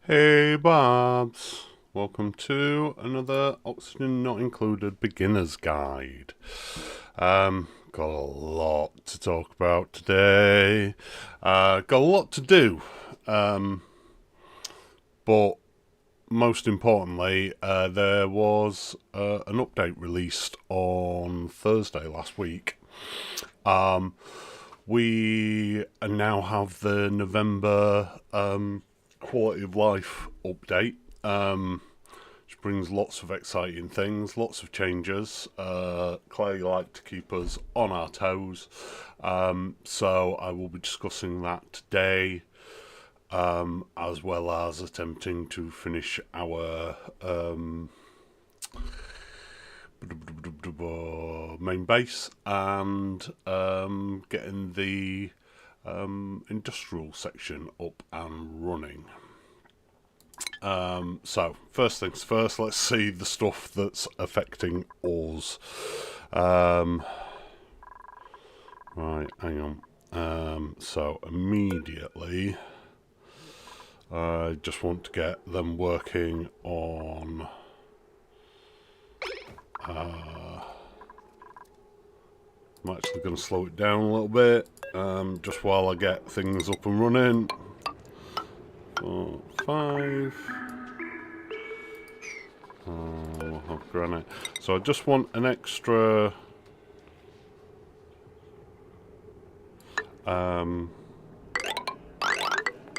Hey Bobs, welcome to another Oxygen Not Included Beginner's Guide. Got a lot to talk about today, got a lot to do, but most importantly there was an update released on Thursday last week. We now have the November quality of life update, which brings lots of exciting things, lots of changes. Clearly like to keep us on our toes, so I will be discussing that today, as well as attempting to finish our main base and getting the industrial section up and running. So first things first, let's see the stuff that's affecting us. Right, hang on. So immediately I just want to get them working on I'm actually going to slow it down a little bit, just while I get things up and running. 4, 5. We'll have granite. So I just want an extra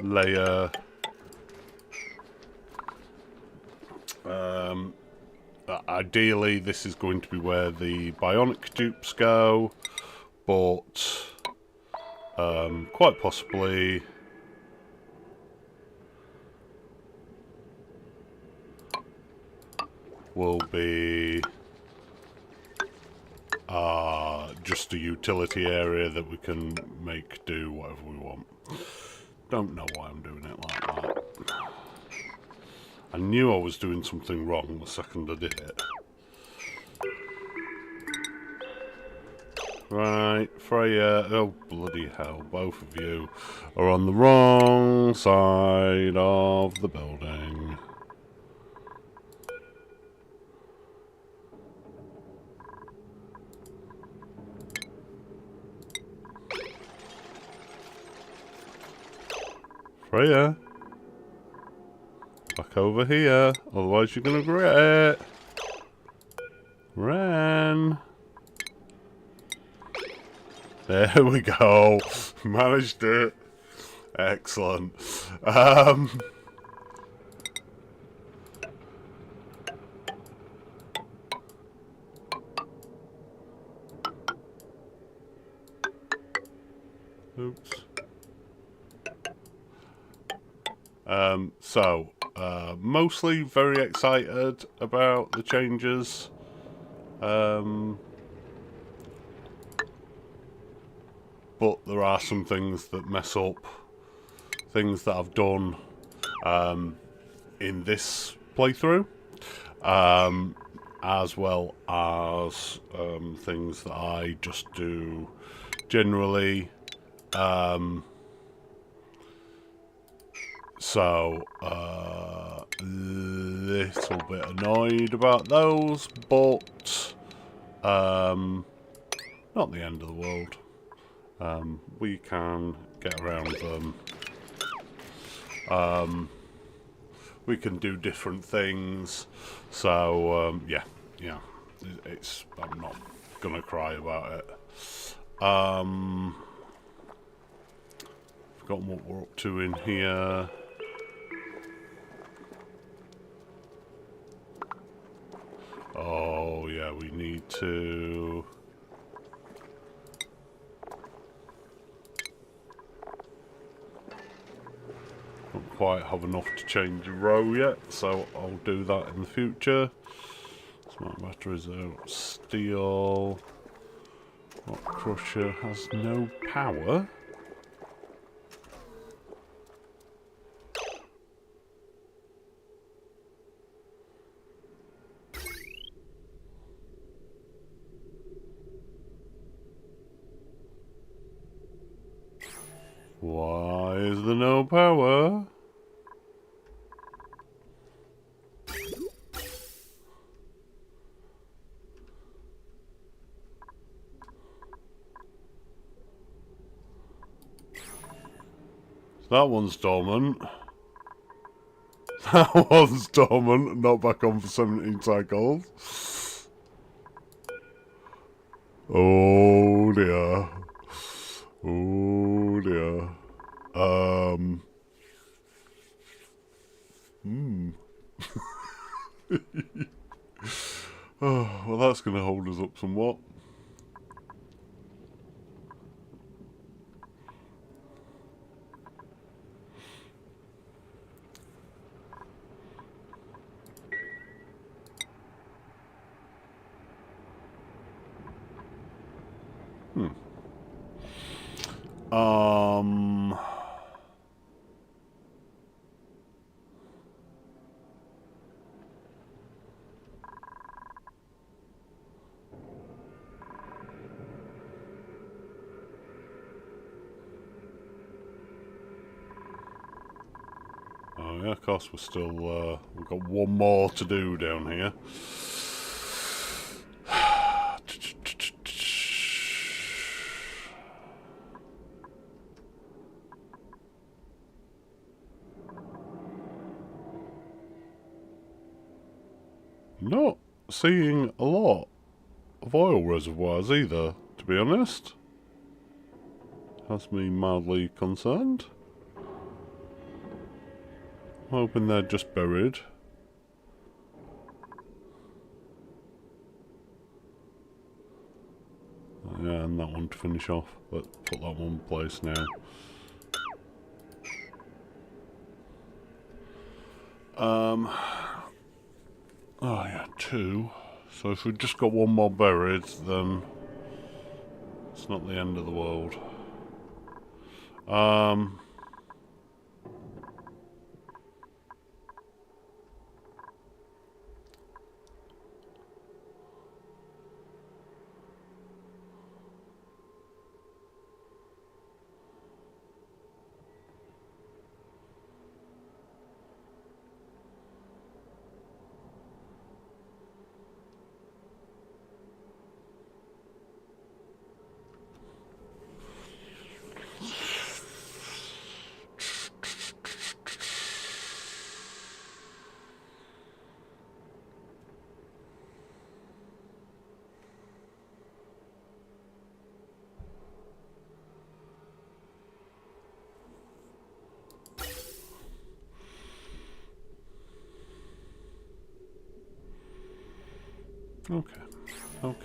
layer. Ideally, this is going to be where the bionic dupes go, but quite possibly will be just a utility area that we can make do whatever we want. Don't know why I'm doing it like that. I knew I was doing something wrong the second I did it. Right, Freya, oh bloody hell, both of you are on the wrong side of the building. Freya. Back over here. Otherwise you're going to regret it. Ren. There we go. Managed it. Excellent. Oops. Mostly very excited about the changes. But there are some things that mess up things that I've done in this playthrough, as well as things that I just do generally. So a little bit annoyed about those, but not the end of the world. We can get around them. We can do different things. So yeah, I'm not gonna cry about it. Forgotten what we're up to in here. Oh yeah, we need to. Don't quite have enough to change a row yet, so I'll do that in the future. Smart batteries out. Steel. Rock crusher has no power. Why is there no power? That one's dormant. That one's dormant, not back on for 17 cycles. Oh dear. Oh dear. Oh, well, that's going to hold us up somewhat. Oh yeah, of course we're still, we've got one more to do down here. Not seeing a lot of oil reservoirs either, to be honest. Has me mildly concerned. I'm hoping they're just buried. Yeah, and that one to finish off. Let's put that one in place now. Oh yeah, 2. So if we've just got one more buried, then it's not the end of the world. Okay. Okay.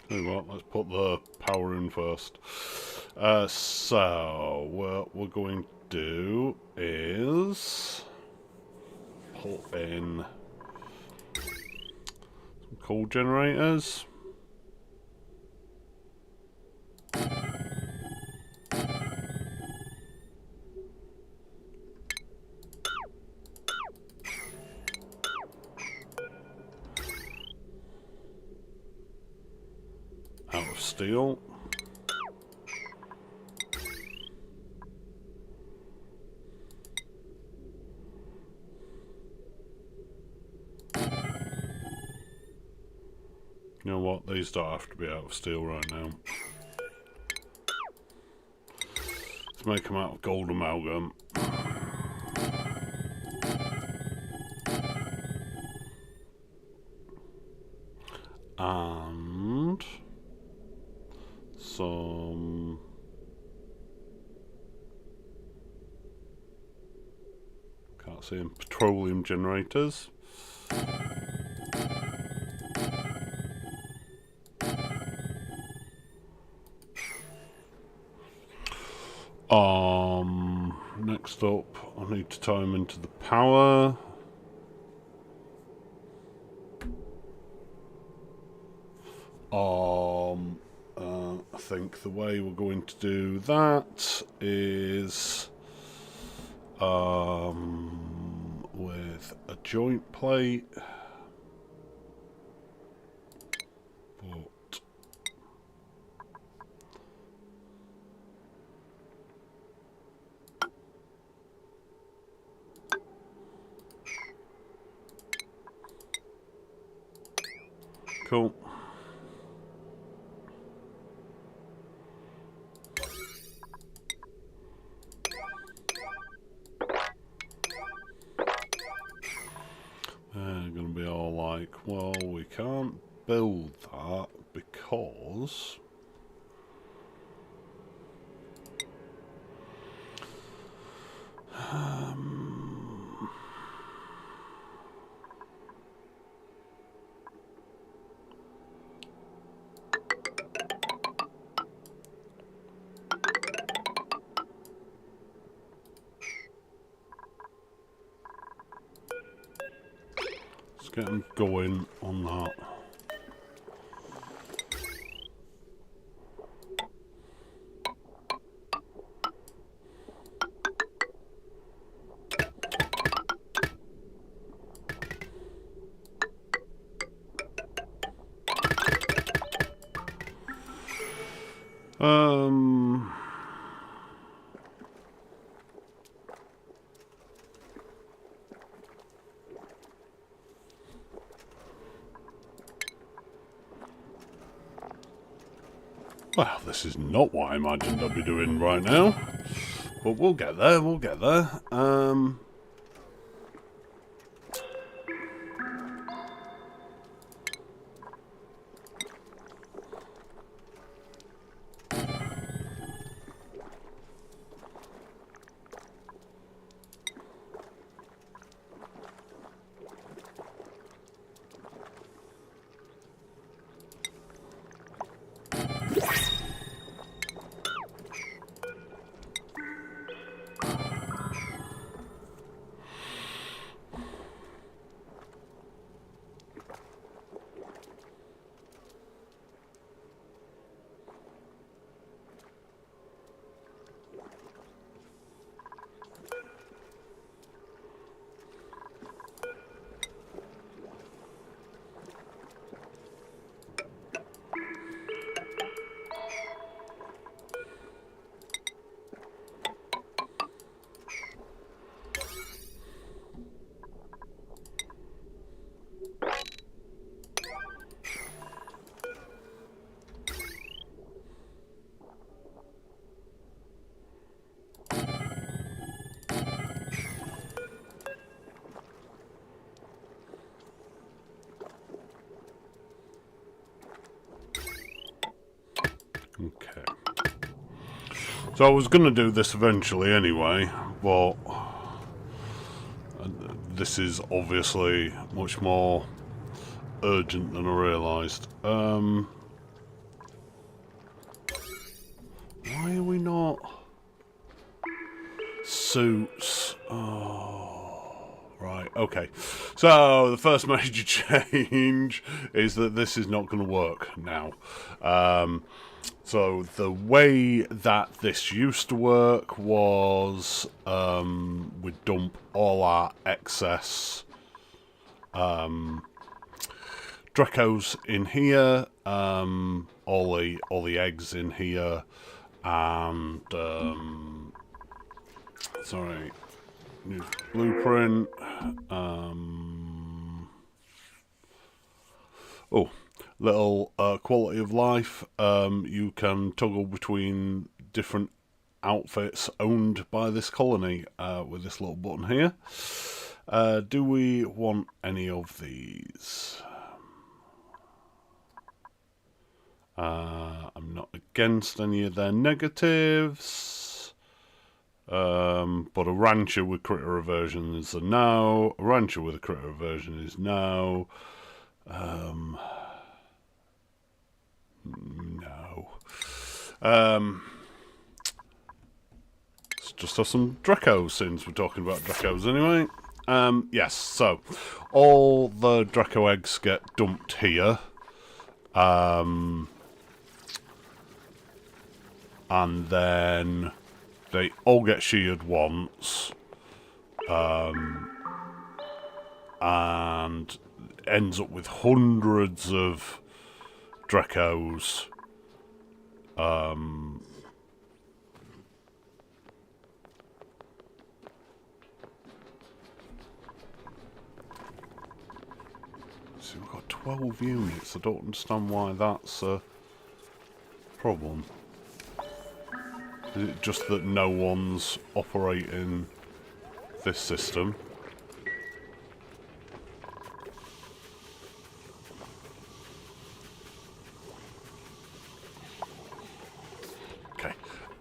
Tell you what, let's put the power in first. So, what we're going to do is put in some coal generators. Out of steel. You know what? These don't have to be out of steel right now. Let's make them out of gold amalgam. And some can't see them, petroleum generators. Next up, I need to tie them into the power. I think the way we're going to do that is with a joint plate. But cool. They're going to be all like, well, we can't build that because let's get them going on that. Well, this is not what I imagined I'd be doing right now, but we'll get there, we'll get there. So I was going to do this eventually anyway, but this is obviously much more urgent than I realised. Why are we not... Suits... Oh... Right, okay. So, the first major change is that this is not going to work now. So, the way that this used to work was we'd dump all our excess Dracos in here, all the eggs in here, and sorry, new blueprint. Oh, little quality of life. You can toggle between different outfits owned by this colony with this little button here. Do we want any of these? I'm not against any of their negatives. But a rancher with critter aversion is a no. A rancher with a critter aversion is no. No. Let's just have some Dracos since we're talking about Dracos anyway. Yes, so all the Draco eggs get dumped here. And then they all get sheared once. And ends up with hundreds of Dracos. So we've got 12 units. I don't understand why that's a problem. Is it just that no one's operating this system? Okay.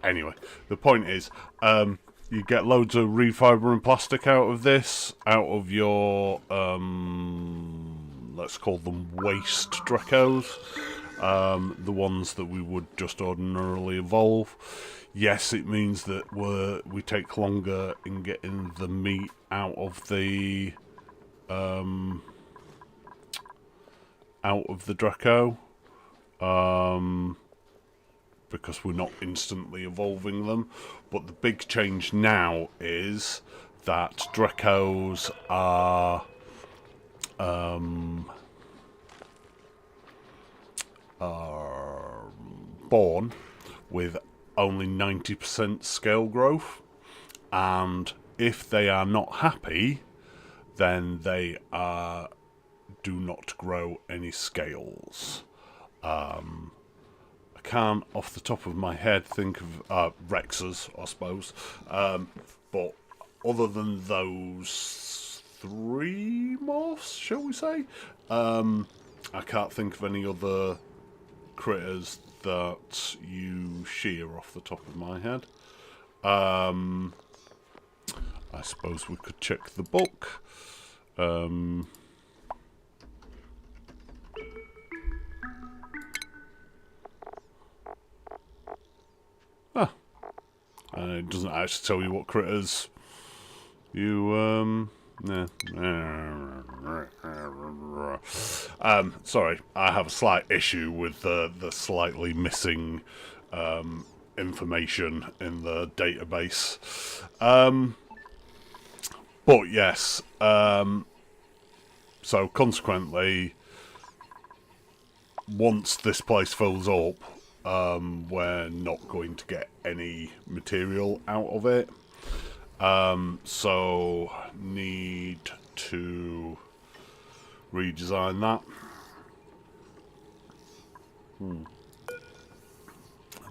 Anyway, the point is, you get loads of reed fibre and plastic out of this, out of your, let's call them waste Dracos, the ones that we would just ordinarily evolve. Yes, it means that we take longer in getting the meat out of the Draco, because we're not instantly evolving them. But the big change now is that Dracos are born with only 90% scale growth, and if they are not happy, then they do not grow any scales. I can't off the top of my head think of Rexes, I suppose, but other than those three morphs, shall we say, I can't think of any other critters that you shear off the top of my head. I suppose we could check the book. It doesn't actually tell you what critters you sorry, I have a slight issue with the slightly missing information in the database. But yes, so consequently, once this place fills up, we're not going to get any material out of it. So need to redesign that.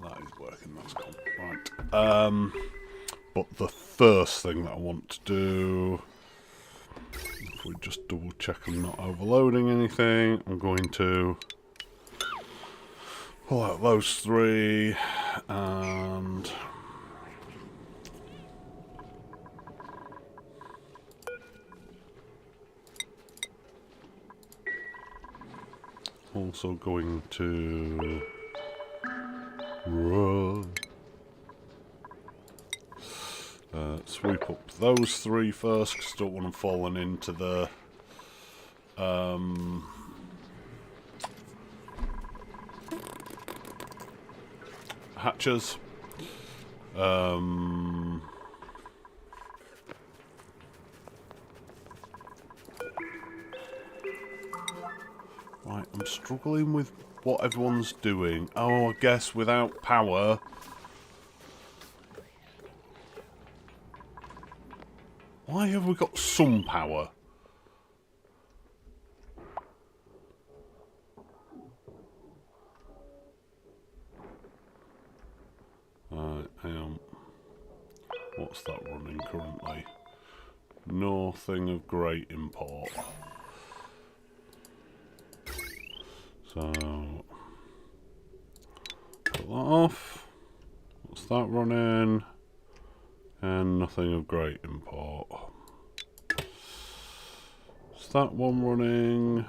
That is working, that's cool. Right. But the first thing that I want to do, if we just double check I'm not overloading anything, I'm going to pull out those three and also going to sweep up those three first, because I don't want them falling into the hatches. Right, I'm struggling with what everyone's doing. Oh, I guess without power... Why have we got some power? Right, hang on. What's that running currently? Nothing of great import. So, put that off. What's that running? And nothing of great import. Is that one running?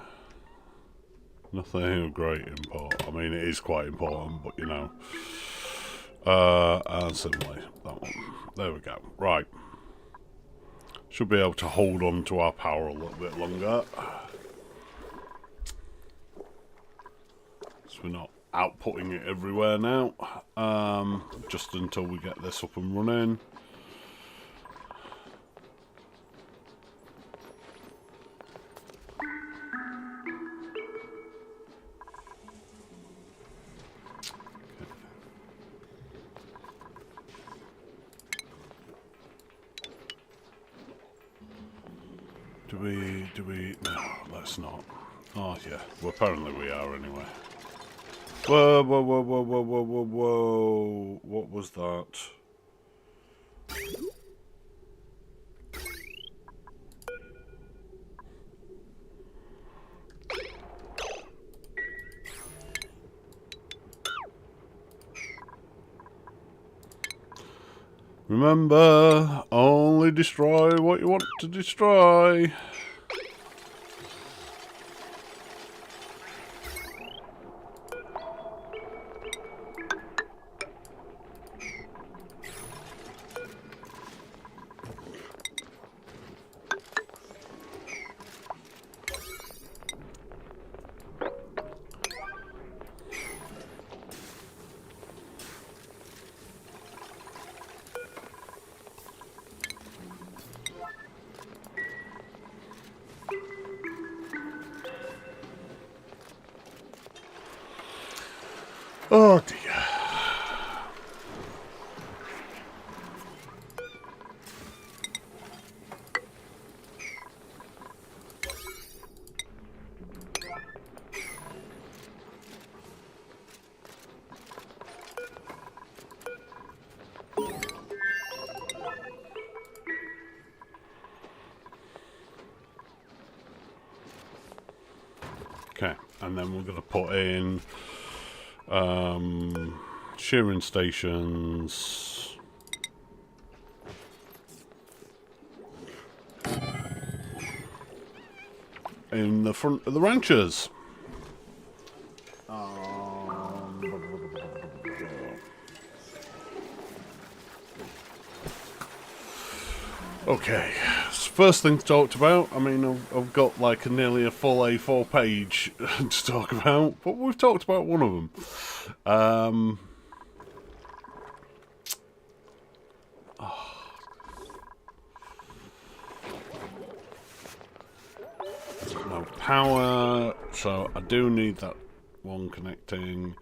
Nothing of great import. I mean, it is quite important, but you know. And similarly, that one. There we go. Right. Should be able to hold on to our power a little bit longer. So we're not outputting it everywhere now. Just until we get this up and running. Do we? No, let's not. Oh, yeah. Well, apparently we are anyway. Whoa, whoa, whoa, whoa, whoa, whoa, whoa, whoa. What was that? Remember, only destroy what you want to destroy. Oh dear. Okay, and then we're going to put in shearing stations. In the front of the ranches. Okay, so first thing talked about, I mean, I've got like nearly a full A4 page to talk about, but we've talked about one of them. No power, so I do need that one connecting.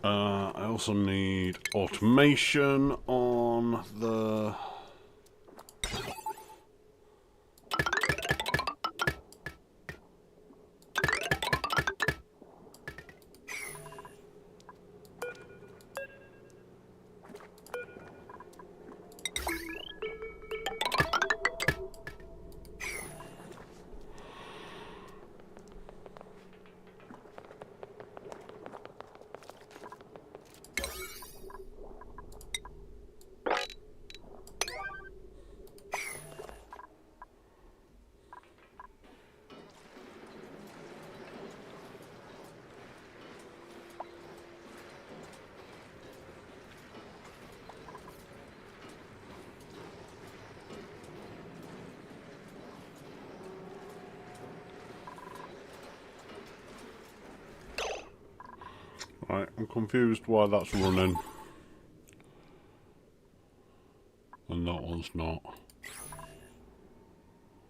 I also need automation on the... Right, I'm confused why that's running. And that one's not.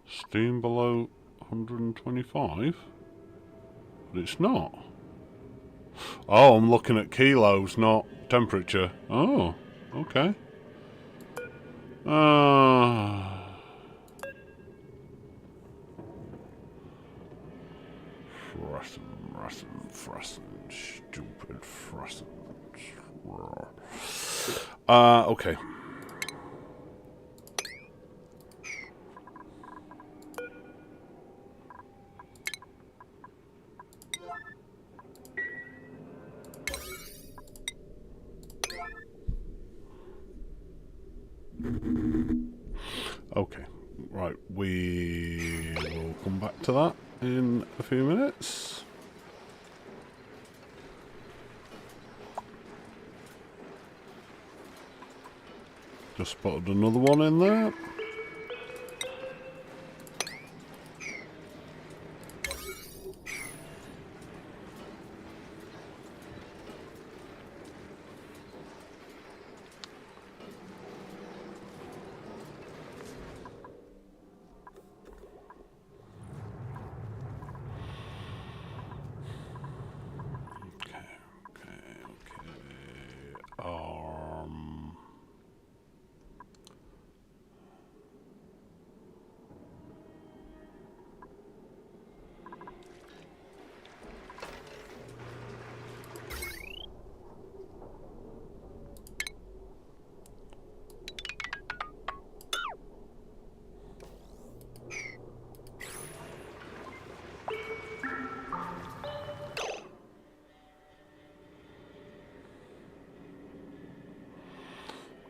Steam below 125? But it's not. Oh, I'm looking at kilos, not temperature. Oh, okay. Fresson, stupid Fresson. Okay. Okay, right, we will come back to that in a few minutes. Just spotted another one in there.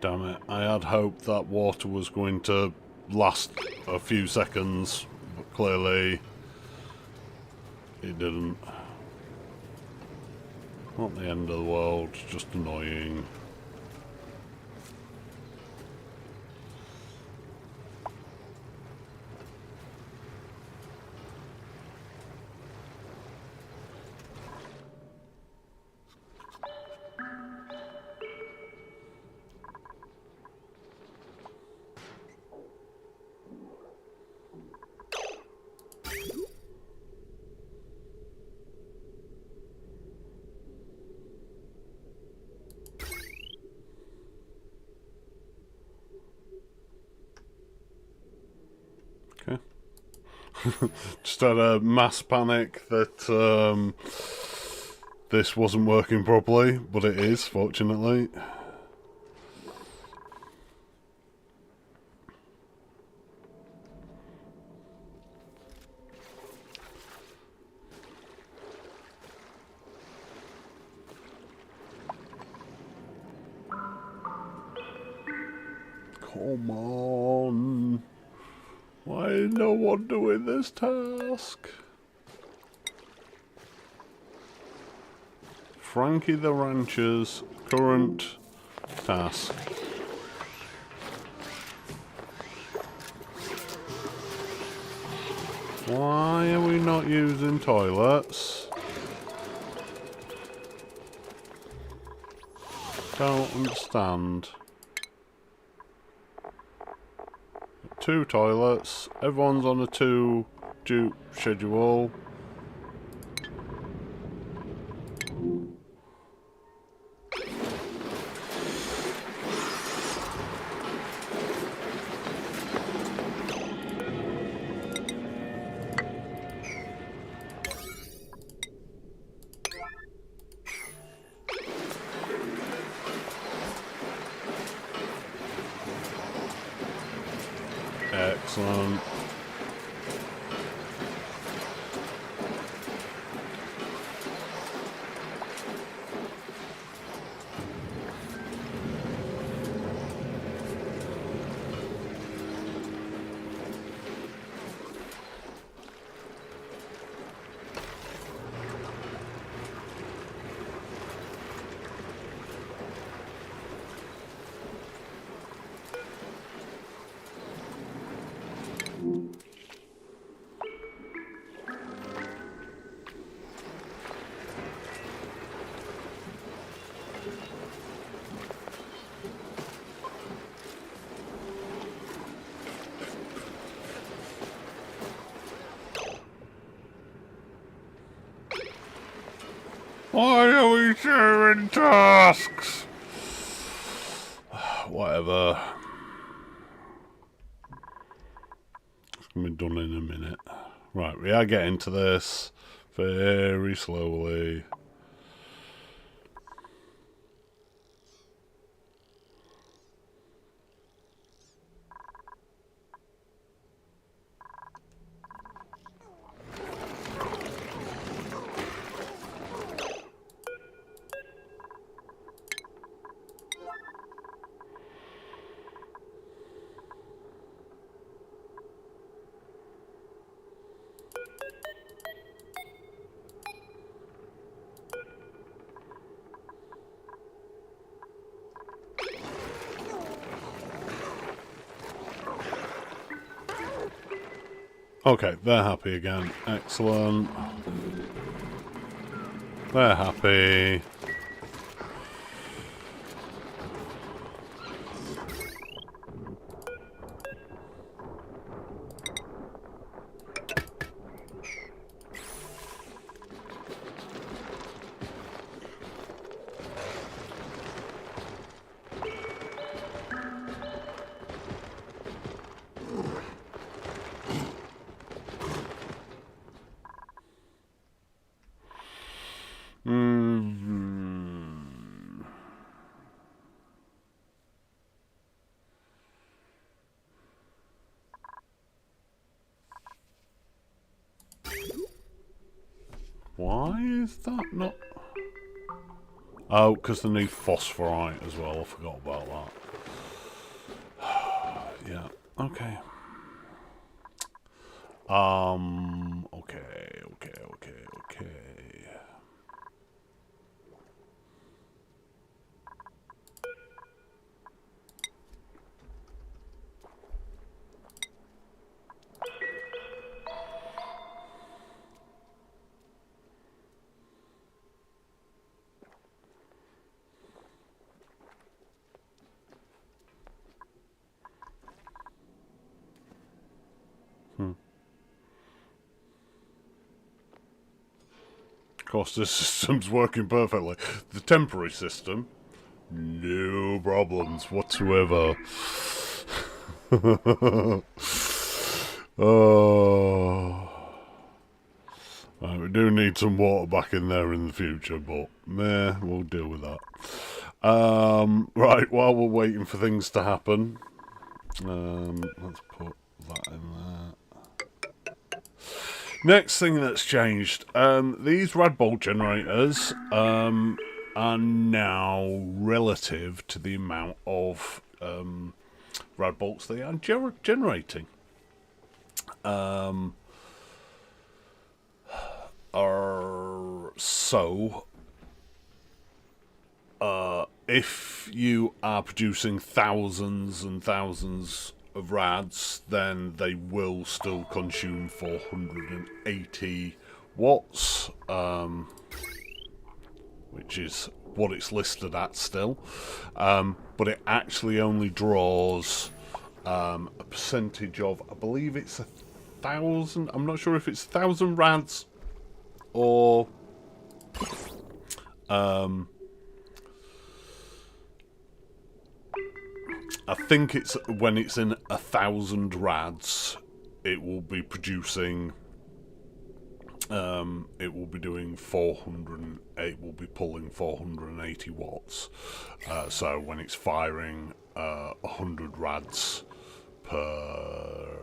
Damn it, I had hoped that water was going to last a few seconds, but clearly it didn't. Not the end of the world, just annoying. Okay. Just had a mass panic that this wasn't working properly, but it is, fortunately. Come on. Why is no one doing this task? Frankie the Rancher's current task. Why are we not using toilets? Don't understand. 2 toilets, everyone's on a 2 dupe schedule. Excellent. Why are we sharing tasks? Whatever. It's going to be done in a minute. Right, we are getting to this very slowly. Okay, they're happy again. Excellent. They're happy. Why is that not... Oh, because they need phosphorite as well. I forgot about that. Yeah, okay. Okay. Of course, this system's working perfectly. The temporary system, no problems whatsoever. Oh, right, we do need some water back in there in the future, but meh, we'll deal with that. Right, while we're waiting for things to happen, let's put that in there. Next thing that's changed, these rad bolt generators are now relative to the amount of rad bolts they are generating. If you are producing thousands and thousands of rads, then they will still consume 480 watts, which is what it's listed at still, but it actually only draws a percentage of, I believe it's 1,000, I'm not sure if it's 1,000 rads or I think it's when it's in 1,000 rads, it will be producing. It will be doing 400. It will be pulling 480 watts. So when it's firing 100 rads per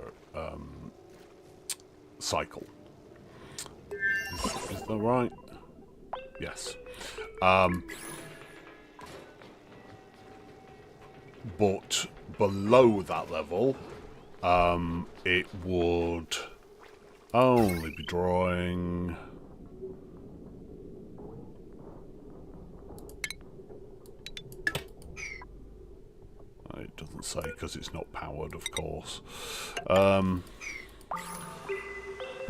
cycle. Is that right? Yes. But below that level, it would only be drawing... It doesn't say because it's not powered, of course. But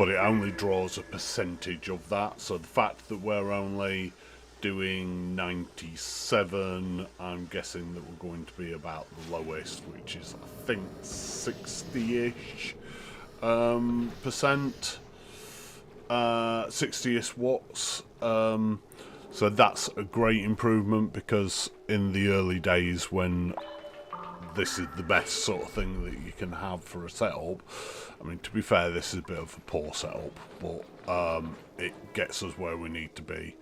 it only draws a percentage of that. So the fact that we're only doing 97, I'm guessing that we're going to be about the lowest, which is, I think, 60-ish percent. 60-ish watts. So that's a great improvement, because in the early days when this is the best sort of thing that you can have for a setup, I mean, to be fair, this is a bit of a poor setup, but it gets us where we need to be.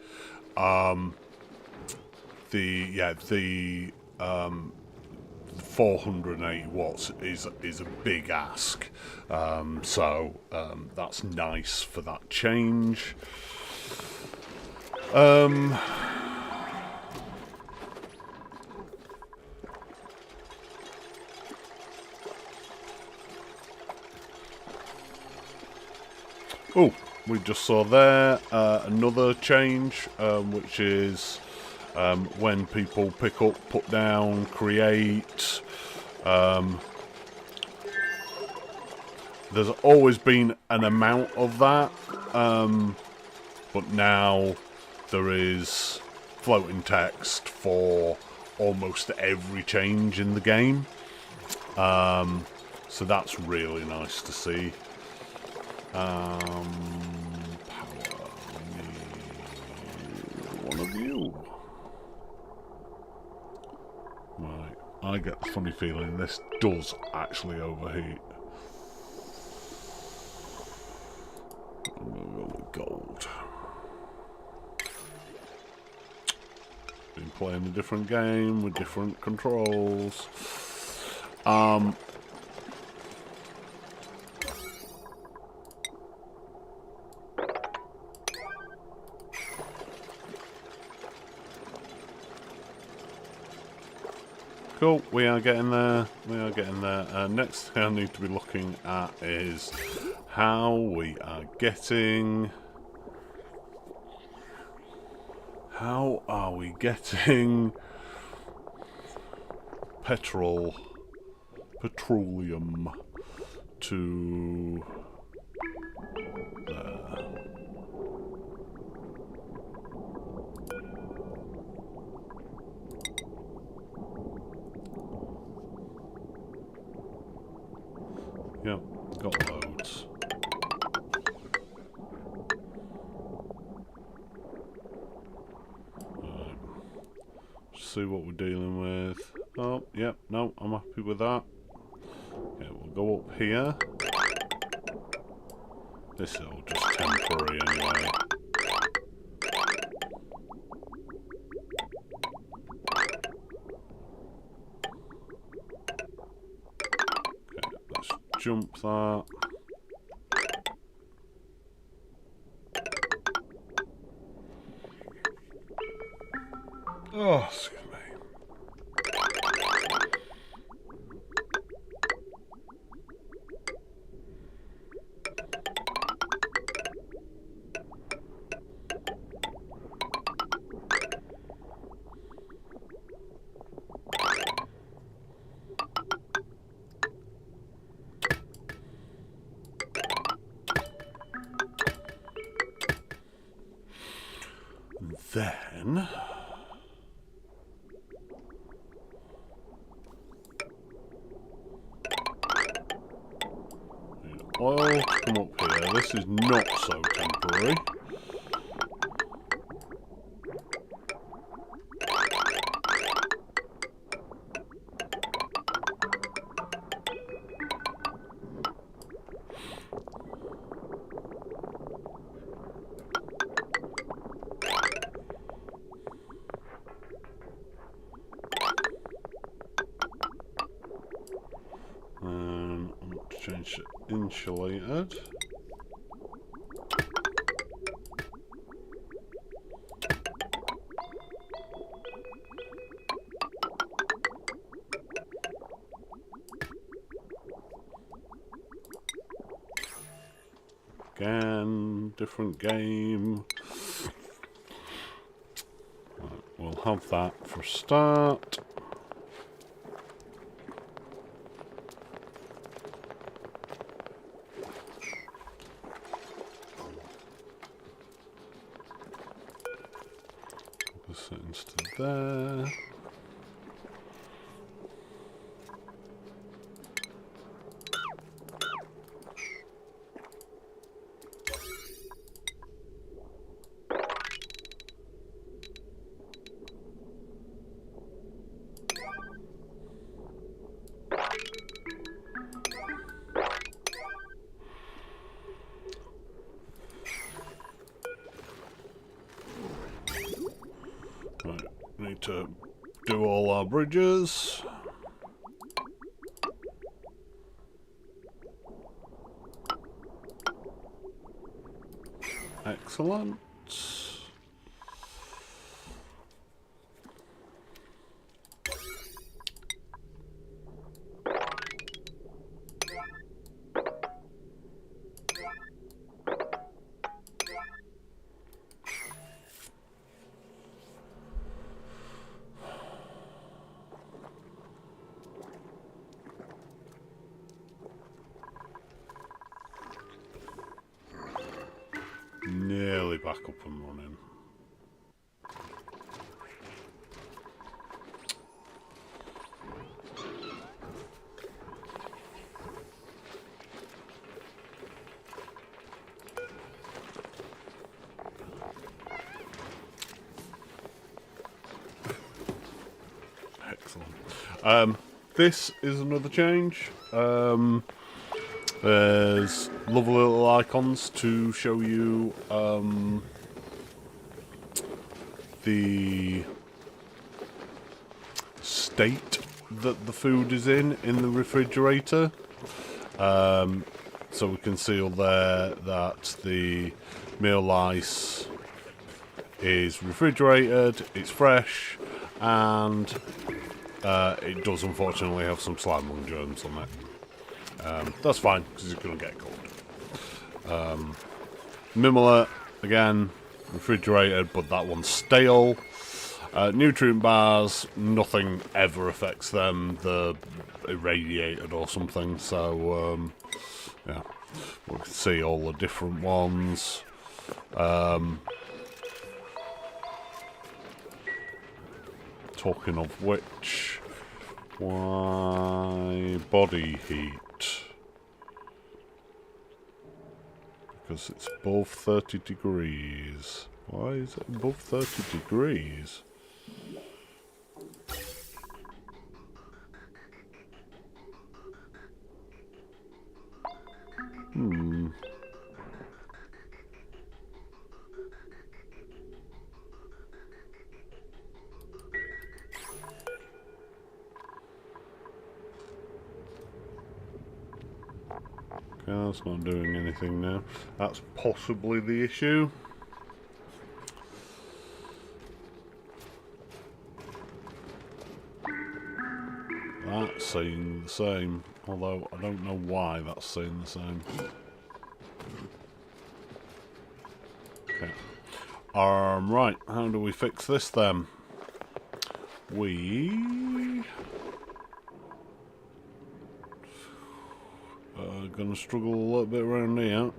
The 480 watts is a big ask, so that's nice for that change. Oh, we just saw there another change, which is when people pick up, put down, create. There's always been an amount of that, but now there is floating text for almost every change in the game. So that's really nice to see. Power. We need one of you. Right. I get the funny feeling this does actually overheat. I'm gonna go with gold. Been playing a different game with different controls. Cool, we are getting there. We are getting there. Next thing I need to be looking at is how we are getting... How are we getting petroleum to there? Yep, got loads. Right. See what we're dealing with. Oh, yep, no, I'm happy with that. Yeah, we'll go up here. This is all just temporary anyway. Okay, let's jump that. Oh, excuse me. Then oil to come up here. This is not so temporary. And I want to change to insulated. Again, different game. Right, we'll have that for a start. The settings to there. Right, we need to do all our bridges. Excellent. Nearly back up and running. Excellent. This is another change. There's lovely little icons to show you the state that the food is in the refrigerator. So we can see all there that the meal ice is refrigerated, it's fresh, and it does unfortunately have some slime lung germs on it. That's fine, because it's going to get cold. Mimela, again, refrigerated, but that one's stale. Nutrient bars, nothing ever affects them. They're irradiated or something, so, yeah. We can see all the different ones. Talking of which, why body heat? Because it's above 30 degrees. Why is it above 30 degrees? Okay, that's not doing anything now. That's possibly the issue. That's saying the same, although I don't know why that's saying the same. Okay. Right, how do we fix this then? We are going to struggle a little bit around here.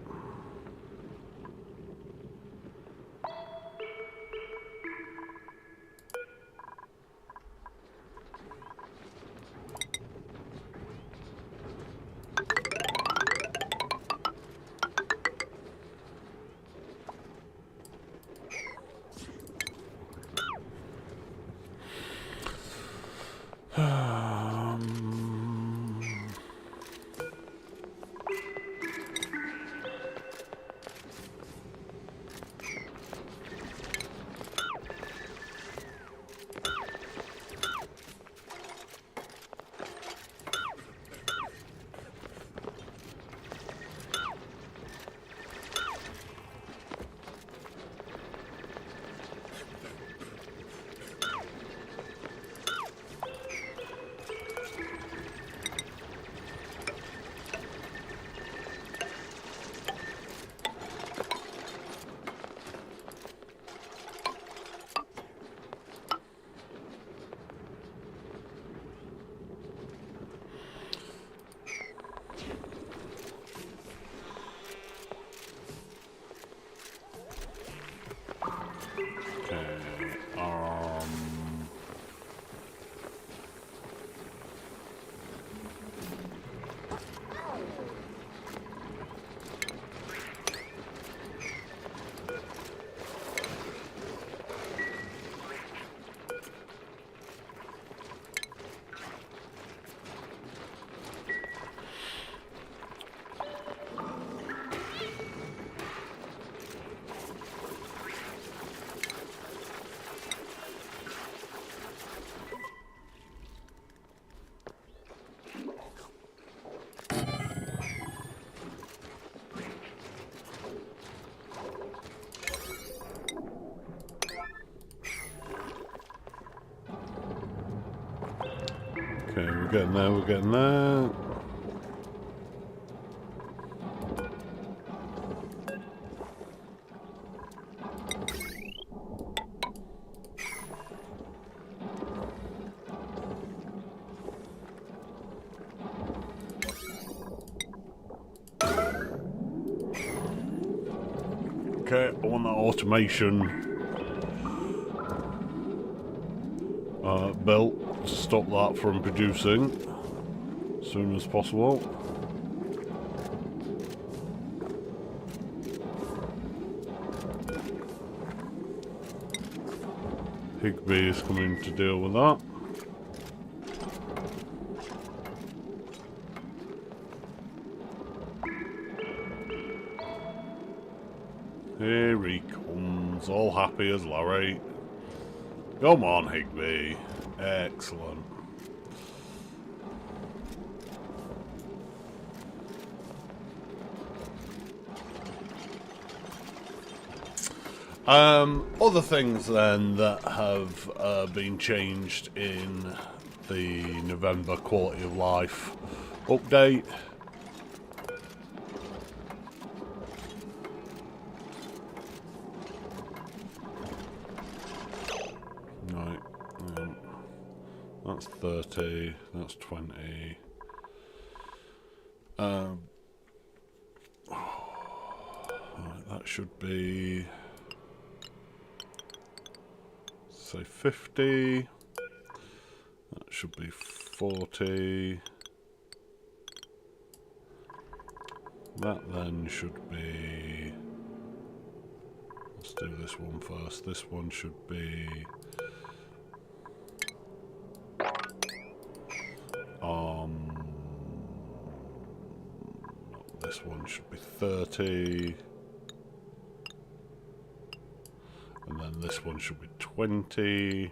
getting there, we're getting there. Okay, I want that automation built to stop that from producing as soon as possible. Higby is coming to deal with that. Here he comes, all happy as Larry. Come on, Higby. Excellent. Other things then that have been changed in the November quality of life update. Right, that's 30, that's 20. Right, that should be, say 50. That should be 40. That then should be, let's do this one first. This one should be this one should be 30, and then this one should be 20.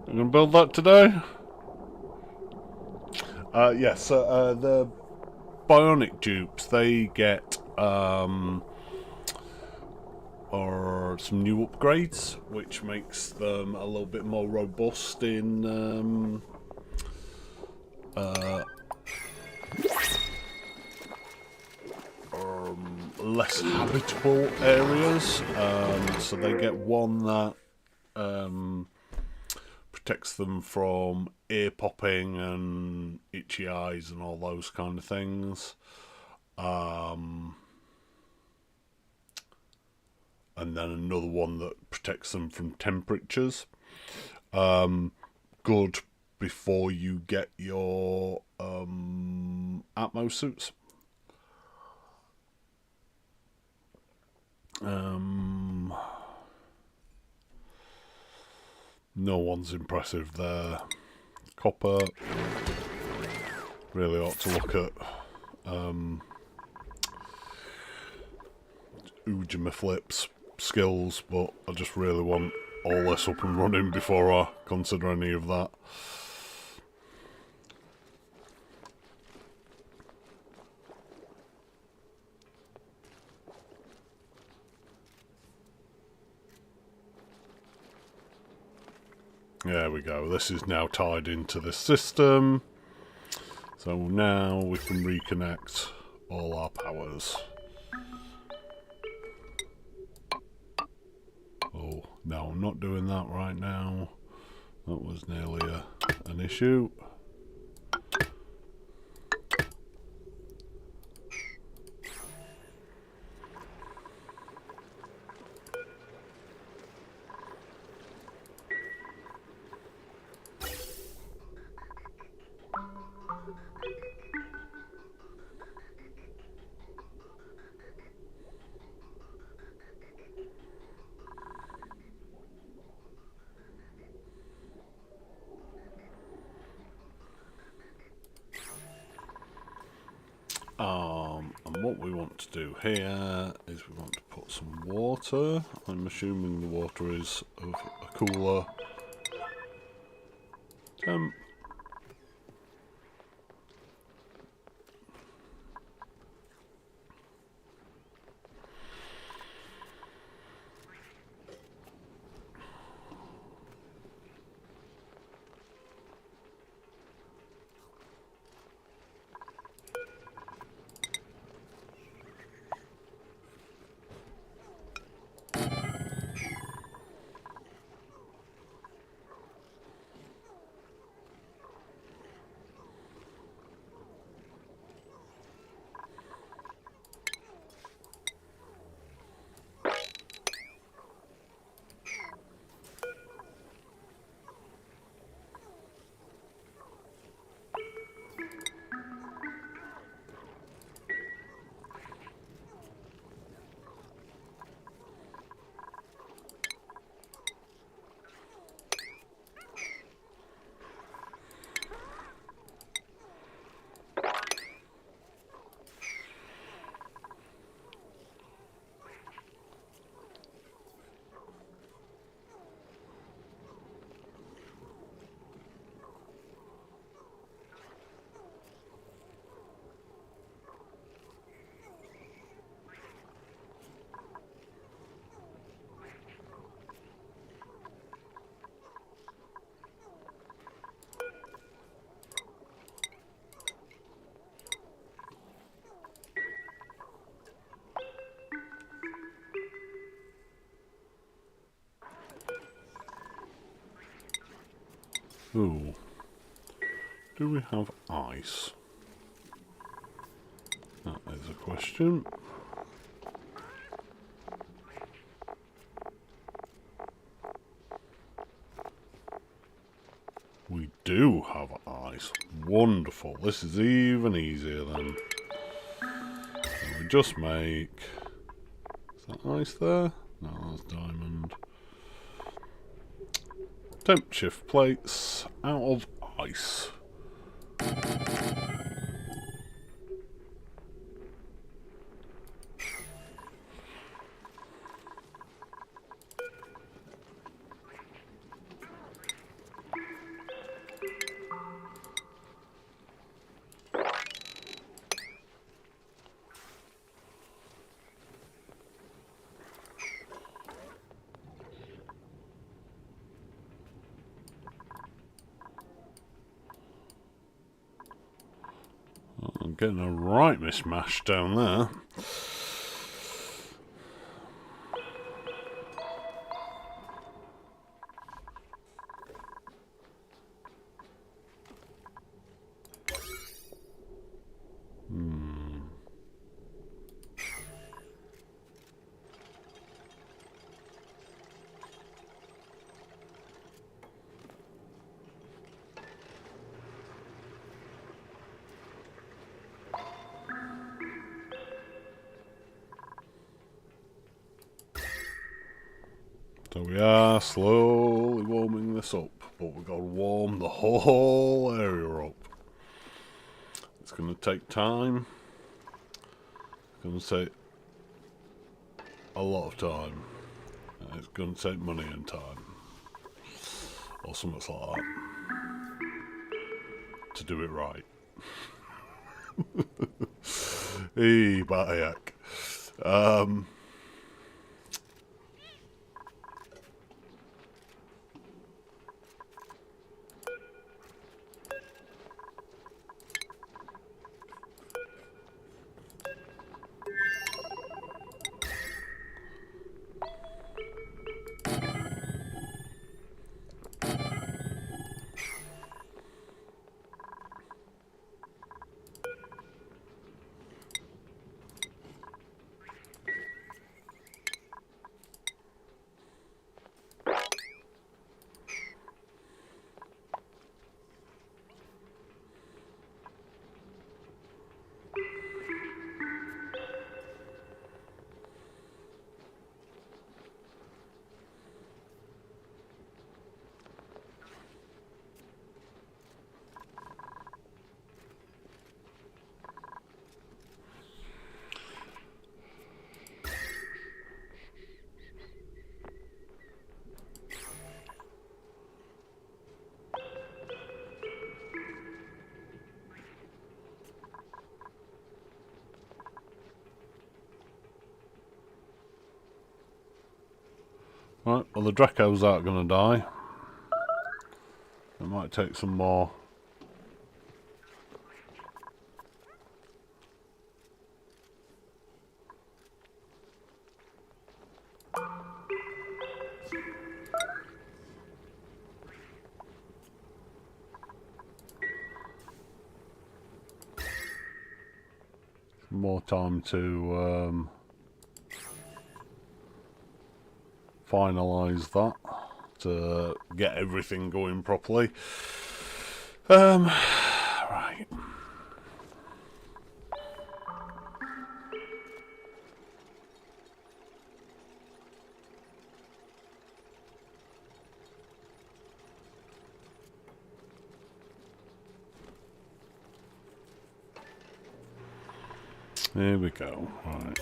I'm going to build that today. Yes, the bionic dupes, they get or some new upgrades, which makes them a little bit more robust in less habitable areas. So they get one that protects them from ear popping and itchy eyes and all those kind of things. And then another one that protects them from temperatures. Good before you get your Atmo suits. No one's impressive there. Copper. Really ought to look at Ujima Flip's skills, but I just really want all this up and running before I consider any of that. There we go, this is now tied into the system. So now we can reconnect all our powers. Oh, no, I'm not doing that right now. That was nearly an issue. And what we want to do here is we want to put some water. I'm assuming the water is of a cooler temp. Ooh. Do we have ice? That is a question. We do have ice. Wonderful. This is even easier then. So we just make... Is that ice there? No, that's diamond. Temp shift plates out of ice. I'm getting a right mishmash down there. So we are slowly warming this up, but we've got to warm the whole area up. It's going to take time. It's going to take a lot of time. It's going to take money and time. Or something like that. To do it right. Batayak. Right, well the Dracos aren't going to die. It might take some more. More time to finalise that, to get everything going properly. Right. Here we go. Right.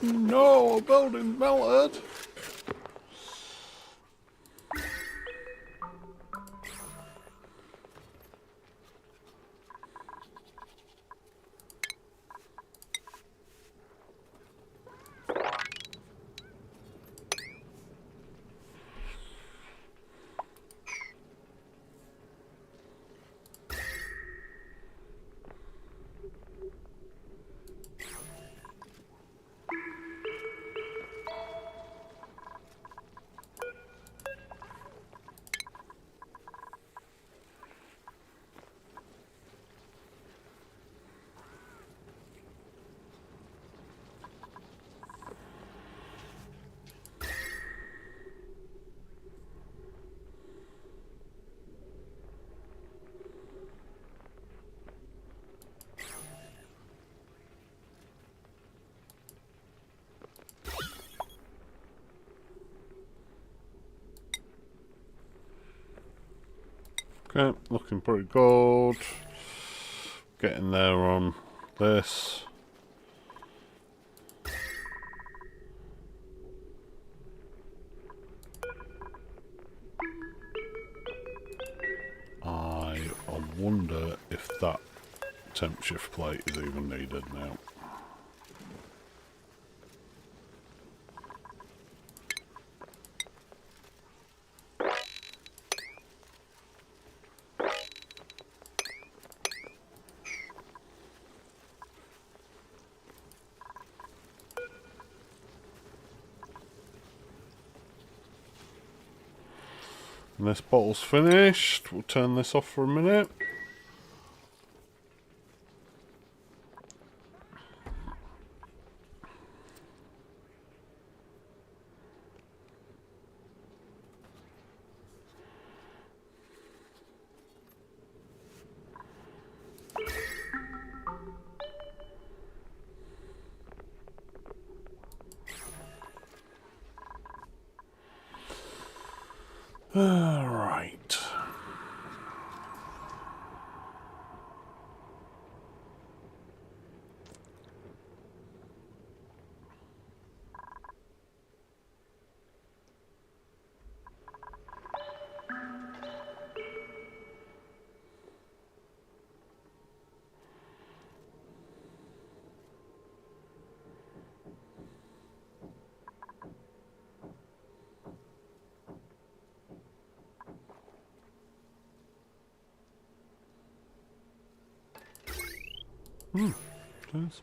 No, a building melted. Okay, looking pretty good. Getting there on this. I wonder if that temp shift plate is even needed now. And this bottle's finished. We'll turn this off for a minute. Alright. Cheers.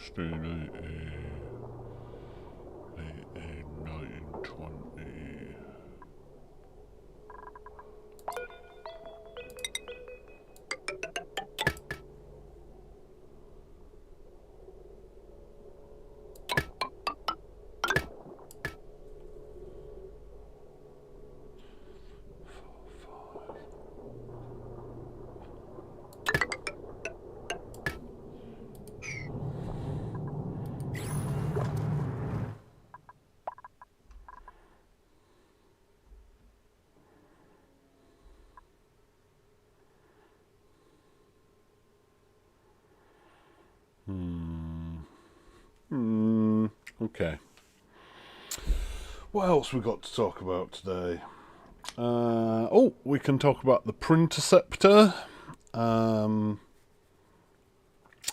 $16.80, $18.19.20. Okay. What else we got to talk about today? We can talk about the Printerceptor.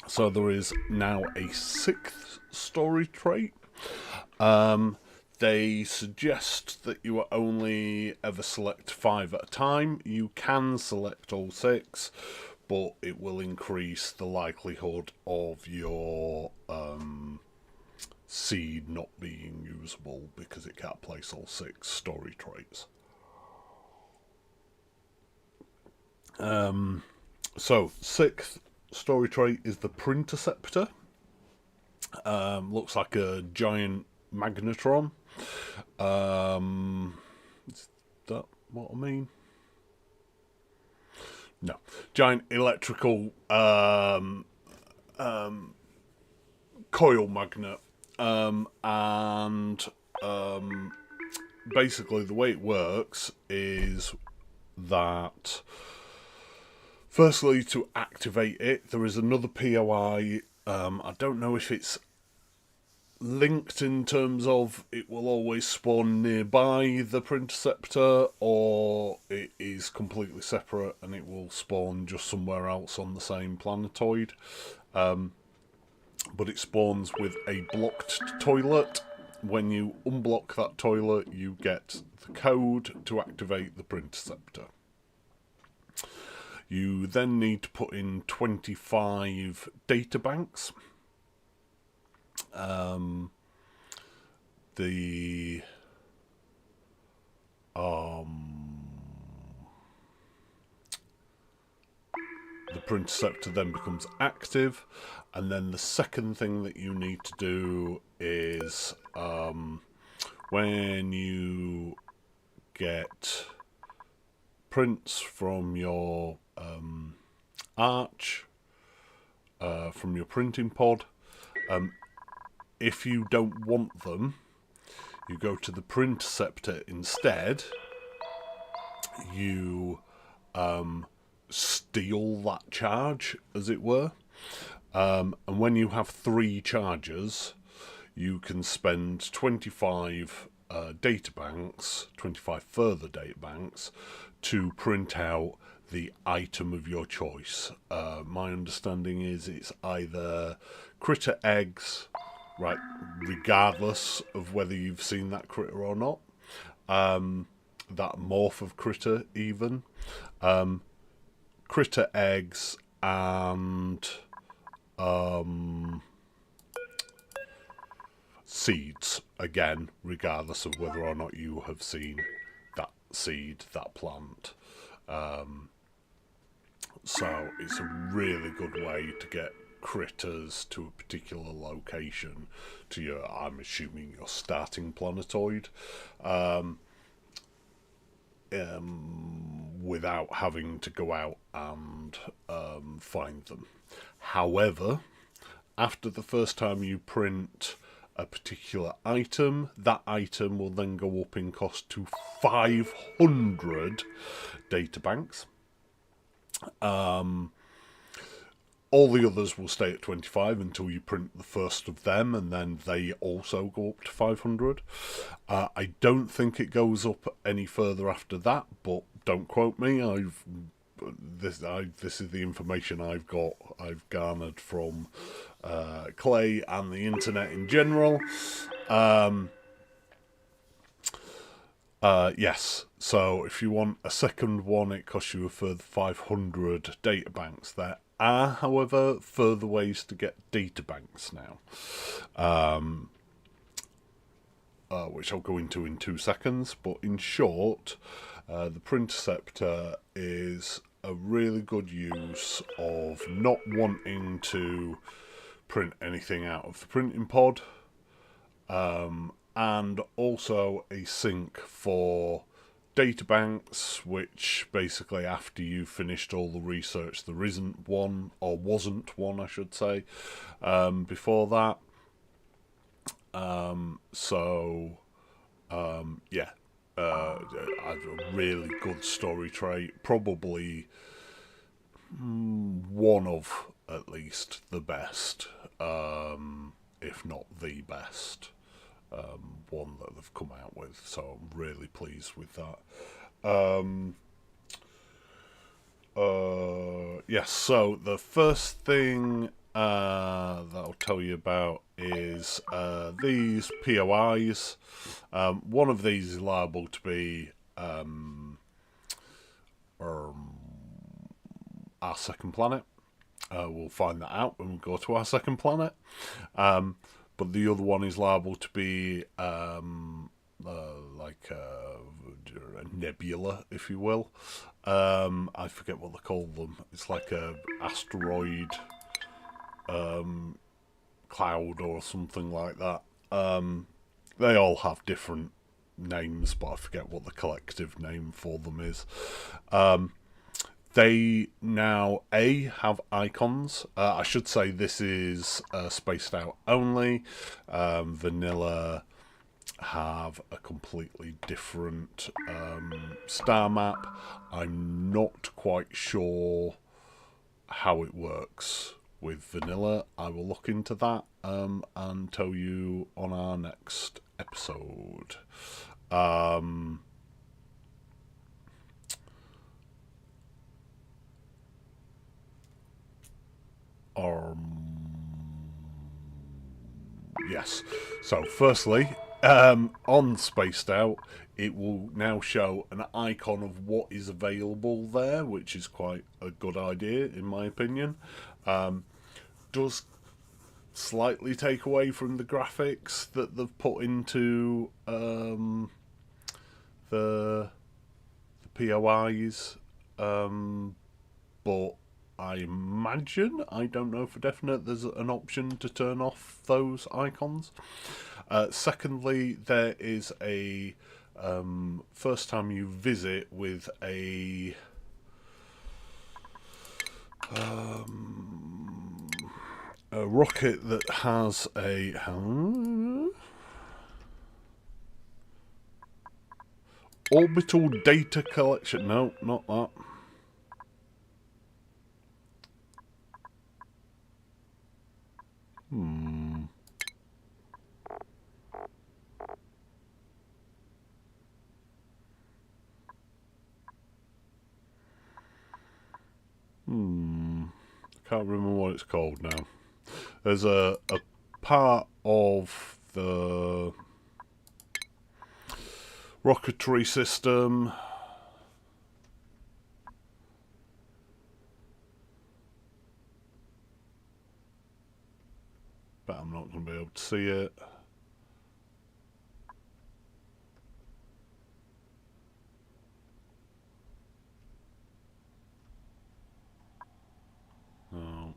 So there is now a 6th story trait. They suggest that you are only ever select 5 at a time. You can select all 6, but it will increase the likelihood of your seed not being usable because it can't place all 6 story traits. So 6th story trait is the Printerceptor. Looks like a giant magnetron. Is that what I mean? No. Giant electrical coil magnet. Basically the way it works is that firstly, to activate it, there is another POI. I don't know if it's linked in terms of it will always spawn nearby the Printerceptor, or it is completely separate and it will spawn just somewhere else on the same planetoid. But it spawns with a blocked toilet. When you unblock that toilet, you get the code to activate the Printerceptor. You then need to put in 25 data banks. The Printerceptor then becomes active, and then the second thing that you need to do is when you get prints from your arch, from your printing pod, if you don't want them, you go to the Printerceptor instead. You steal that charge, as it were. And when you have 3 charges, you can spend 25 data banks, 25 further data banks, to print out the item of your choice. My understanding is it's either critter eggs, right, regardless of whether you've seen that critter or not. That morph of critter, even. Critter eggs and seeds, again, regardless of whether or not you have seen that seed, that plant. So it's a really good way to get critters to a particular location, to your, I'm assuming, your starting planetoid, without having to go out and find them. However, after the first time you print a particular item, that item will then go up in cost to 500 data banks. All the others will stay at 25 until you print the first of them, and then they also go up to 500. I don't think it goes up any further after that, but don't quote me. This is the information I've garnered from Clay and the internet in general. Yes, so if you want a second one, it costs you a further 500 data banks. There are, however, further ways to get data banks now, which I'll go into in 2 seconds. But in short, the Printerceptor is a really good use of not wanting to print anything out of the printing pod, and also a sink for databanks, which basically after you've finished all the research, there isn't one, or wasn't one I should say, before that. Yeah, a really good story trait, probably one of at least the best, if not the best. one that they've come out with, so I'm really pleased with that. Yes, so the first thing that I'll tell you about is these POIs. One of these is liable to be our second planet. We'll find that out when we go to our second planet. But the other one is liable to be like a nebula, if you will. I forget what they call them. It's like a asteroid cloud or something like that. They all have different names, but I forget what the collective name for them is. They now have icons. I should say this is spaced out only. Vanilla have a completely different star map. I'm not quite sure how it works with vanilla. I will look into that and tell you on our next episode. Yes. So, firstly, on Spaced Out, it will now show an icon of what is available there, which is quite a good idea, in my opinion. Does slightly take away from the graphics that they've put into the POIs, but I imagine, I don't know for definite, there's an option to turn off those icons. Secondly, there is a first time you visit with a rocket that has a orbital data collection. No, not that. Can't remember what it's called now. There's a part of the rocketry system but I'm not going to be able to see it. Oh.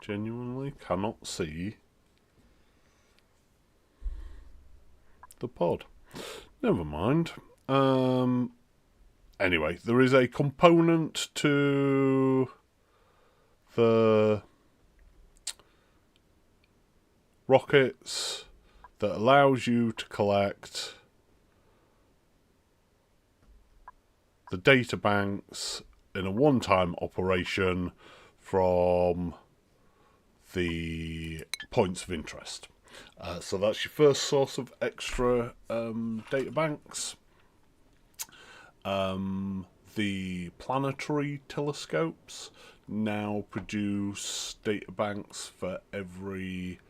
Genuinely cannot see the pod. Never mind. Anyway, there is a component to the rockets that allows you to collect the data banks in a one-time operation from the points of interest. So that's your first source of extra data banks. The planetary telescopes now produce data banks for every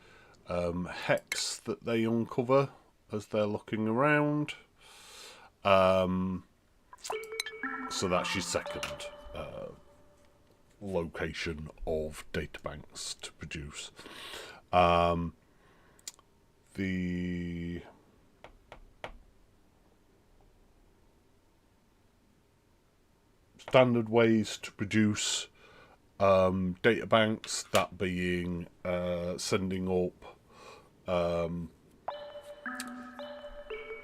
hex that they uncover as they're looking around. So that's your second location of databanks to produce. The standard ways to produce databanks, that being sending up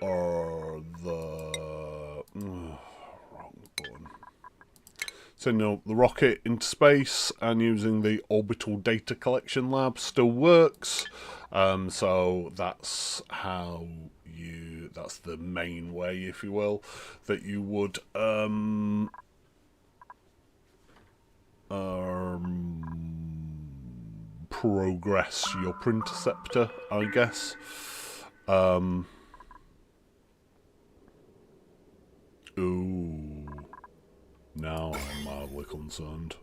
or the wrong button. sending up the rocket into space and using the orbital data collection lab still works. So that's how that's the main way, if you will, that you would progress your Printerceptor, I guess. Ooh, now I'm mildly concerned.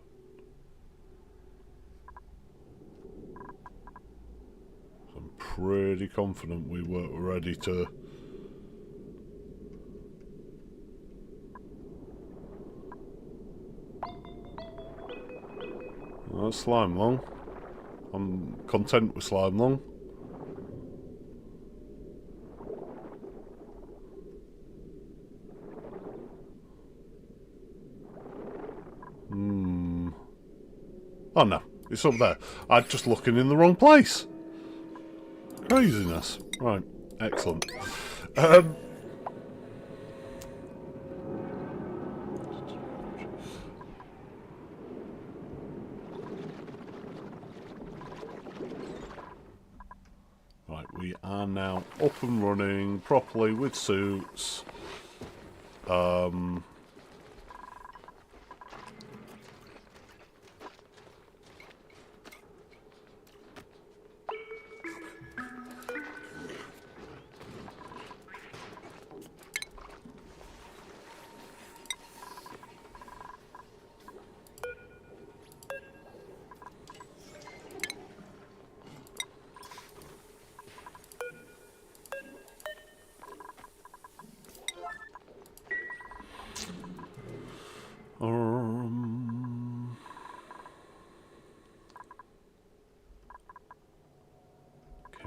I'm pretty confident we were ready to... Oh, that's slime long. I'm content with slime long. Oh no, it's up there. I'm just looking in the wrong place. Craziness. Right, excellent. Right, we are now up and running properly with suits.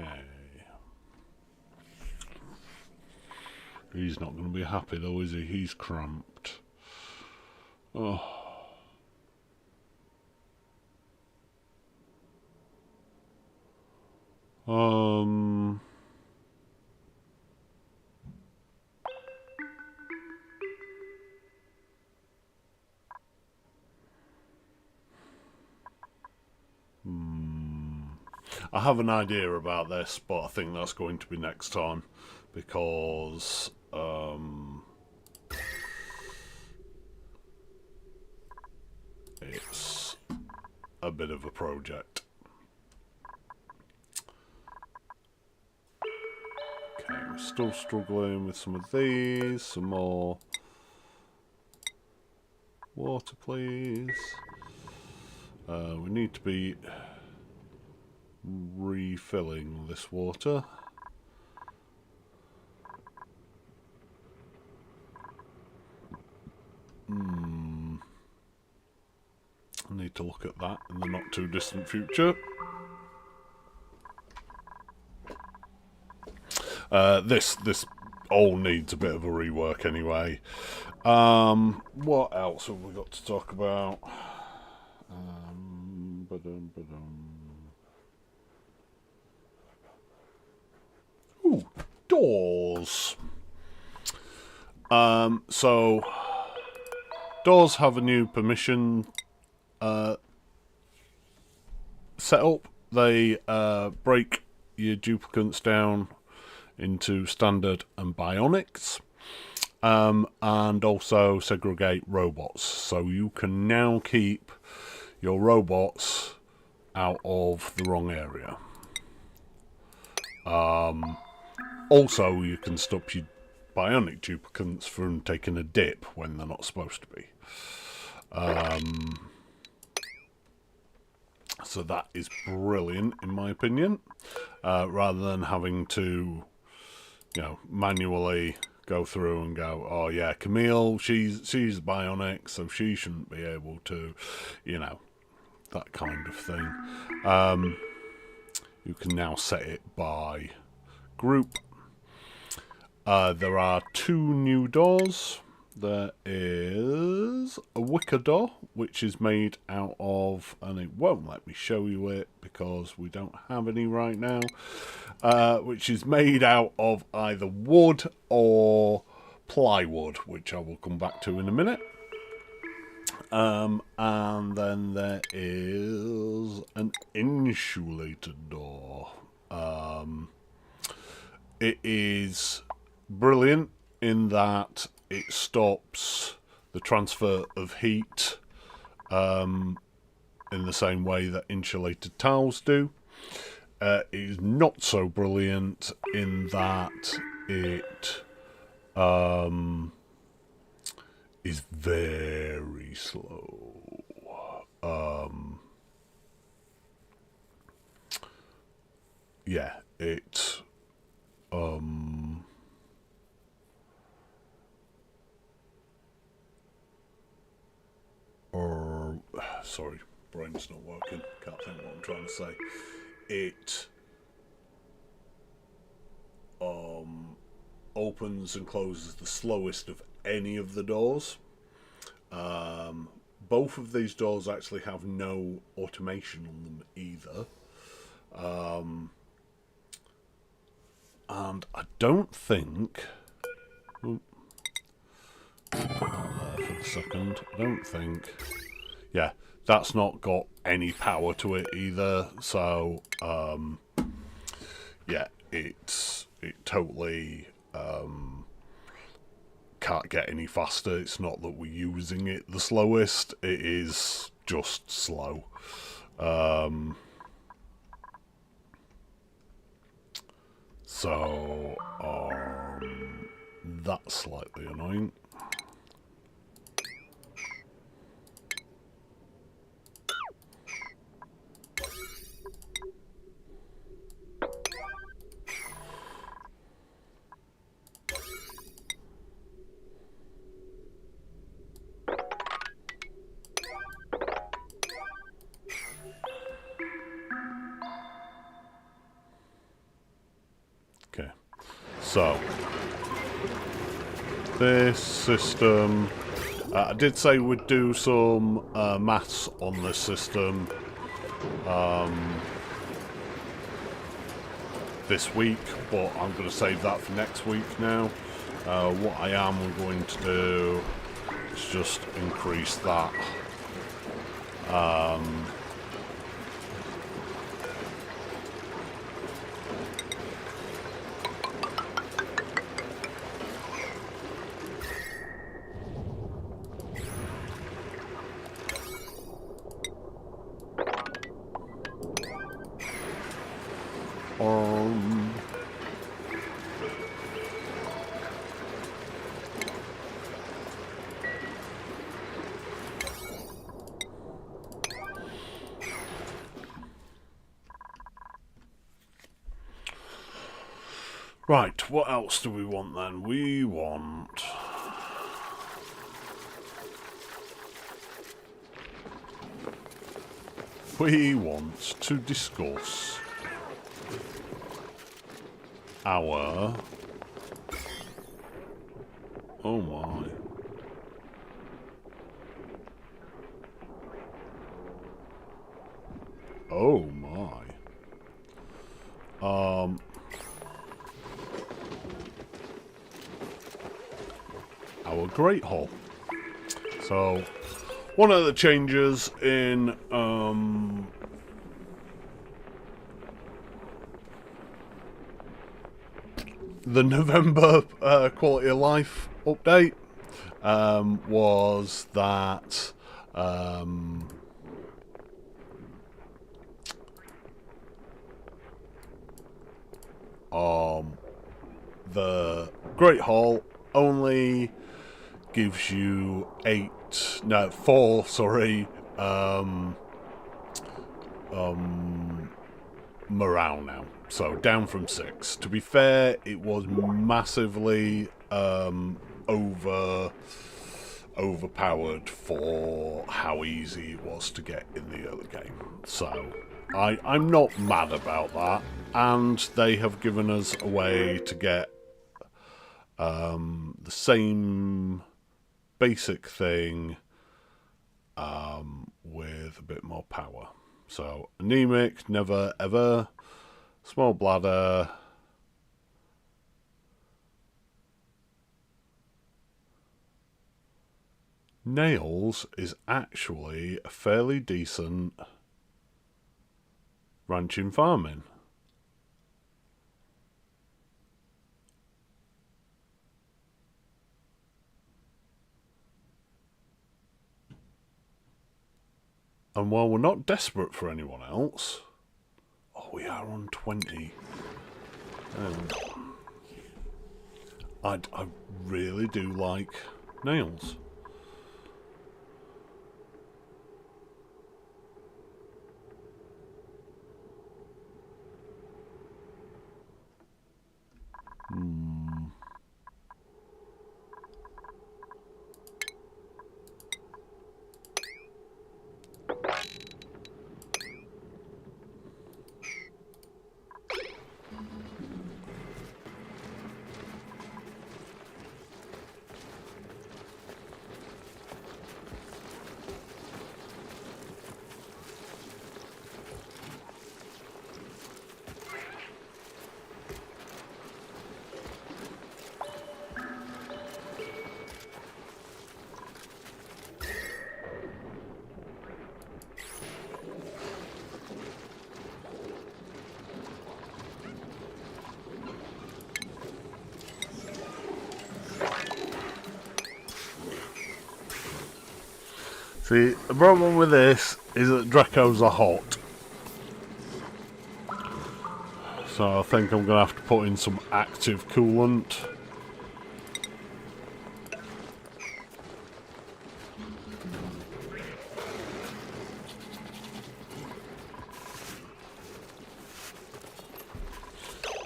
Okay. He's not going to be happy though, is he? He's cramped. Oh. I have an idea about this, but I think that's going to be next time, because it's a bit of a project. Okay, we're still struggling with some of these. Some more water, please. We need to be refilling this water. I need to look at that in the not too distant future. This all needs a bit of a rework anyway. What else have we got to talk about? Ooh, doors. So doors have a new permission set up. They break your duplicates down into standard and bionics, and also segregate robots. So you can now keep your robots out of the wrong area. Also, you can stop your bionic duplicates from taking a dip when they're not supposed to be. So that is brilliant, in my opinion. Rather than having to, you know, manually go through and go, oh yeah, Camille, she's bionic, so she shouldn't be able to, you know, that kind of thing. You can now set it by group. There are 2 new doors. There is a wicker door, which is made out of, and it won't let me show you it because we don't have any right now, which is made out of either wood or plywood, which I will come back to in a minute. And then there is an insulated door. It is brilliant in that it stops the transfer of heat in the same way that insulated towels do. It is not so brilliant in that it is very slow. Yeah, it sorry, brain's not working. Can't think what I'm trying to say. It opens and closes the slowest of any of the doors. Both of these doors actually have no automation on them either. And I don't think... Ooh, put that there for a second. I don't think... Yeah, that's not got any power to it either. So, yeah, it totally can't get any faster. It's not that we're using it the slowest. It is just slow. So, that's slightly annoying. Okay, so this system, I did say we'd do some maths on this system this week, but I'm going to save that for next week now. What I am going to do is just increase that. Right, what else do we want then? We want... to discuss our... Oh my. Oh my. Our Great Hall. So, one of the changes in the November quality of life update was that the Great Hall only gives you 4, morale now. So down from 6. To be fair, it was massively overpowered for how easy it was to get in the early game. So I'm not mad about that. And they have given us a way to get the same basic thing with a bit more power. So anemic, never ever. Small bladder. nails is actually a fairly decent ranching farming. And while we're not desperate for anyone else... Oh, we are on 20. I really do like nails. See, the problem with this is that Dracos are hot. So I think I'm going to have to put in some active coolant.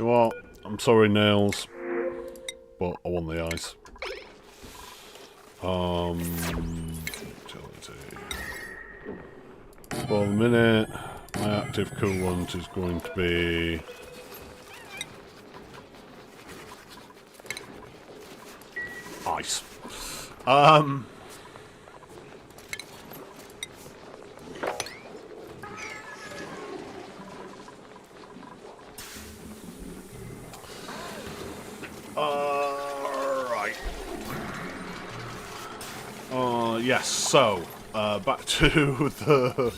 You know what? I'm sorry, nails, but I want the ice. For the minute, my active coolant is going to be ice. Right. Yes, so, back to the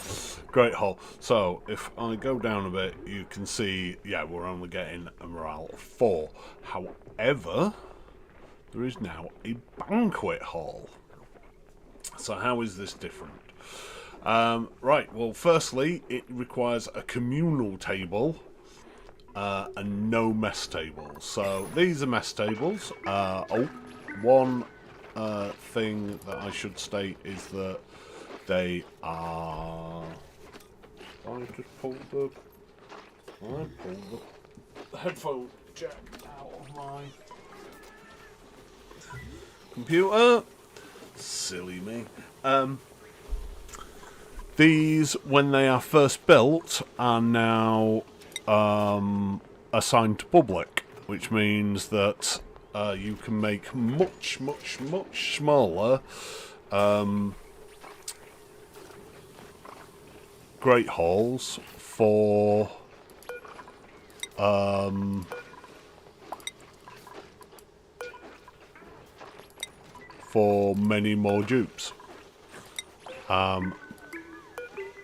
Great Hall. So, if I go down a bit, you can see, yeah, we're only getting a morale of 4. However, there is now a banquet hall. So how is this different? Right, well, firstly, it requires a communal table and no mess tables. So these are mess tables. One thing that I should state is that they are... I just pulled the headphone jack out of my computer. Silly me. These, when they are first built, are now assigned to public, which means that you can make much smaller great halls for many more dupes,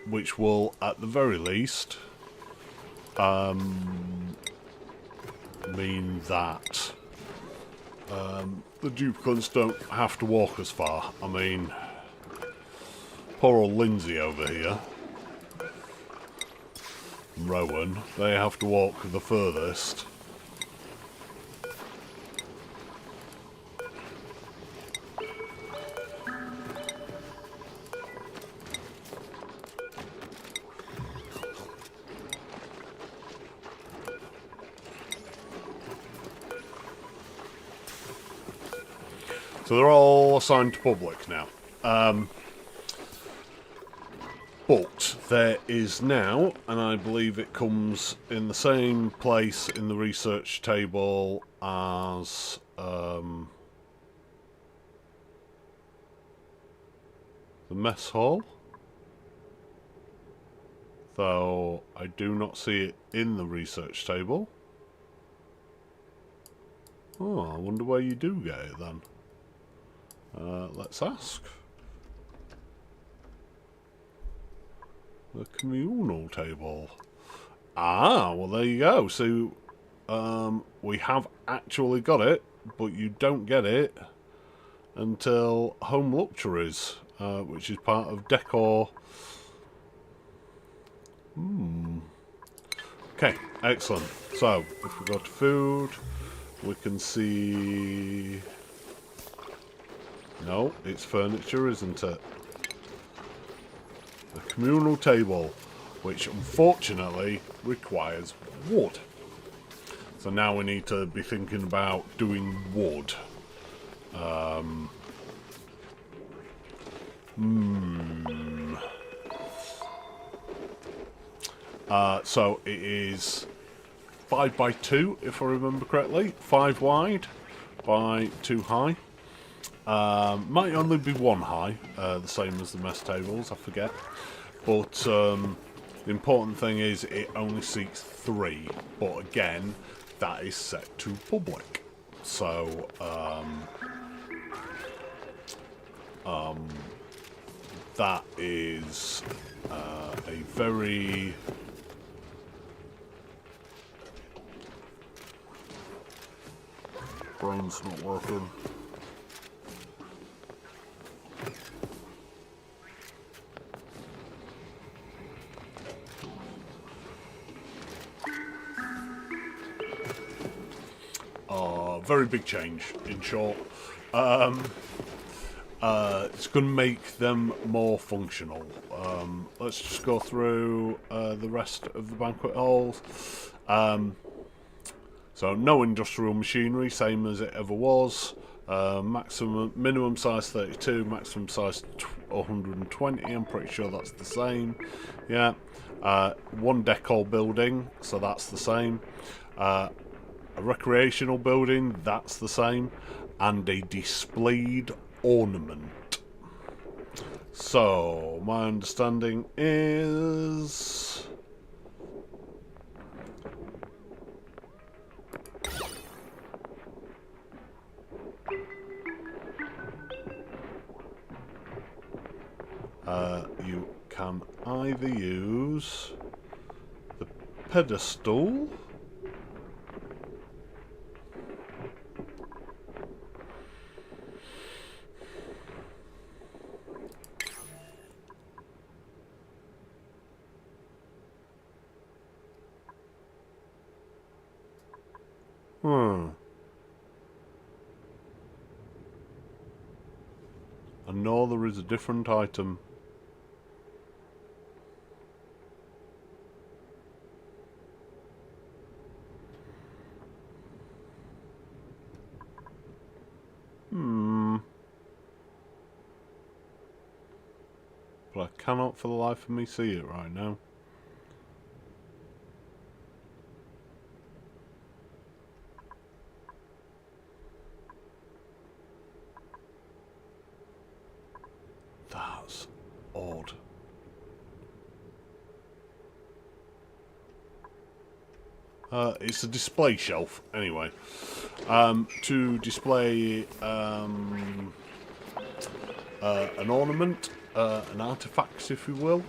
which will, at the very least, mean that the duplicants don't have to walk as far. I mean, poor old Lindsay over here, Rowan, they have to walk the furthest. So they're all assigned to public now. But there is now, and I believe it comes in the same place in the research table as the mess hall. Though I do not see it in the research table. Oh, I wonder where you do get it then. Let's ask. The communal table. Ah, well there you go. So we have actually got it, but you don't get it until home luxuries, which is part of decor. Okay, excellent. So if we go to food, we can see. No, it's furniture, isn't it? The communal table, which unfortunately requires wood. So now we need to be thinking about doing wood. So it is 5 by 2, if I remember correctly. 5 wide by 2 high. Might only be 1 high, the same as the mess tables, I forget. But the important thing is it only seats 3. But again, that is set to public. So, that is a very... Brain's not working. Very big change, in short. It's going to make them more functional. Let's just go through the rest of the banquet halls. So no industrial machinery, same as it ever was. Minimum size 32, maximum size 120. I'm pretty sure that's the same. Yeah. 1 decor building, so that's the same. A recreational building, that's the same. And a displayed ornament. So, my understanding is... you can either use the pedestal I know there is a different item. But I cannot for the life of me see it right now. That's odd. It's a display shelf, anyway. To display an ornament, an artifact, if you will.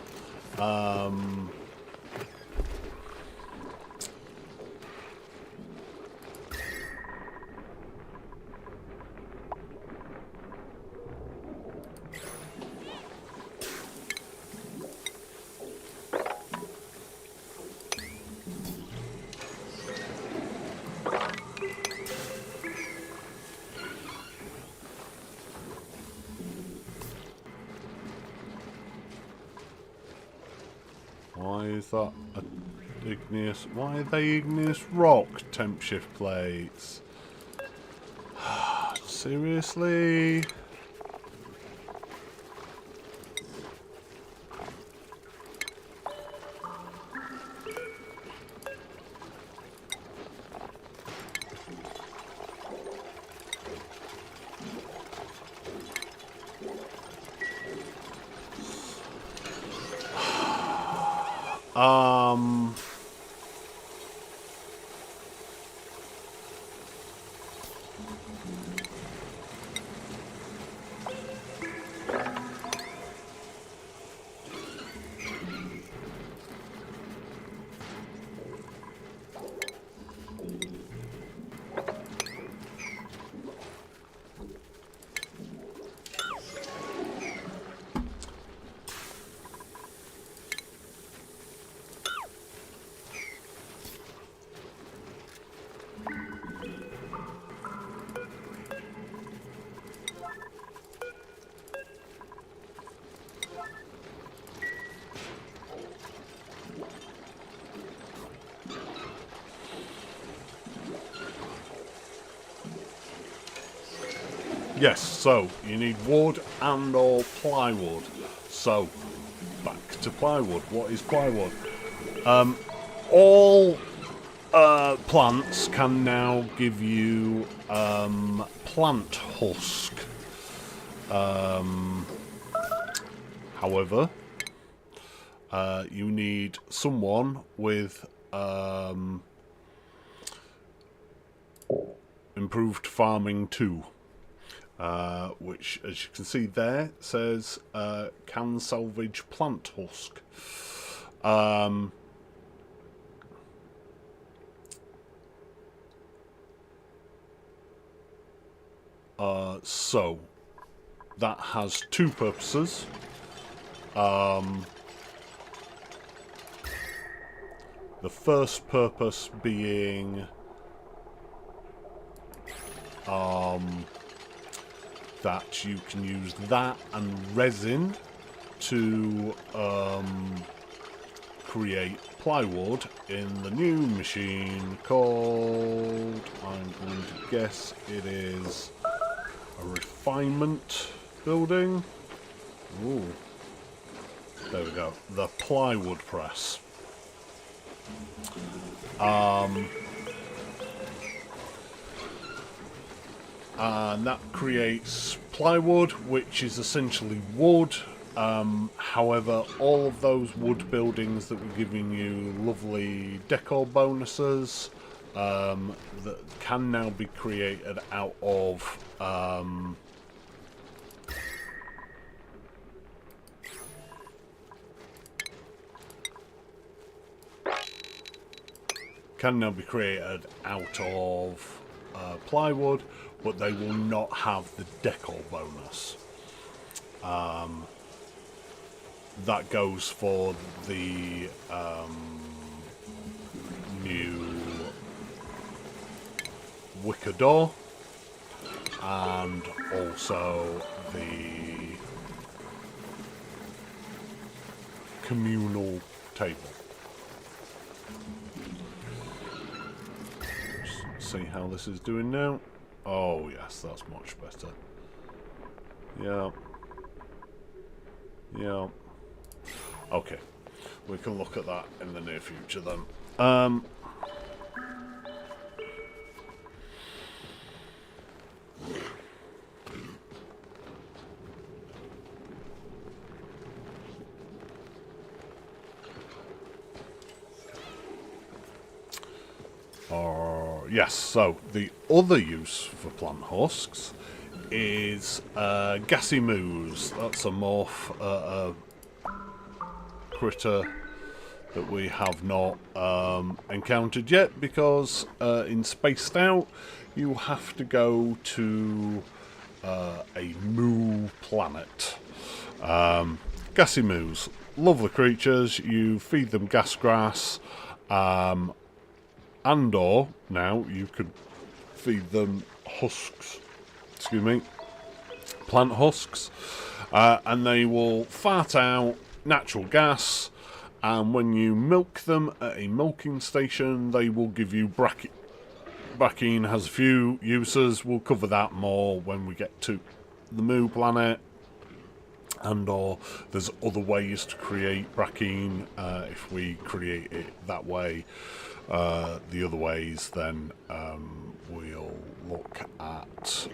Why is that igneous? Why are they igneous rock temp shift plates? Seriously? Yes, so you need wood and or plywood. So, back to plywood. What is plywood? All plants can now give you plant husk. However, you need someone with improved farming 2. Which, as you can see there, says can salvage plant husk. So that has 2 purposes. The first purpose being that you can use that and resin to create plywood in the new machine called, I'm going to guess it is a refinement building. Ooh. There we go. The plywood press. And that creates plywood, which is essentially wood. However, all of those wood buildings that were giving you lovely decor bonuses that can now be created out of plywood, but they will not have the decor bonus. That goes for the new wicker door and also the communal table. Just see how this is doing now. Oh yes, that's much better. Yeah. Yeah. Okay. We can look at that in the near future then. Yes, so the other use for plant husks is gassy moos. That's a morph critter that we have not encountered yet, because in Spaced Out you have to go to a moo planet. Gassy moos, lovely creatures. You feed them gas grass, and or now you could feed them husks, plant husks, and they will fart out natural gas, and when you milk them at a milking station they will give you bracken. Bracken has a few uses. We'll cover that more when we get to the moo planet, and or there's other ways to create bracken if we create it that way. The other ways then we'll look at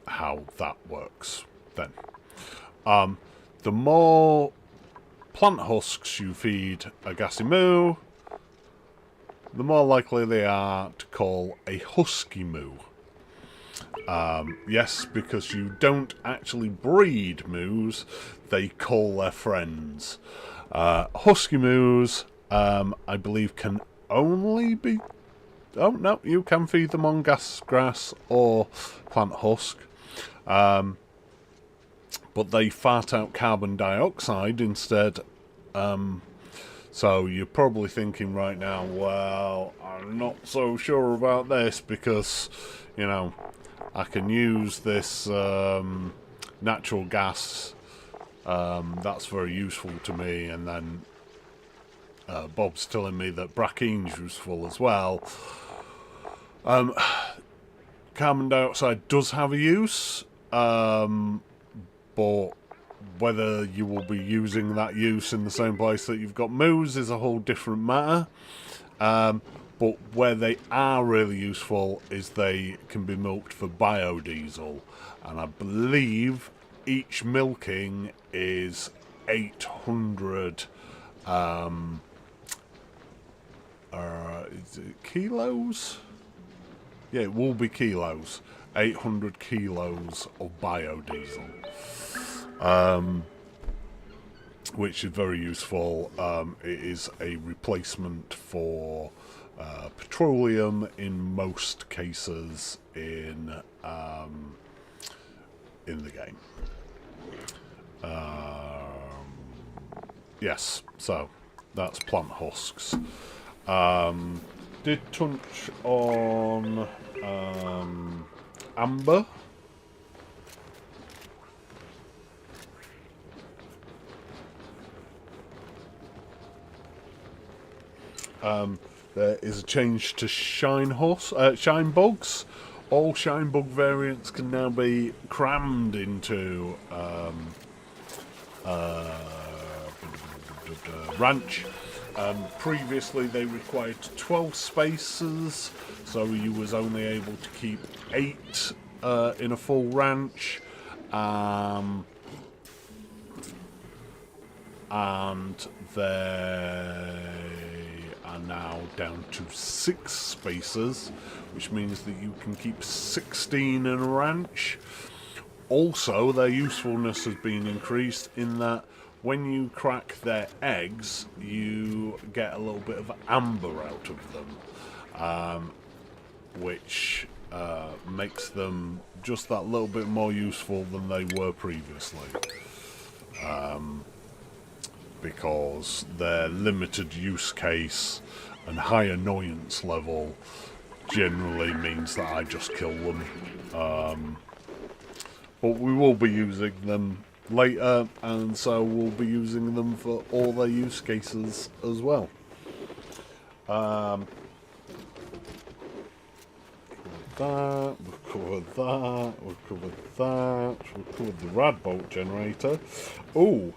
how that works then. The more plant husks you feed a gassy moo, the more likely they are to call a husky moo. Yes, because you don't actually breed moos, they call their friends. Husky moos, I believe, can only be... Oh, no, you can feed them on grass or plant husk. But they fart out carbon dioxide instead. So you're probably thinking right now, well, I'm not so sure about this because, you know, I can use this natural gas. That's very useful to me, and then Bob's telling me that brackine's useful as well. Carbon dioxide does have a use, but whether you will be using that use in the same place that you've got moos is a whole different matter. But where they are really useful is they can be milked for biodiesel, and I believe each milking is 800 is it kilos? Yeah, it will be kilos. 800 kilos of biodiesel, which is very useful. It is a replacement for petroleum in most cases in the game. Yes, so that's plant husks. Did touch on amber. There is a change to shine bugs. All shine bug variants can now be crammed into ranch. Previously they required 12 spaces, so you was only able to keep 8 in a full ranch, and they are now down to 6 spaces, which means that you can keep 16 in a ranch. Also, their usefulness has been increased in that when you crack their eggs, you get a little bit of amber out of them, which makes them just that little bit more useful than they were previously. Because their limited use case and high annoyance level generally means that I just kill them. But we will be using them later, and so we'll be using them for all their use cases as well. We've covered that, we've covered the rad bolt generator. Oh,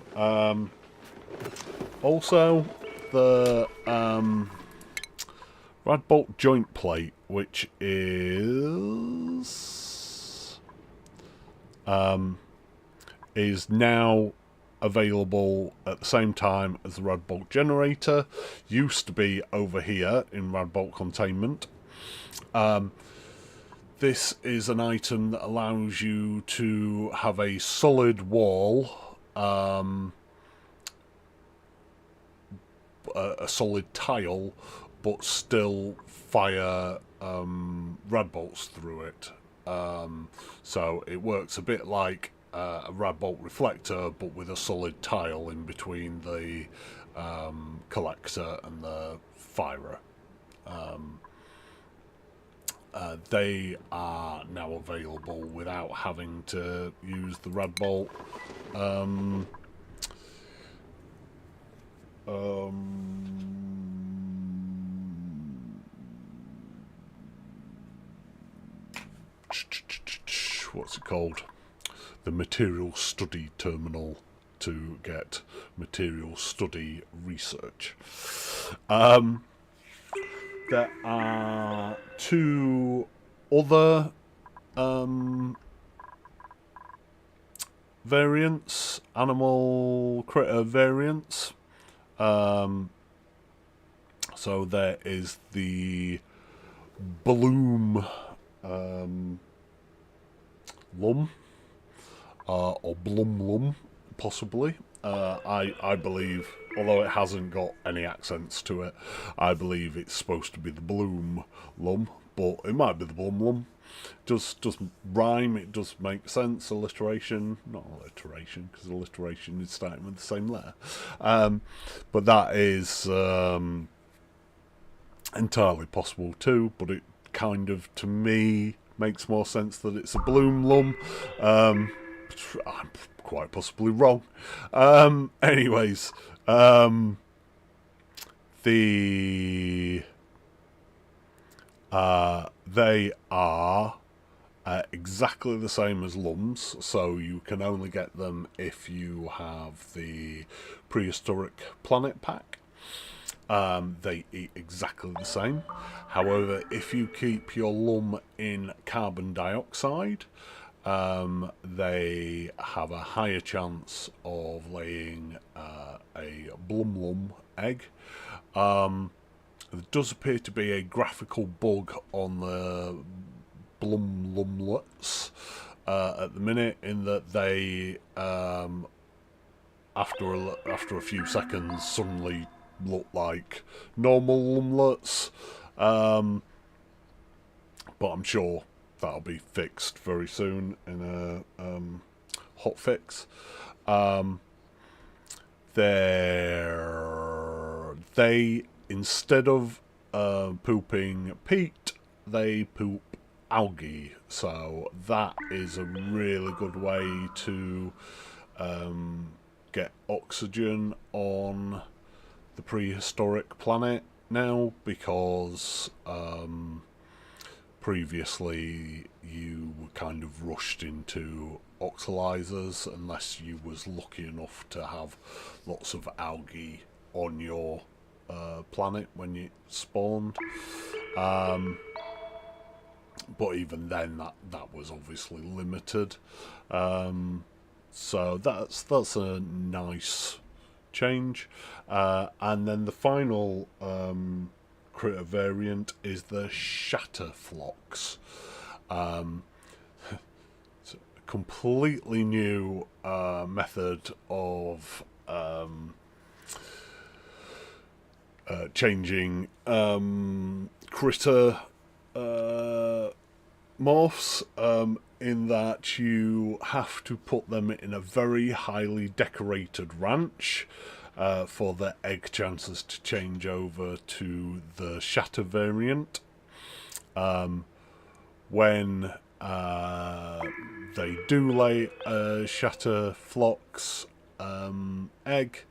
also the rad bolt joint plate, which is now available at the same time as the rad bolt generator. Used to be over here in rad bolt containment. This is an item that allows you to have a solid wall, a solid tile, but still fire rad bolts through it. So it works a bit like a rad bolt reflector, but with a solid tile in between the collector and the firer. They are now available without having to use the rad bolt what's it called? The material study terminal to get material study research. There are 2 other variants, animal critter variants. So there is the bloom lum, or blum lum, possibly. I believe, although it hasn't got any accents to it, I believe it's supposed to be the bloom lum, but it might be the blum lum. Does rhyme, it does make sense. Alliteration, not alliteration, because alliteration is starting with the same letter. But that is entirely possible too, but it kind of, to me, makes more sense that it's a bloom lum. I'm quite possibly wrong. Anyways, They are exactly the same as lums, so you can only get them if you have the prehistoric planet pack. They eat exactly the same. However, if you keep your lum in carbon dioxide, they have a higher chance of laying a blum egg. There does appear to be a graphical bug on the blumlets at the minute, in that they after a few seconds suddenly look like normal lumlets, but I'm sure that'll be fixed very soon in a hot fix. They instead of pooping peat, they poop algae, so that is a really good way to get oxygen on the prehistoric planet now, because previously you were kind of rushed into oxalizers unless you was lucky enough to have lots of algae on your planet when you spawned. But even then, that was obviously limited. So that's a nice change. And then the final critter variant is the Shatterflox. It's a completely new method of changing critter morphs, in that you have to put them in a very highly decorated ranch for their egg chances to change over to the shatter variant. When they do lay a Shatterflox egg,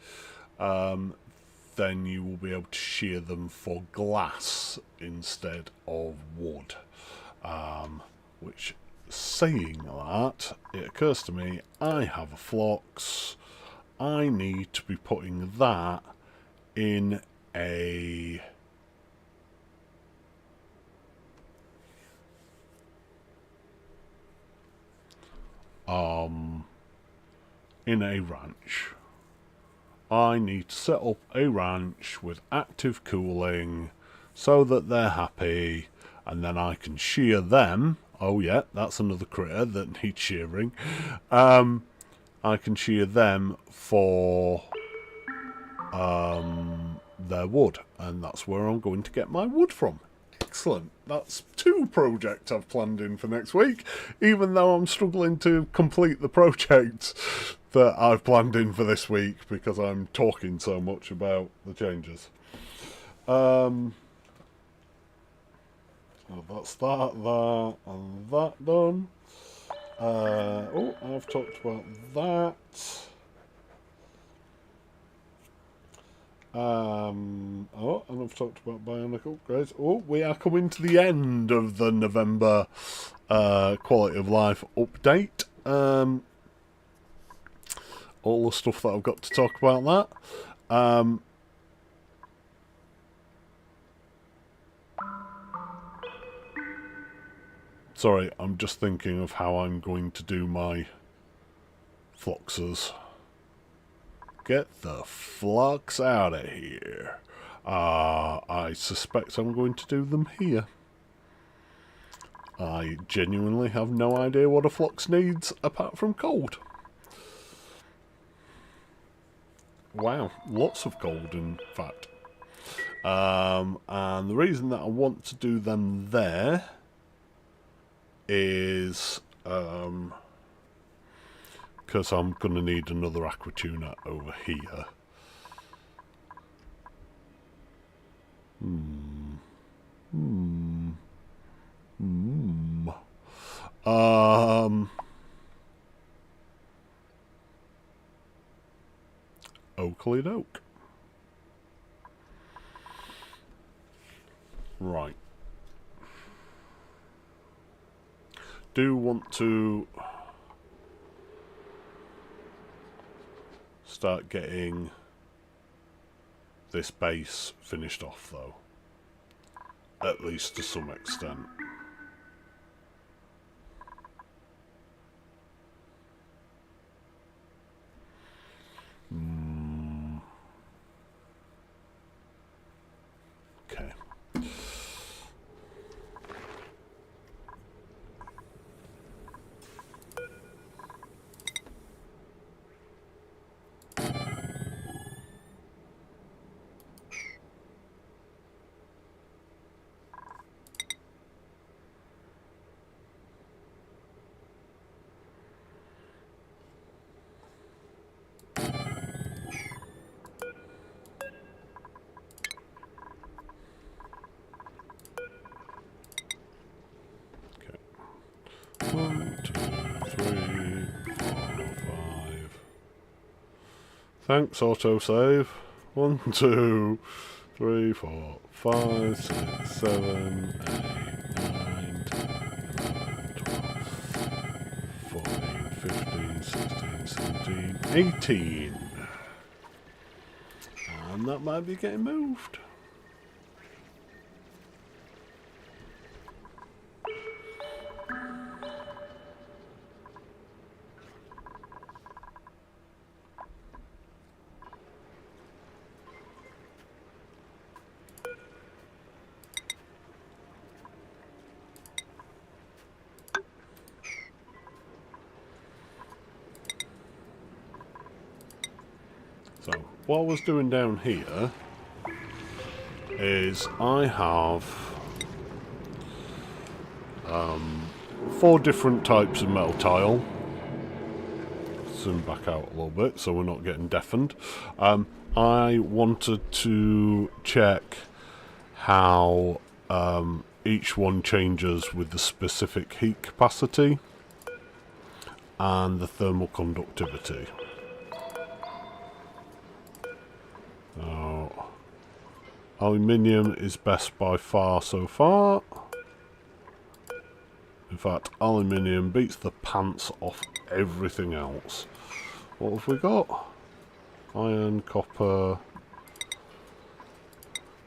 then you will be able to shear them for glass instead of wood. Which, saying that, it occurs to me, I have a Phlox. I need to be putting that in a ranch. I need to set up a ranch with active cooling so that they're happy, and then I can shear them. Oh yeah, that's another critter that needs shearing. I can shear them for their wood, and that's where I'm going to get my wood from. Excellent. That's 2 projects I've planned in for next week, even though I'm struggling to complete the project that I've planned in for this week because I'm talking so much about the changes. So that's that, and that done. I've talked about that. And I've talked about bionic upgrades. We are coming to the end of the November quality of life update. All the stuff that I've got to talk about that. Sorry, I'm just thinking of how I'm going to do my Phloxes. Get the flux out of here. I suspect I'm going to do them here. I genuinely have no idea what a Phlox needs apart from cold. Wow, lots of cold in fact. And the reason that I want to do them there is because I'm going to need another aquatuna over here. Oakley doke. Right. Do want to start getting this base finished off, though. At least to some extent. Okay. One, two, three, four, five. Thanks, autosave. 1, 2, 3, 4, 5, 6, 7, 8, 9, 10, 11, 12, 14, 15, 16, 17, 18. And that might be getting moved. So, what I was doing down here is I have 4 different types of metal tile. Zoom back out a little bit so we're not getting deafened. I wanted to check how each one changes with the specific heat capacity and the thermal conductivity. Now, aluminium is best by far so far. In fact, aluminium beats the pants off everything else. What have we got? Iron, copper,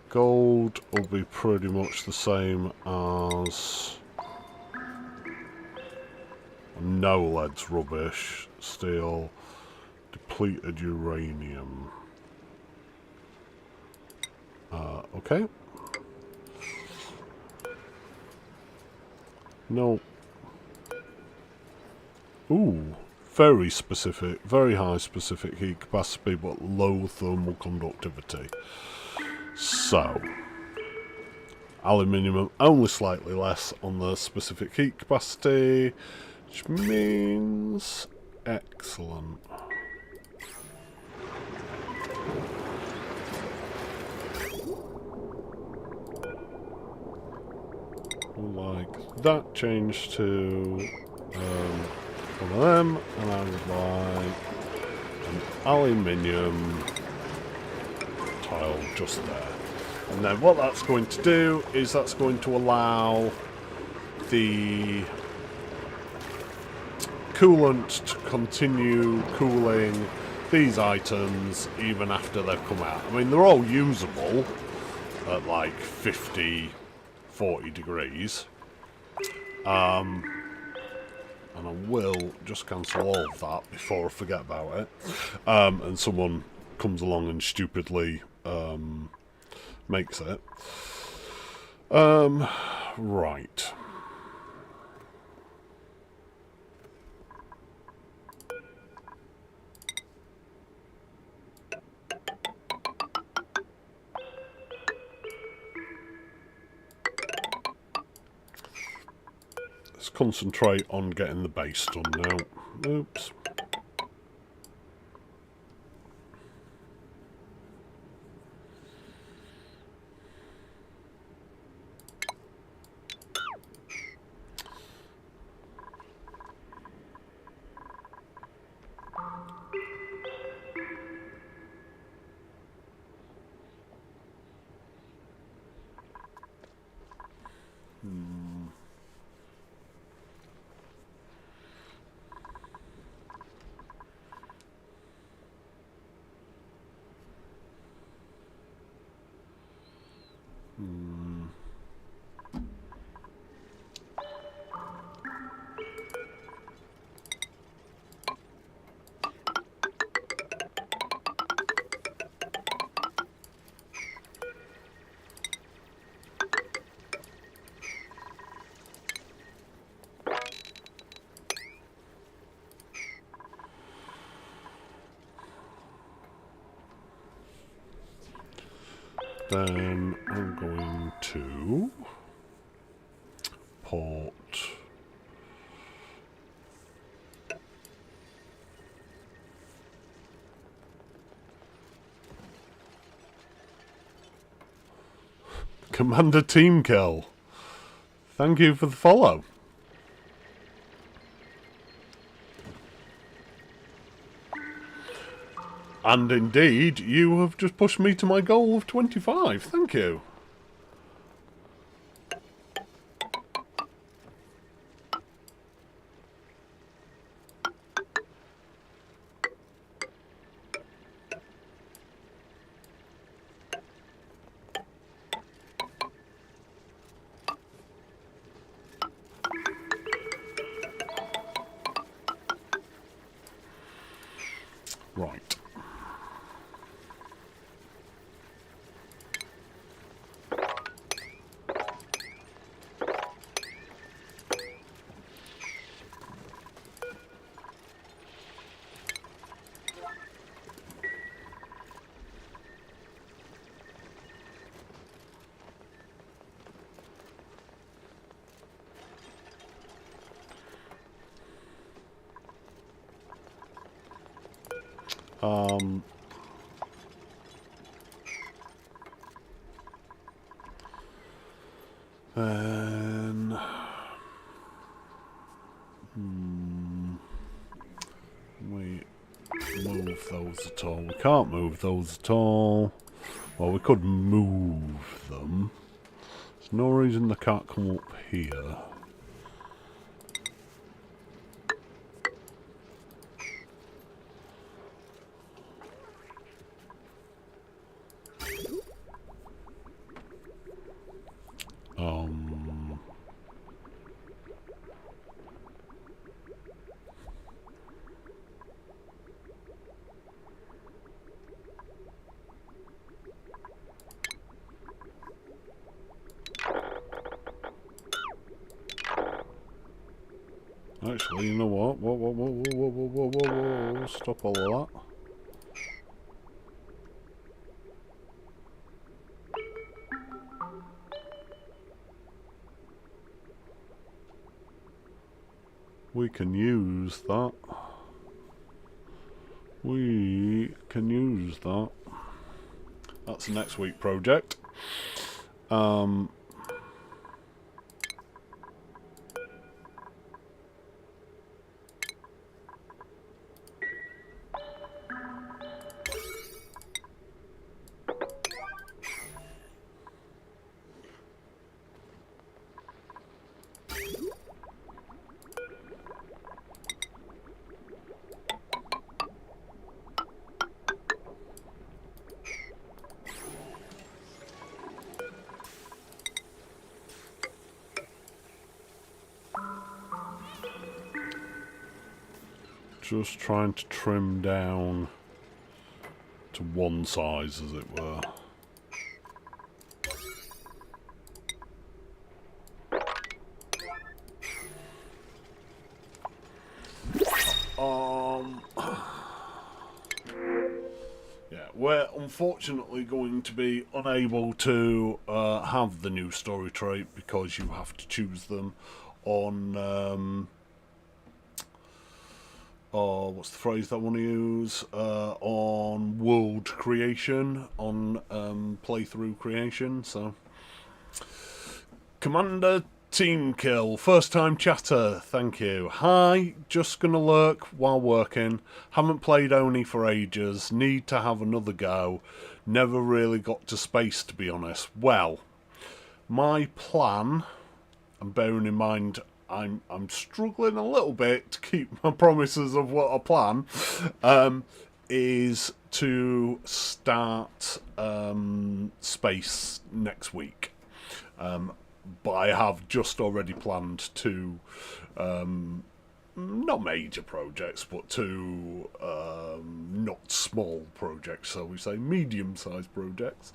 gold will be pretty much the same as... No, lead's rubbish. Steel, depleted uranium. Okay. No. Ooh, very specific, very high specific heat capacity, but low thermal conductivity. So, aluminium only slightly less on the specific heat capacity, which means excellent. Like that changed to one of them, and I would like an aluminium tile just there. And then what that's going to do is that's going to allow the coolant to continue cooling these items even after they've come out. I mean, they're all usable at like 50, 40 degrees. And I will just cancel all of that before I forget about it. And someone comes along and stupidly makes it. Right. Let's concentrate on getting the base done now. Oops. Then I'm going to port Commander Team Kill. Thank you for the follow. And indeed, you have just pushed me to my goal of 25. Thank you. Right. Then we move those at all. We can't move those at all. Well, we could move them. There's no reason they can't come up here. Actually, you know what? Whoa. Stop all of that. We can use that. We can use that. That's a next week project. Just trying to trim down to one size, as it were. Yeah, we're unfortunately going to be unable to have the new story trait because you have to choose them on what's the phrase that I want to use? On world creation, on playthrough creation. So, Commander Team Kill, first time chatter, thank you. Hi, just gonna lurk while working. Haven't played Oni for ages. Need to have another go. Never really got to space, to be honest. Well, my plan and bearing in mind I'm struggling a little bit to keep my promises of what I plan, is to start space next week. But I have just already planned two, not major projects, but two not small projects, so we say medium-sized projects.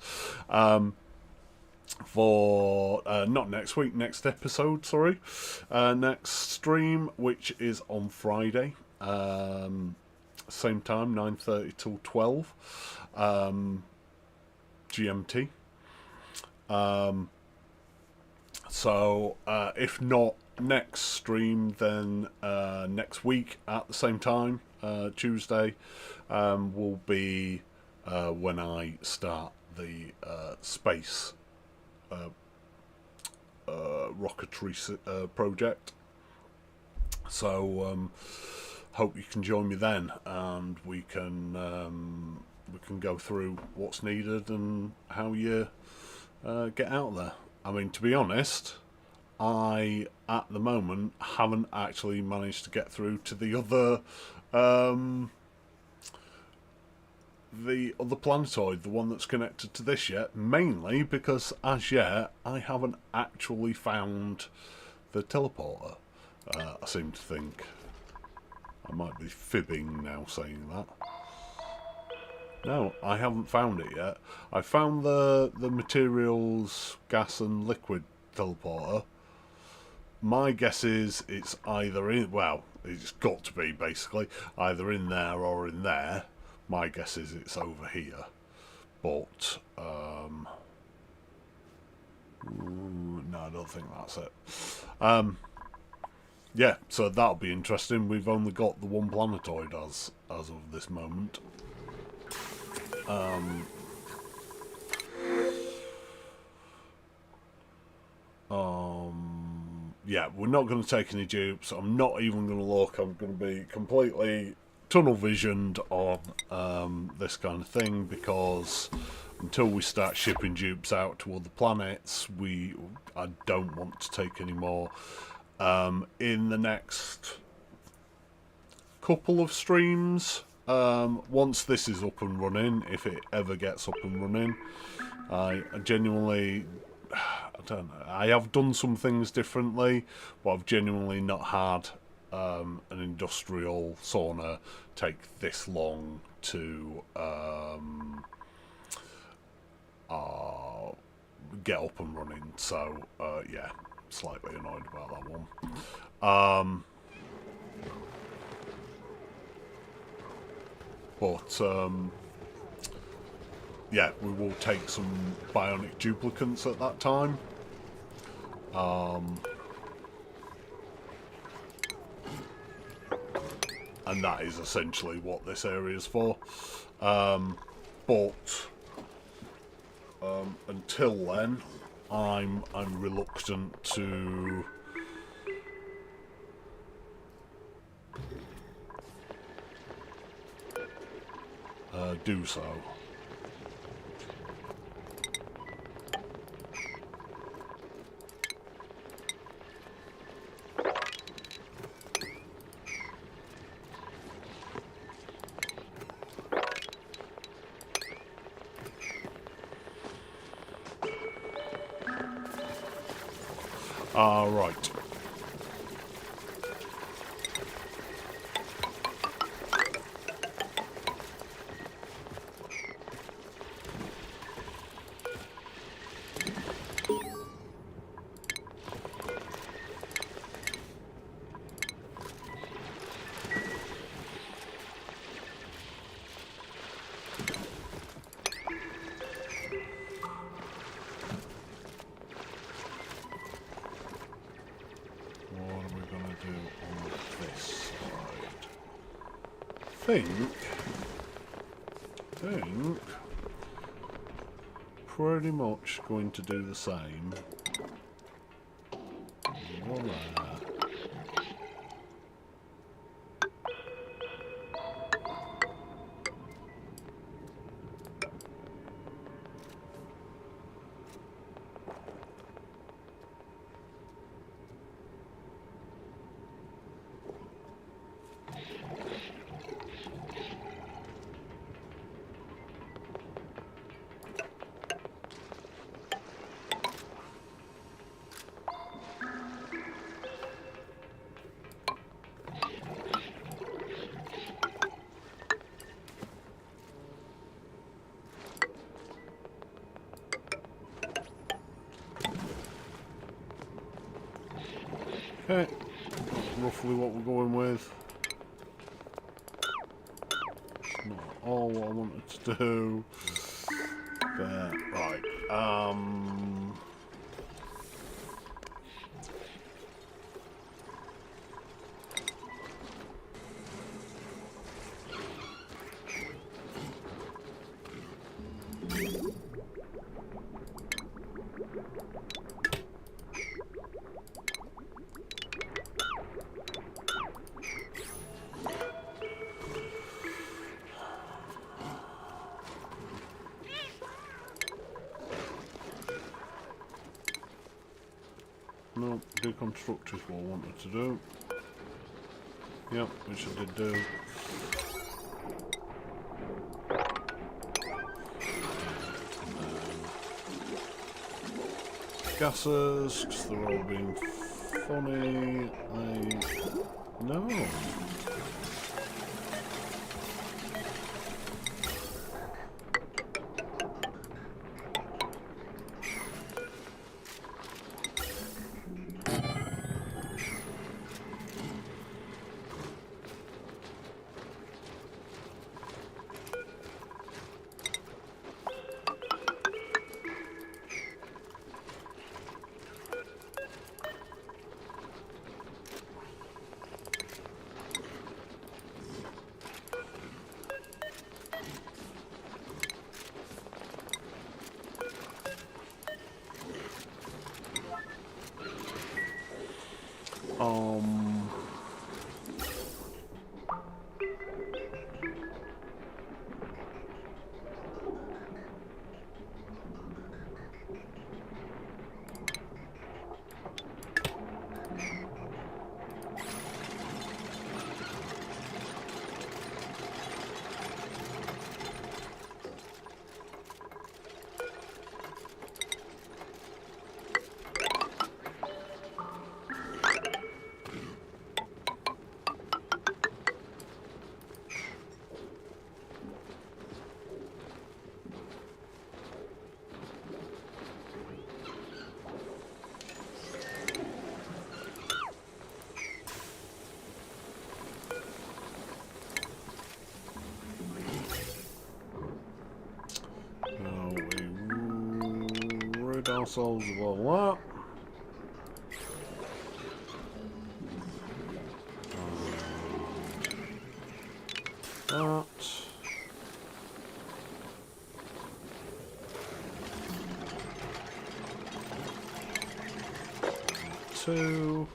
For not next week, next episode, sorry, next stream, which is on Friday, same time, 9:30 till 12 GMT. So if not next stream, then next week at the same time, Tuesday, will be when I start the space rocketry project. So hope you can join me then, and we can go through what's needed and how you get out there. I mean, to be honest, I at the moment haven't actually managed to get through to the other planetoid, the one that's connected to this yet, mainly because as yet I haven't actually found the teleporter. I seem to think I might be fibbing now saying that. No, I haven't found it yet. I found the materials, gas and liquid teleporter. My guess is it's either in, well, it's got to be basically either in there or in there. My guess is it's over here, but no, I don't think that's it. Yeah, so that'll be interesting. We've only got the one planetoid as of this moment. Yeah, we're not going to take any dupes. I'm not even going to look. I'm going to be completely tunnel visioned on this kind of thing, because until we start shipping dupes out to other planets, I don't want to take any more. In the next couple of streams, once this is up and running, if it ever gets up and running, I genuinely, I don't know, I have done some things differently, but I've genuinely not had an industrial sauna take this long to get up and running. So yeah, slightly annoyed about that one. But yeah, we will take some bionic duplicants at that time. And that is essentially what this area is for. But until then, I'm reluctant to do so. Right. Think pretty much going to do the same. Voila. Okay, that's roughly what we're going with. It's not all what I wanted to do. But, right. No, deconstruct is what I wanted to do. Yep, which I did do. Gases, because they're all being funny. No. Ourselves of all that. Two.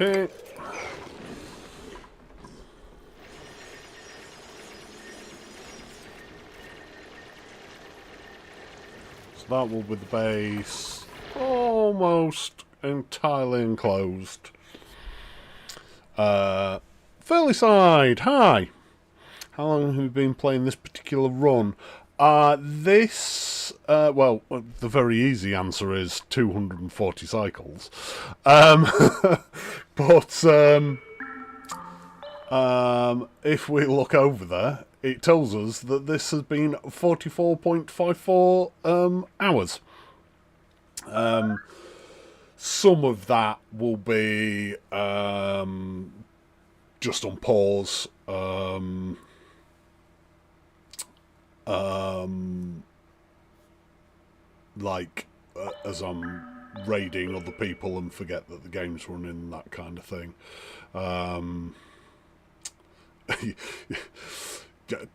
Okay. So that will be the base. Almost entirely enclosed. Fairly side, hi. How long have you been playing this particular run? Well, the very easy answer is 240 cycles. Um, but if we look over there, it tells us that this has been 44.54 hours. Some of that will be just on pause. Like as I'm raiding other people and forget that the game's running, that kind of thing.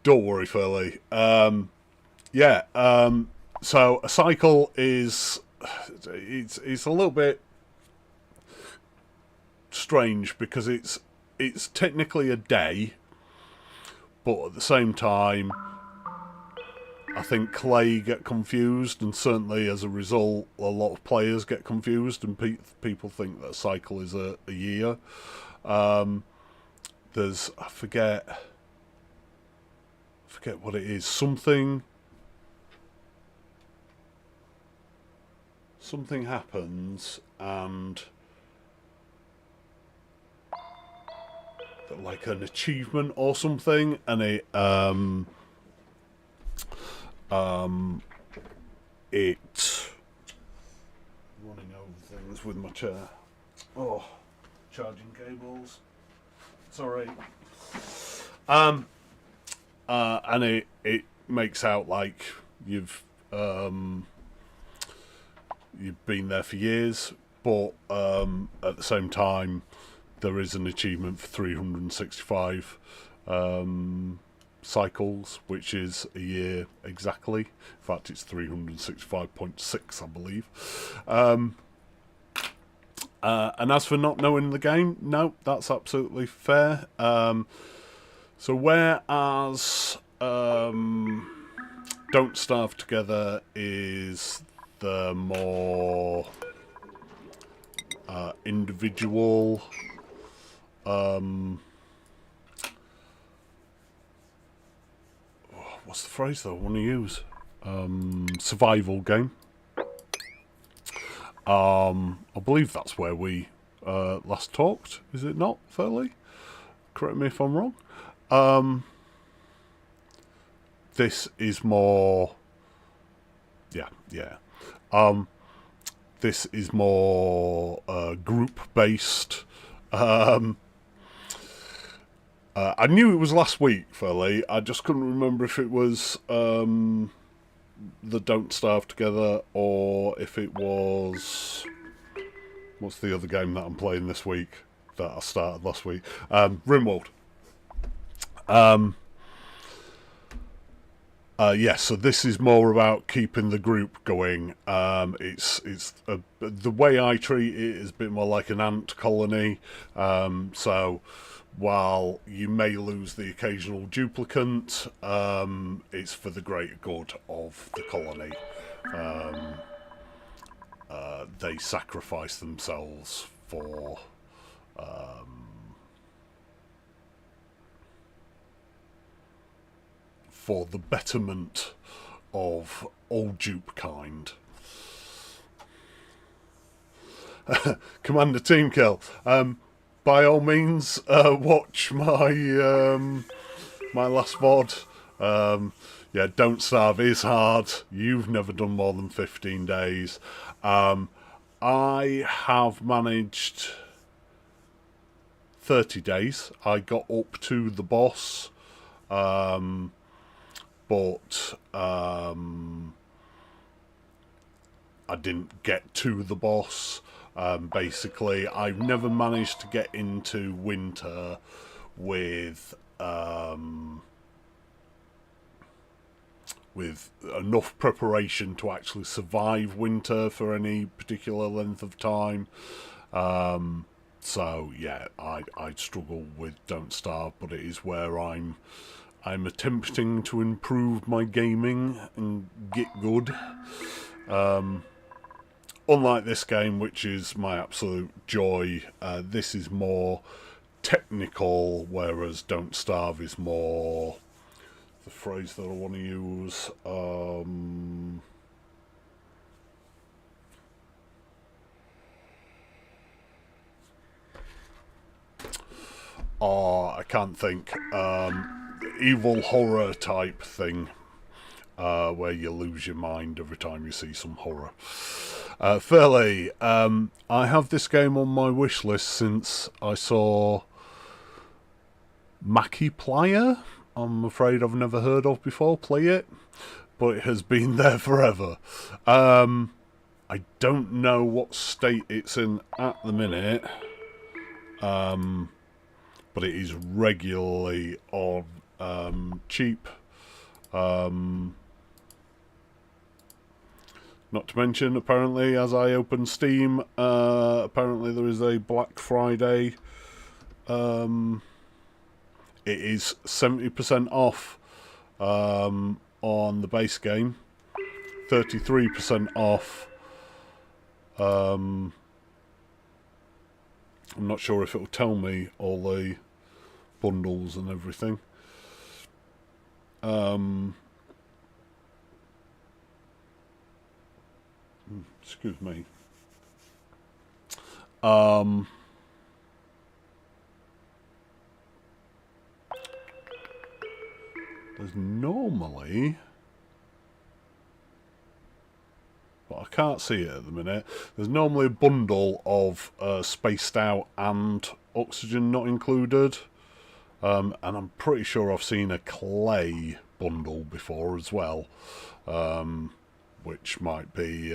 Don't worry, Philly. Yeah. So a cycle is it's a little bit strange because it's technically a day, but at the same time, I think Clay get confused, and certainly as a result, a lot of players get confused, and people think that a cycle is a year. There's I forget what it is. Something happens, and like an achievement or something, and it running over things with my chair. Oh, charging cables. Sorry. And it makes out like you've been there for years, but at the same time, there is an achievement for 365 cycles, which is a year exactly. In fact, it's 365.6, I believe. And as for not knowing the game, no, that's absolutely fair. So whereas Don't Starve Together is the more individual what's the phrase that I want to use? Survival game. I believe that's where we last talked. Is it not, Fairly? Correct me if I'm wrong. This is more... Yeah. This is more group-based. I knew it was last week, Fairly. I just couldn't remember if it was the Don't Starve Together or if it was... What's the other game that I'm playing this week that I started last week? RimWorld. Yeah, so this is more about keeping the group going. It's the way I treat it is a bit more like an ant colony. So while you may lose the occasional duplicant, it's for the greater good of the colony. They sacrifice themselves for the betterment of all dupe kind. Commander Team Kill. By all means, watch my my last VOD. Yeah, Don't Starve is hard. You've never done more than 15 days. I have managed 30 days. I got up to the boss, but I didn't get to the boss. Basically, I've never managed to get into winter with enough preparation to actually survive winter for any particular length of time. So yeah, I'd struggle with Don't Starve, but it is where I'm attempting to improve my gaming and get good. Unlike this game, which is my absolute joy, this is more technical, whereas Don't Starve is more the phrase that I want to use. I can't think. Evil horror type thing, where you lose your mind every time you see some horror. Fairly, I have this game on my wish list since I saw Markiplier. I'm afraid I've never heard of before. Play it, but it has been there forever. I don't know what state it's in at the minute, but it is regularly on cheap. Not to mention, apparently, as I open Steam, apparently there is a Black Friday. It is 70% off on the base game, 33% off. I'm not sure if it will tell me all the bundles and everything. Excuse me. There's normally, but I can't see it at the minute, there's normally a bundle of Spaced Out and Oxygen Not Included. And I'm pretty sure I've seen a Clay bundle before as well, which might be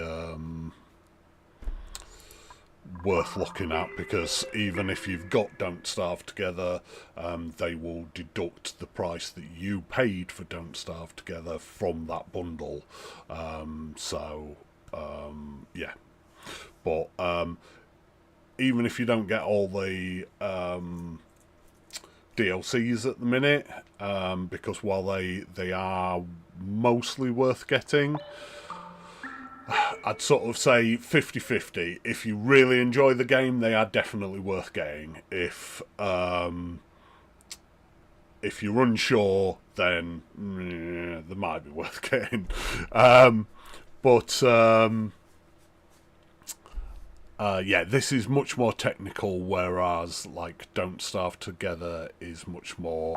worth looking at, because even if you've got Don't Starve Together, they will deduct the price that you paid for Don't Starve Together from that bundle. Yeah. But even if you don't get all the DLCs at the minute, because while they are mostly worth getting, I'd sort of say 50-50. If you really enjoy the game, they are definitely worth getting. If you're unsure, then they might be worth getting. Yeah, this is much more technical, whereas like Don't Starve Together is much more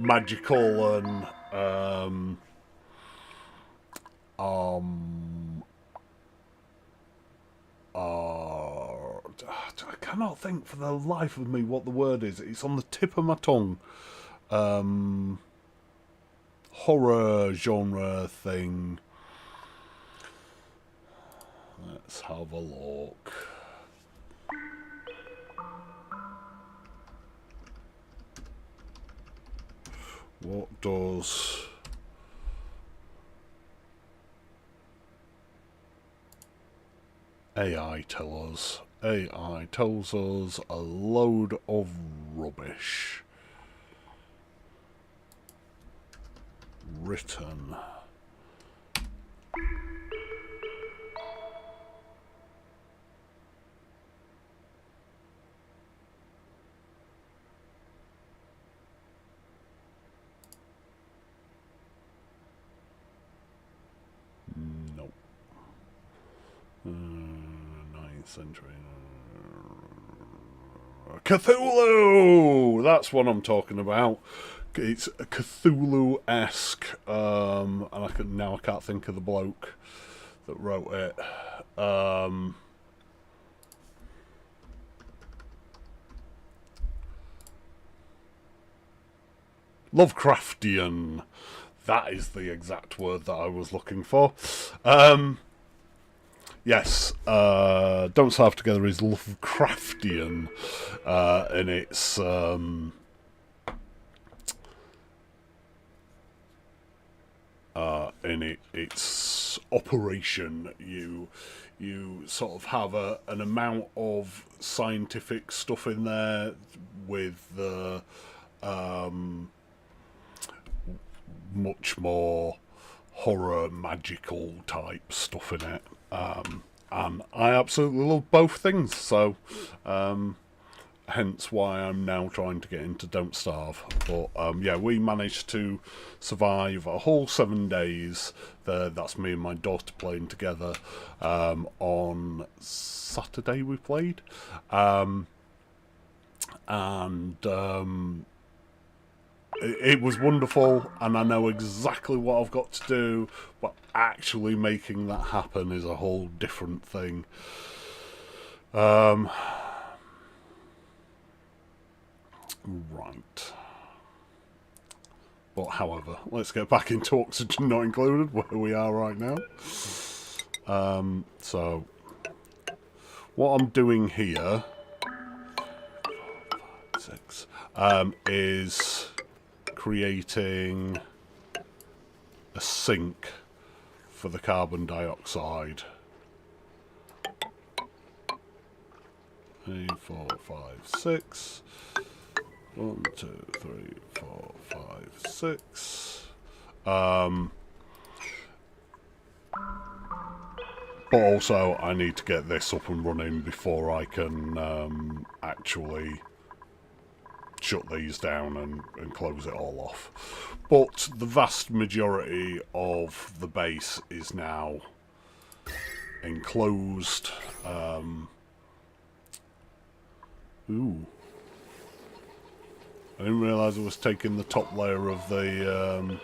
magical and I cannot think for the life of me what the word is. It's on the tip of my tongue. Horror genre thing. Let's have a look. What does AI tell us? AI tells us a load of rubbish. Written. Nope. 9th century. Cthulhu! That's what I'm talking about. It's Cthulhu-esque, and I can't think of the bloke that wrote it. Lovecraftian. That is the exact word that I was looking for. Yes, Don't Starve Together is Lovecraftian, and it's its operation. You sort of have an amount of scientific stuff in there with the much more horror, magical type stuff in it. And I absolutely love both things, so hence why I'm now trying to get into Don't Starve. But yeah, we managed to survive a whole 7 days. That's me and my daughter playing together. On Saturday we played. It was wonderful, and I know exactly what I've got to do, but actually making that happen is a whole different thing. Right. But however, let's get back into Oxygen Not Included, where we are right now. So, what I'm doing here, 6, is creating a sink for the carbon dioxide. 3, 4, 5, 6. 1, 2, 3, 4, 5, 6. But also I need to get this up and running before I can actually shut these down and close it all off. But the vast majority of the base is now enclosed. Ooh. I didn't realise I was taking the top layer of the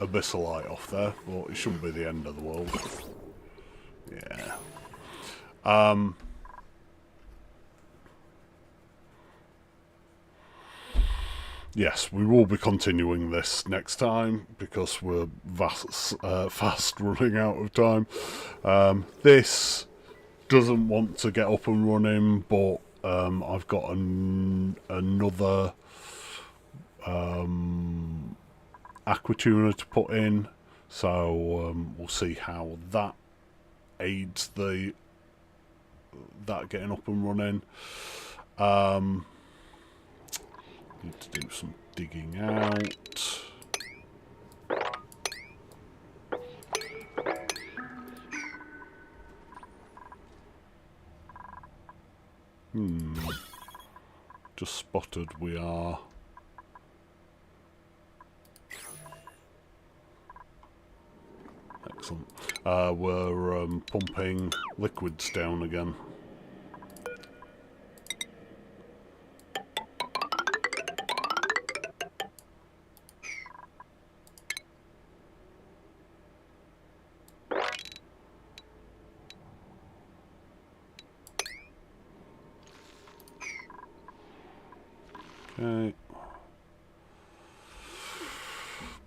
abyssalite off there, but it shouldn't be the end of the world. Yeah. Yes, we will be continuing this next time because we're fast running out of time. This doesn't want to get up and running, but I've got another aquatuner to put in, so we'll see how that aids that getting up and running. Need to do some digging out. Just spotted we are. Excellent. We're pumping liquids down again. Okay.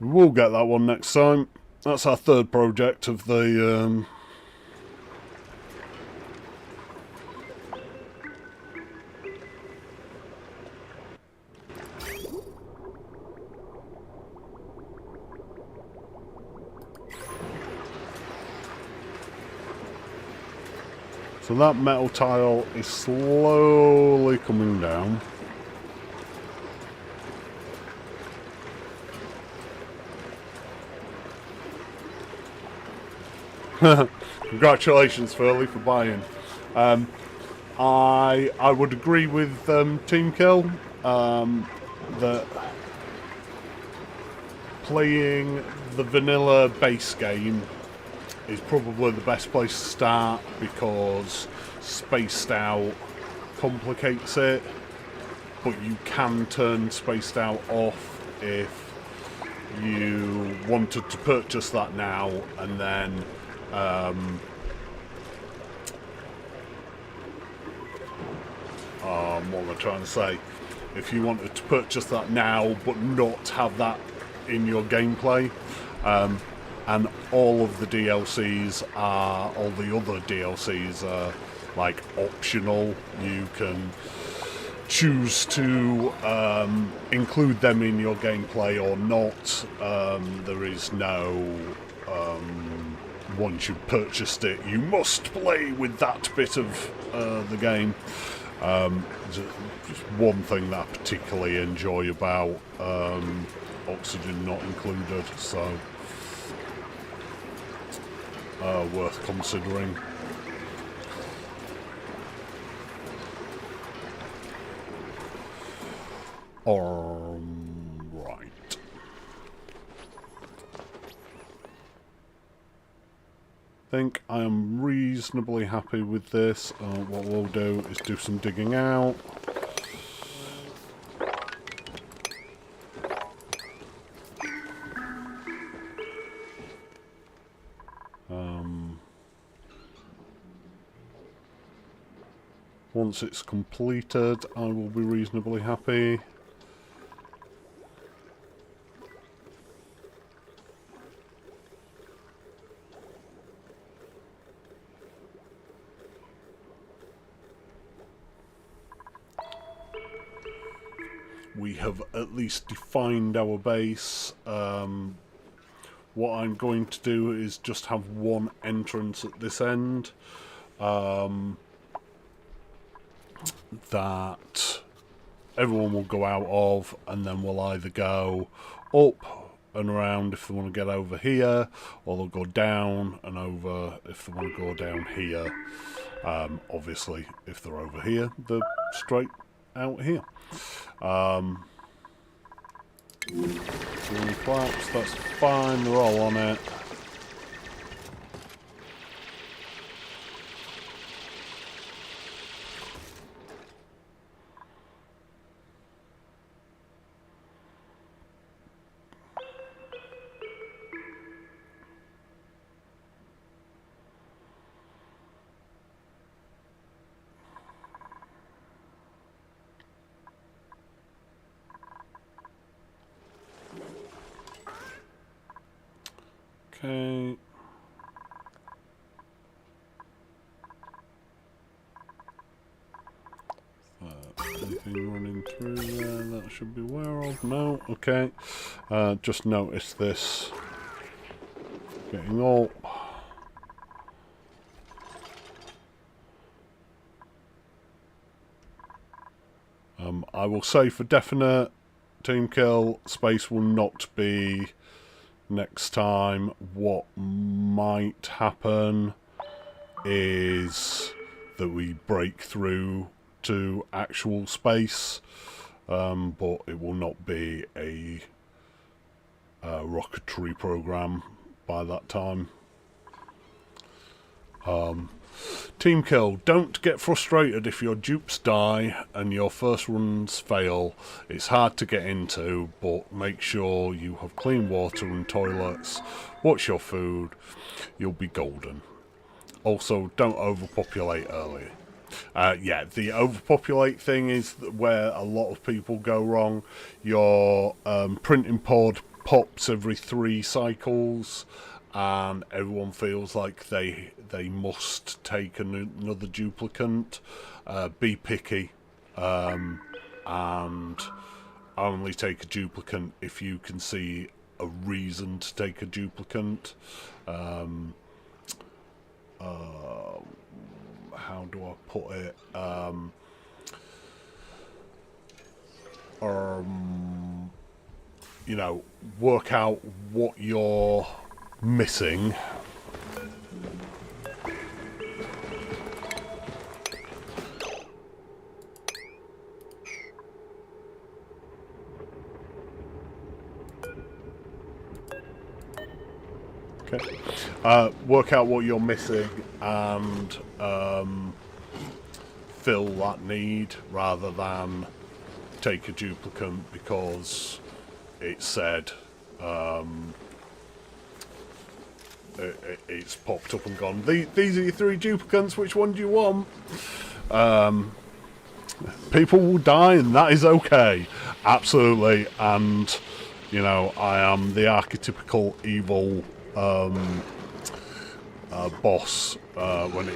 We'll get that one next time. That's our third project of the So that metal tile is slowly coming down. Congratulations, Furley, for buying. I would agree with Team Kill that playing the vanilla base game is probably the best place to start because Spaced Out complicates it, but you can turn Spaced Out off if you wanted to purchase that now and then what am I trying to say? If you wanted to purchase that now but not have that in your gameplay, and all of the DLCs are, all the other DLCs are like optional. You can choose to include them in your gameplay or not. There is no once you've purchased it, you must play with that bit of the game. Just one thing that I particularly enjoy about Oxygen Not Included, so worth considering. Right. I think I am reasonably happy with this. What we'll do is do some digging out. Once it's completed, I will be reasonably happy. We have at least defined our base. What I'm going to do is just have one entrance at this end. That everyone will go out of, and then we'll either go up and around if they want to get over here, or they'll go down and over if they want to go down here. Obviously, if they're over here, they're straight out here. Collapse, that's fine, they're all on it. Okay. Anything running through there that I should be aware of? No? Okay. Just notice this getting up. I will say for definite, team kill, space will not be next time. What might happen is that we break through to actual space, but it will not be a rocketry program by that time. Team kill, don't get frustrated if your dupes die and your first runs fail. It's hard to get into, but make sure you have clean water and toilets. Watch your food, you'll be golden. Also, don't overpopulate early. Yeah, the overpopulate thing is where a lot of people go wrong. Your printing pod pops every 3 cycles, and everyone feels like they must take another duplicant. Be picky, and only take a duplicant if you can see a reason to take a duplicant. How do I put it? You know, work out what you're missing. Okay. Work out what you're missing and fill that need rather than take a duplicant because it said it's popped up and gone. These are your 3 duplicants. Which one do you want? People will die, and that is okay. Absolutely. And you know, I am the archetypical evil boss when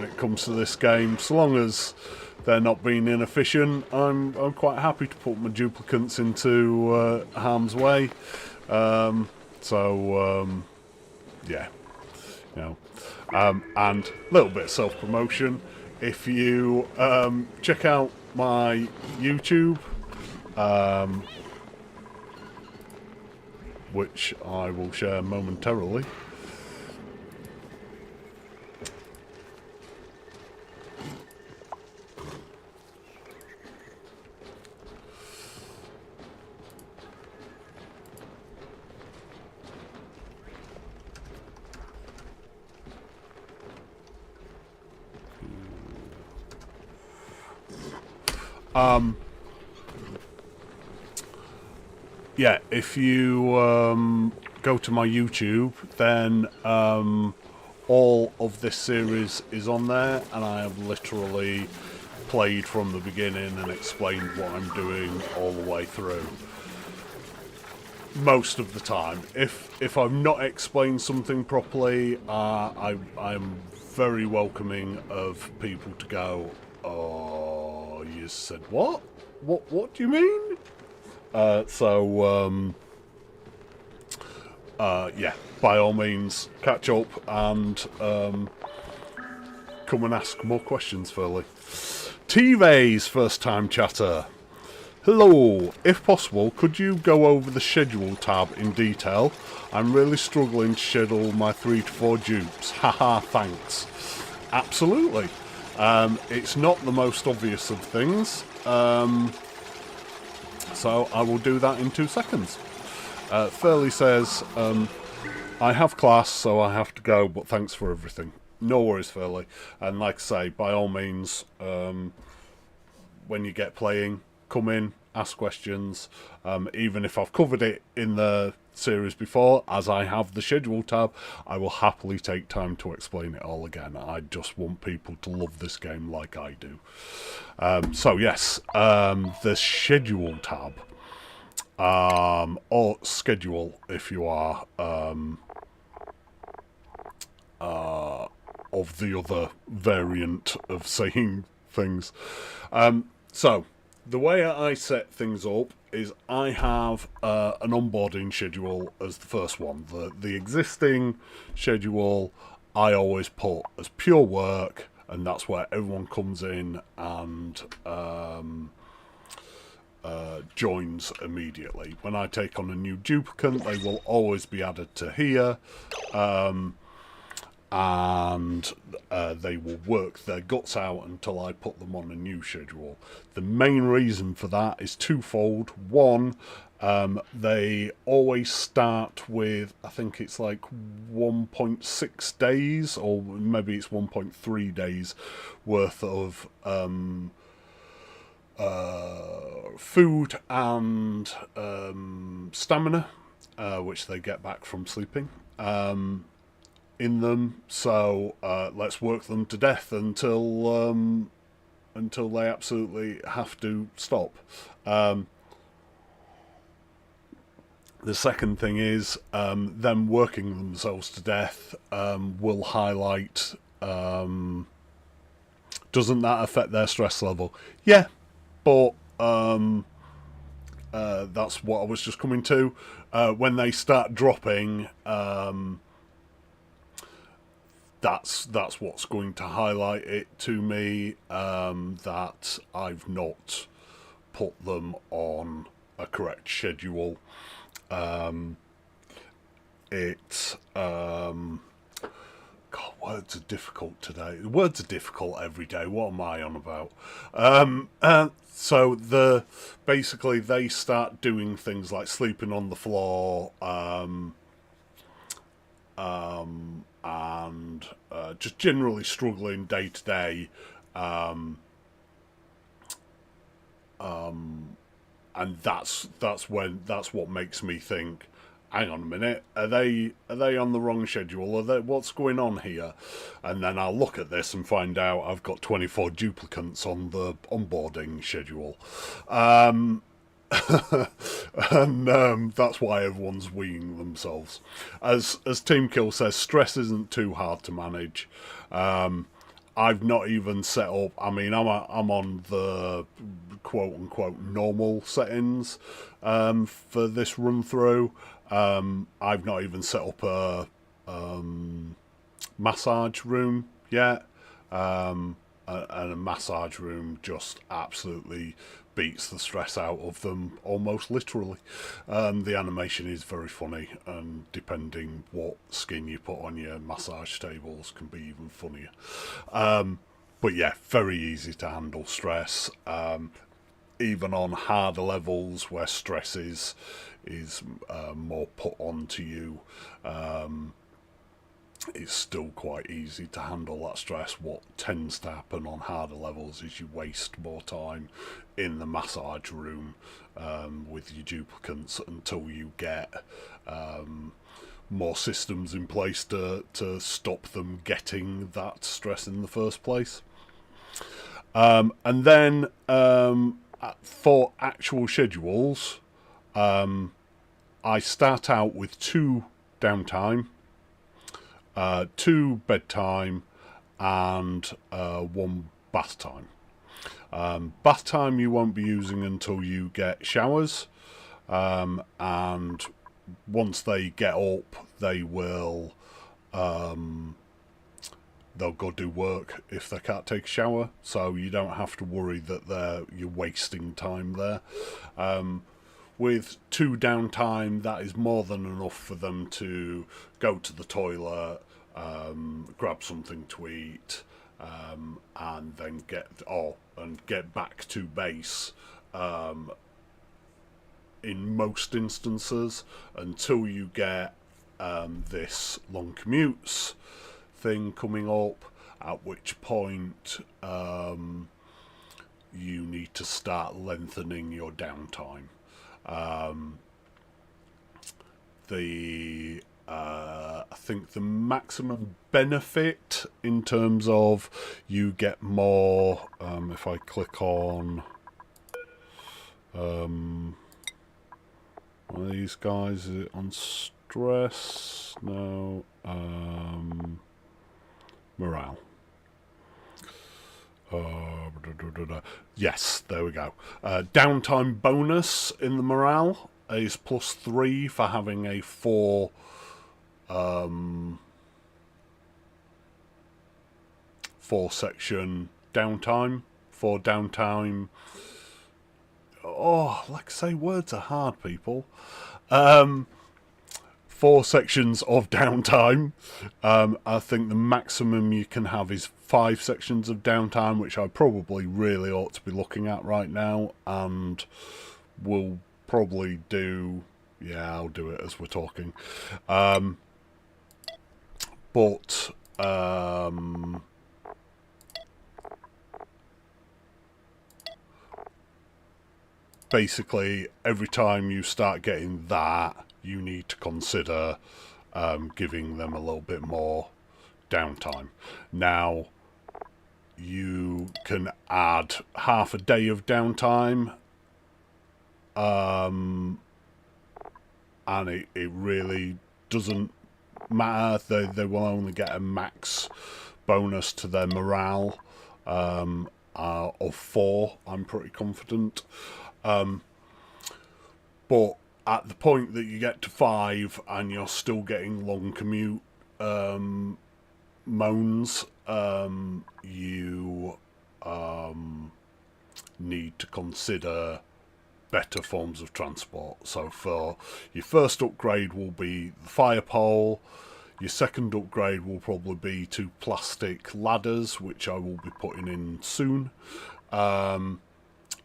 it comes to this game. So long as they're not being inefficient, I'm quite happy to put my duplicants into harm's way. Yeah, you know, and a little bit of self-promotion. If you check out my YouTube, which I will share momentarily. Yeah, if you go to my YouTube, then all of this series is on there, and I have literally played from the beginning and explained what I'm doing all the way through. Most of the time, if I've not explained something properly, I'm very welcoming of people to go, "Oh, you said what? What do you mean?" Yeah, by all means, catch up and come and ask more questions, Furley. TV's first time chatter. Hello, if possible, could you go over the schedule tab in detail? I'm really struggling to schedule my 3 to 4 dupes. Haha, thanks. Absolutely. It's not the most obvious of things, so I will do that in 2 seconds. Furley says, I have class, so I have to go, but thanks for everything. No worries, Furley. And like I say, by all means, when you get playing, come in, ask questions. Even if I've covered it in the series before, as I have the schedule tab, I will happily take time to explain it all again. I just want people to love this game like I do. So yes, the schedule tab, or schedule if you are of the other variant of saying things. So the way I set things up is I have an onboarding schedule as the first one. The existing schedule I always put as pure work, and that's where everyone comes in and joins immediately. When I take on a new duplicant, they will always be added to here. And they will work their guts out until I put them on a new schedule. The main reason for that is twofold. One, they always start with, I think it's like 1.6 days, or maybe it's 1.3 days worth of food and stamina, which they get back from sleeping. In them, so let's work them to death until they absolutely have to stop. The second thing is them working themselves to death will highlight. Doesn't that affect their stress level? Yeah, but that's what I was just coming to. When they start dropping. That's what's going to highlight it to me, that I've not put them on a correct schedule. God, words are difficult today. Words are difficult every day. What am I on about? So basically they start doing things like sleeping on the floor, and just generally struggling day to day, and that's what makes me think, hang on a minute, are they on the wrong schedule? What's going on here? And then I'll look at this and find out I've got 24 duplicants on the onboarding schedule. And that's why everyone's weeing themselves. As Team Kill says, stress isn't too hard to manage. I've not even set up. I mean, I'm on the quote unquote normal settings for this run through. I've not even set up a massage room yet. And a massage room just absolutely beats the stress out of them, almost literally. The animation is very funny, and depending what skin you put on your massage tables can be even funnier. But yeah, very easy to handle stress, even on harder levels where stress is more put onto you. it's still quite easy to handle that stress. What tends to happen on harder levels is you waste more time in the massage room with your duplicants until you get more systems in place to stop them getting that stress in the first place. And then for actual schedules, I start out with 2 downtime, 2 bedtime, and 1 bath time. Bath time you won't be using until you get showers, and once they get up, they will they'll go do work if they can't take a shower, so you don't have to worry that you're wasting time there. With 2 downtime, that is more than enough for them to go to the toilet, grab something to eat, and then get back to base. In most instances, until you get this long commutes thing coming up, at which point you need to start lengthening your downtime. I think the maximum benefit in terms of you get more, if I click on one of these guys, is it on stress? No. Morale. Yes, there we go. Downtime bonus in the morale is +3 for having a 4 section downtime. 4 downtime. Oh, like I say, words are hard, people. 4 sections of downtime. I think the maximum you can have is 5 sections of downtime, which I probably really ought to be looking at right now, and will probably do. Yeah, I'll do it as we're talking. But basically, every time you start getting that, you need to consider giving them a little bit more downtime. Now, you can add half a day of downtime, and it really doesn't matter. They will only get a max bonus to their morale of 4, I'm pretty confident. But at the point that you get to 5 and you're still getting long commute moans, you need to consider better forms of transport. So for your first upgrade will be the fire pole. Your second upgrade will probably be 2 plastic ladders, which I will be putting in soon.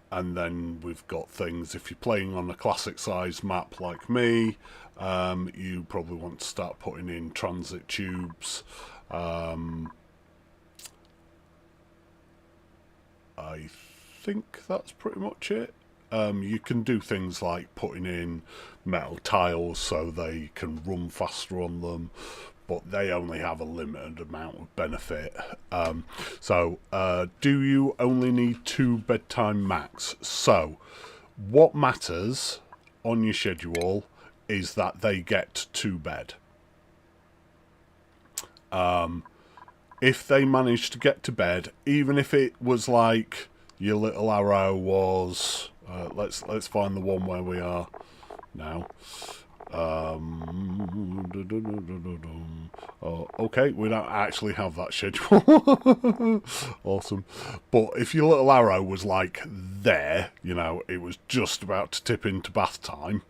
And then we've got things, if you're playing on a classic size map like me, you probably want to start putting in transit tubes. I think that's pretty much it. You can do things like putting in metal tiles so they can run faster on them, but they only have a limited amount of benefit. So do you only need 2 bedtime max? So what matters on your schedule is that they get to bed. If they manage to get to bed, even if it was like your little arrow was, let's find the one where we are now. Oh, okay, we don't actually have that schedule. Awesome. But if your little arrow was like there, you know, it was just about to tip into bath time,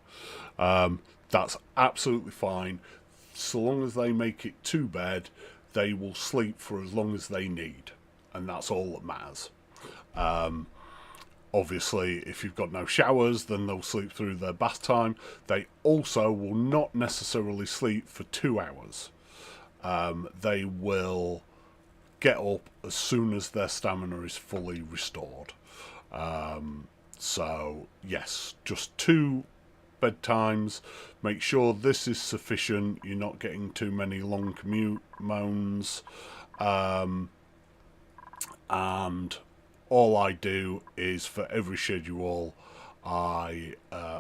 that's absolutely fine. So long as they make it to bed, they will sleep for as long as they need, and that's all that matters. Obviously, if you've got no showers, then they'll sleep through their bath time. They also will not necessarily sleep for 2 hours. they will get up as soon as their stamina is fully restored. So yes, just 2 bedtimes. Make sure this is sufficient. You're not getting too many long commute moans. And all I do is for every schedule I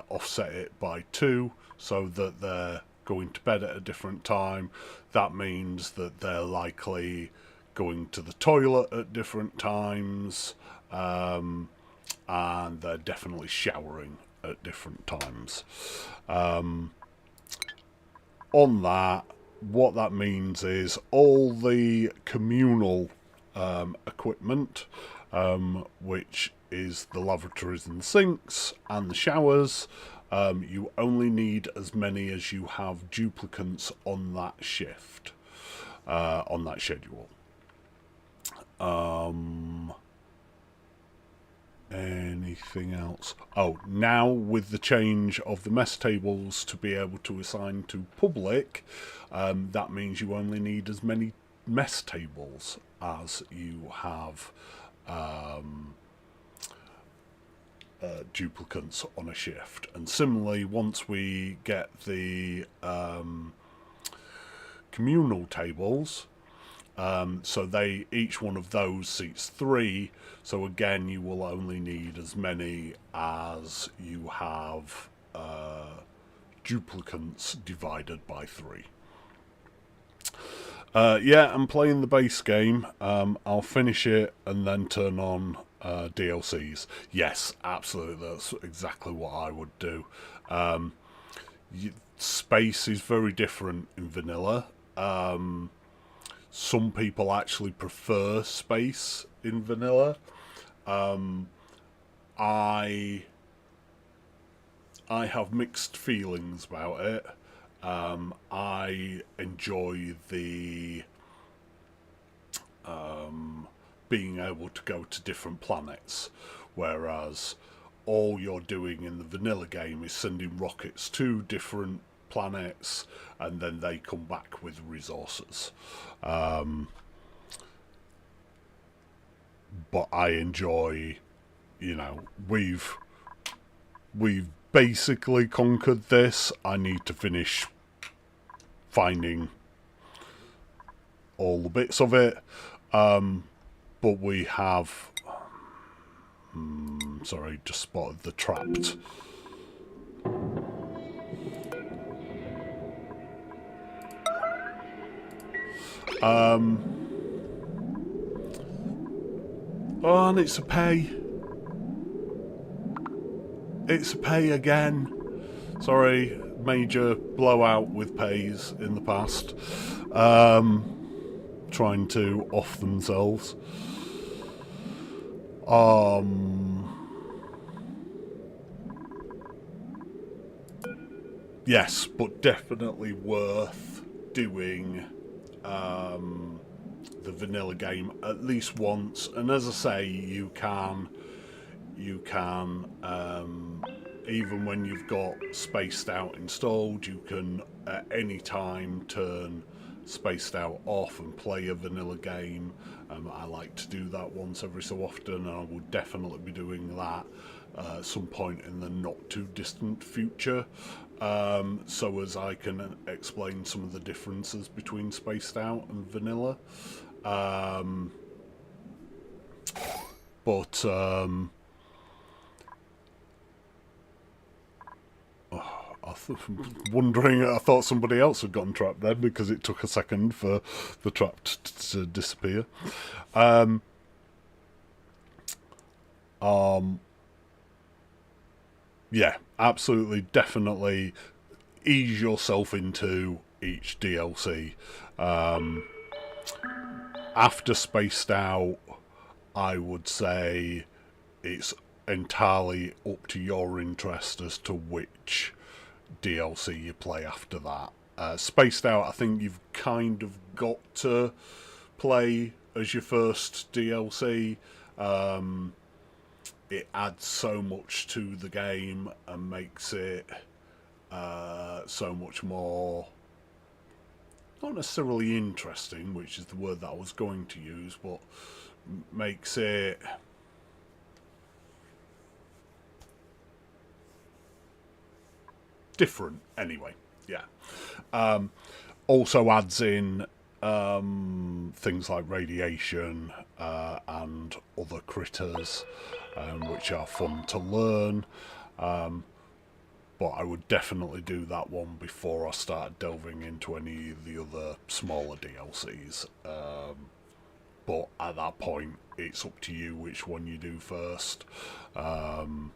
offset it by 2 so that they're going to bed at a different time. That means that they're likely going to the toilet at different times, and they're definitely showering at different times. On that, what that means is all the communal equipment, which is the lavatories and the sinks and the showers, you only need as many as you have duplicants on that shift, on that schedule. Anything else? Oh, now with the change of the mess tables to be able to assign to public, that means you only need as many mess tables as you have duplicants on a shift. And similarly, once we get the communal tables, so each one of those seats 3, so again you will only need as many as you have duplicants divided by 3. Yeah, I'm playing the base game. I'll finish it and then turn on DLCs. Yes, absolutely, that's exactly what I would do. Space is very different in vanilla. Some people actually prefer space in vanilla. I have mixed feelings about it. I enjoy the being able to go to different planets, whereas all you're doing in the vanilla game is sending rockets to different planets and then they come back with resources. But I enjoy, we've basically conquered this. I need to finish finding all the bits of it, but we have sorry, just spotted the trapped. Oh, and it's a pay. It's a pay again. Sorry, major blowout with pays in the past. Trying to off themselves. Yes, but definitely worth doing the vanilla game at least once. And as I say, you can even when you've got Spaced Out installed, you can at any time turn Spaced Out off and play a vanilla game. I like to do that once every so often, and I will definitely be doing that at some point in the not too distant future, so as I can explain some of the differences between Spaced Out and vanilla. I thought somebody else had gotten trapped then because it took a second for the trap to disappear. Yeah, absolutely, definitely ease yourself into each DLC. After Spaced Out, I would say it's entirely up to your interest as to which DLC you play after that. Spaced Out, I think you've kind of got to play as your first DLC. It adds so much to the game and makes it so much more not necessarily interesting, which is the word that I was going to use, but makes it different anyway. Yeah. Also adds in things like radiation and other critters, which are fun to learn. But I would definitely do that one before I start delving into any of the other smaller DLCs. But at that point, it's up to you which one you do first. Don't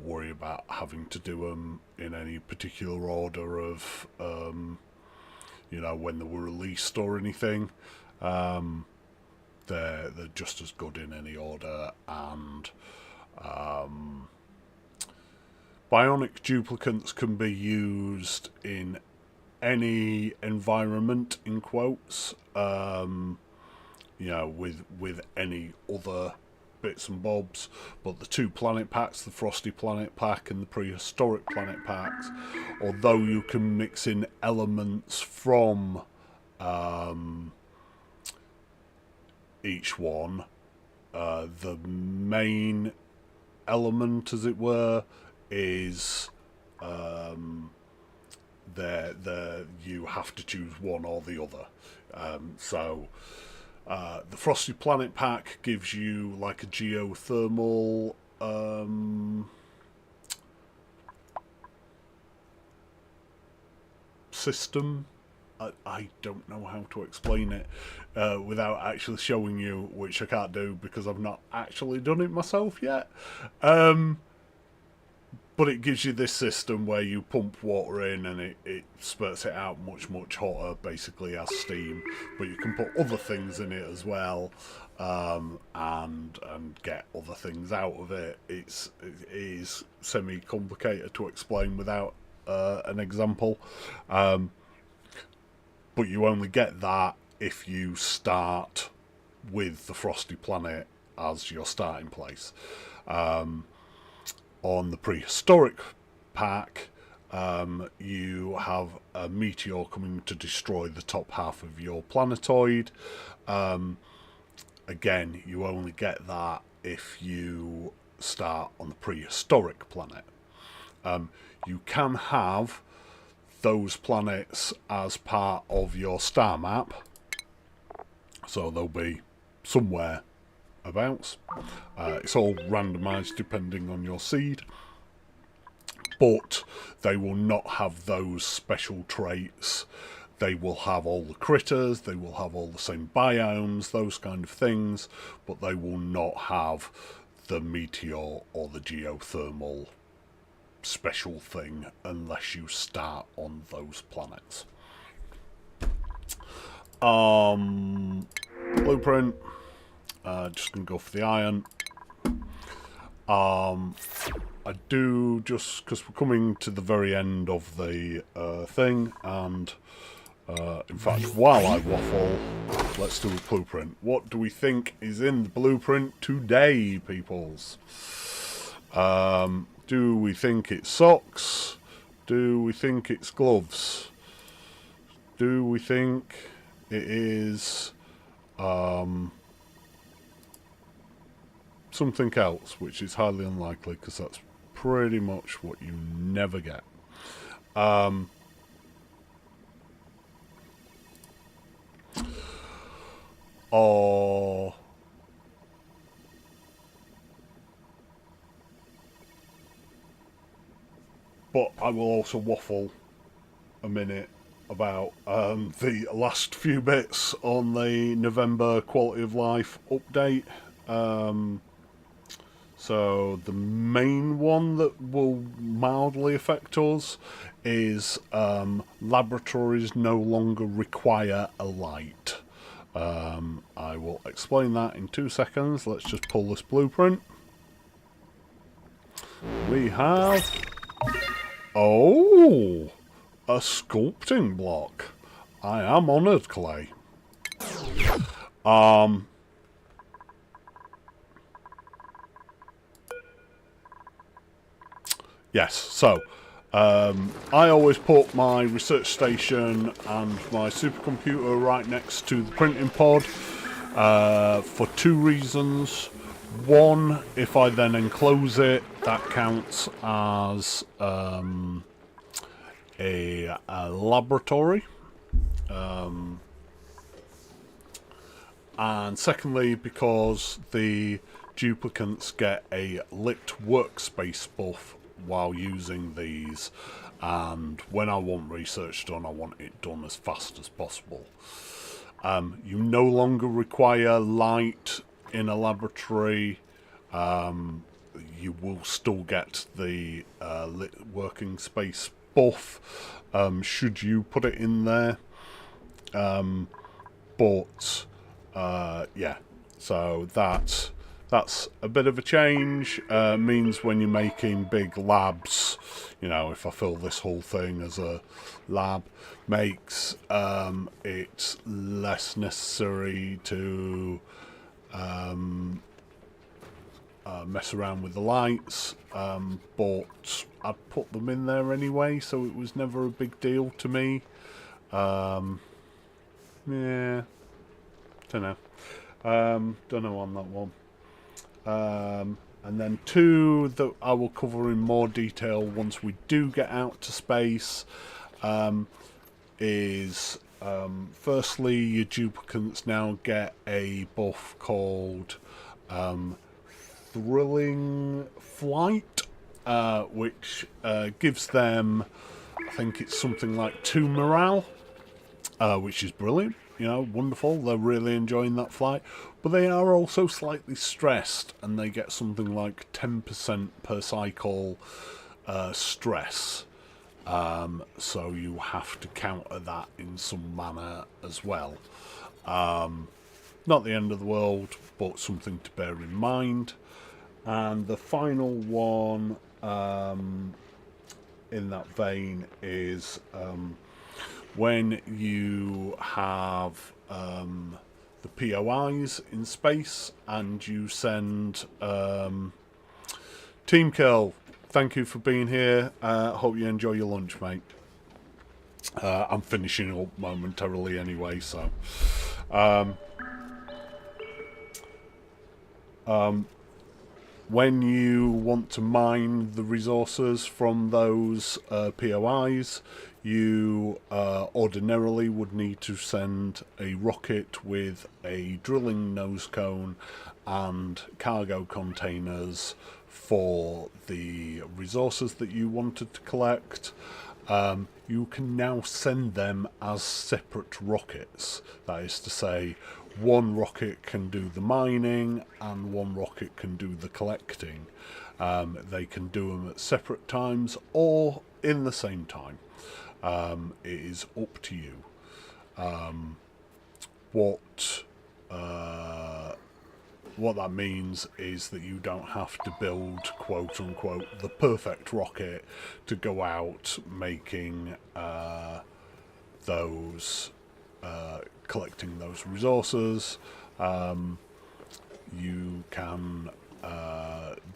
worry about having to do them in any particular order of, you know, when they were released or anything. They're just as good in any order, and bionic duplicants can be used in any environment, in quotes, you know, with any other bits and bobs, but the 2 planet packs, the Frosty Planet Pack and the Prehistoric Planet Packs, although you can mix in elements from each one, the main element, as it were, is you have to choose one or the other. So the Frosty Planet Pack gives you like a geothermal system. I don't know how to explain it without actually showing you, which I can't do because I've not actually done it myself yet. But it gives you this system where you pump water in and it spurts it out much hotter, basically as steam. But you can put other things in it as well, and get other things out of it. It is semi-complicated to explain without an example. But you only get that if you start with the Frosty Planet as your starting place. On the Prehistoric Pack, you have a meteor coming to destroy the top half of your planetoid. Again, you only get that if you start on the Prehistoric Planet. You can have those planets as part of your star map, so they'll be somewhere abouts. It's all randomised depending on your seed, but they will not have those special traits. They will have all the critters, they will have all the same biomes, those kind of things, but they will not have the meteor or the geothermal special thing unless you start on those planets. Blueprint, just gonna go for the iron. I do, just because we're coming to the very end of the thing, and in fact, while I waffle, let's do a blueprint. What do we think is in the blueprint today, peoples? Do we think it's socks? Do we think it's gloves? Do we think it is something else, which is highly unlikely because that's pretty much what you never get. Or but I will also waffle a minute about the last few bits on the November quality of life update. So the main one that will mildly affect us is laboratories no longer require a light. I will explain that in 2 seconds. Let's just pull this blueprint. We have... Oh! A sculpting block. I am honoured, Clay. Yes, so I always put my research station and my supercomputer right next to the printing pod for two reasons. One, if I then enclose it, that counts as a laboratory. And secondly, because the duplicants get a lit workspace buff while using these, and when I want research done, I want it done as fast as possible. You no longer require light in a laboratory. You will still get the lit working space buff should you put it in there. But yeah, so that's a bit of a change. Means when you're making big labs, you know, if I fill this whole thing as a lab, makes it less necessary to mess around with the lights, but I'd put them in there anyway, so it was never a big deal to me. Yeah, don't know. Don't know on that one. And then two that I will cover in more detail once we do get out to space is firstly, your duplicants now get a buff called Thrilling Flight, which gives them, I think it's something like 2 morale, which is brilliant. You know, wonderful. They're really enjoying that flight. But they are also slightly stressed, and they get something like 10% per cycle stress. So you have to counter that in some manner as well. Not the end of the world, but something to bear in mind. And the final one in that vein is when you have the POIs in space and you send Team Kill, thank you for being here. Hope you enjoy your lunch, mate. I'm finishing up momentarily anyway, so when you want to mine the resources from those POIs, you ordinarily would need to send a rocket with a drilling nose cone and cargo containers for the resources that you wanted to collect. You can now send them as separate rockets. That is to say, one rocket can do the mining and one rocket can do the collecting. They can do them at separate times or in the same time. It is up to you. What that means is that you don't have to build, quote unquote, the perfect rocket to go out making those collecting those resources. You can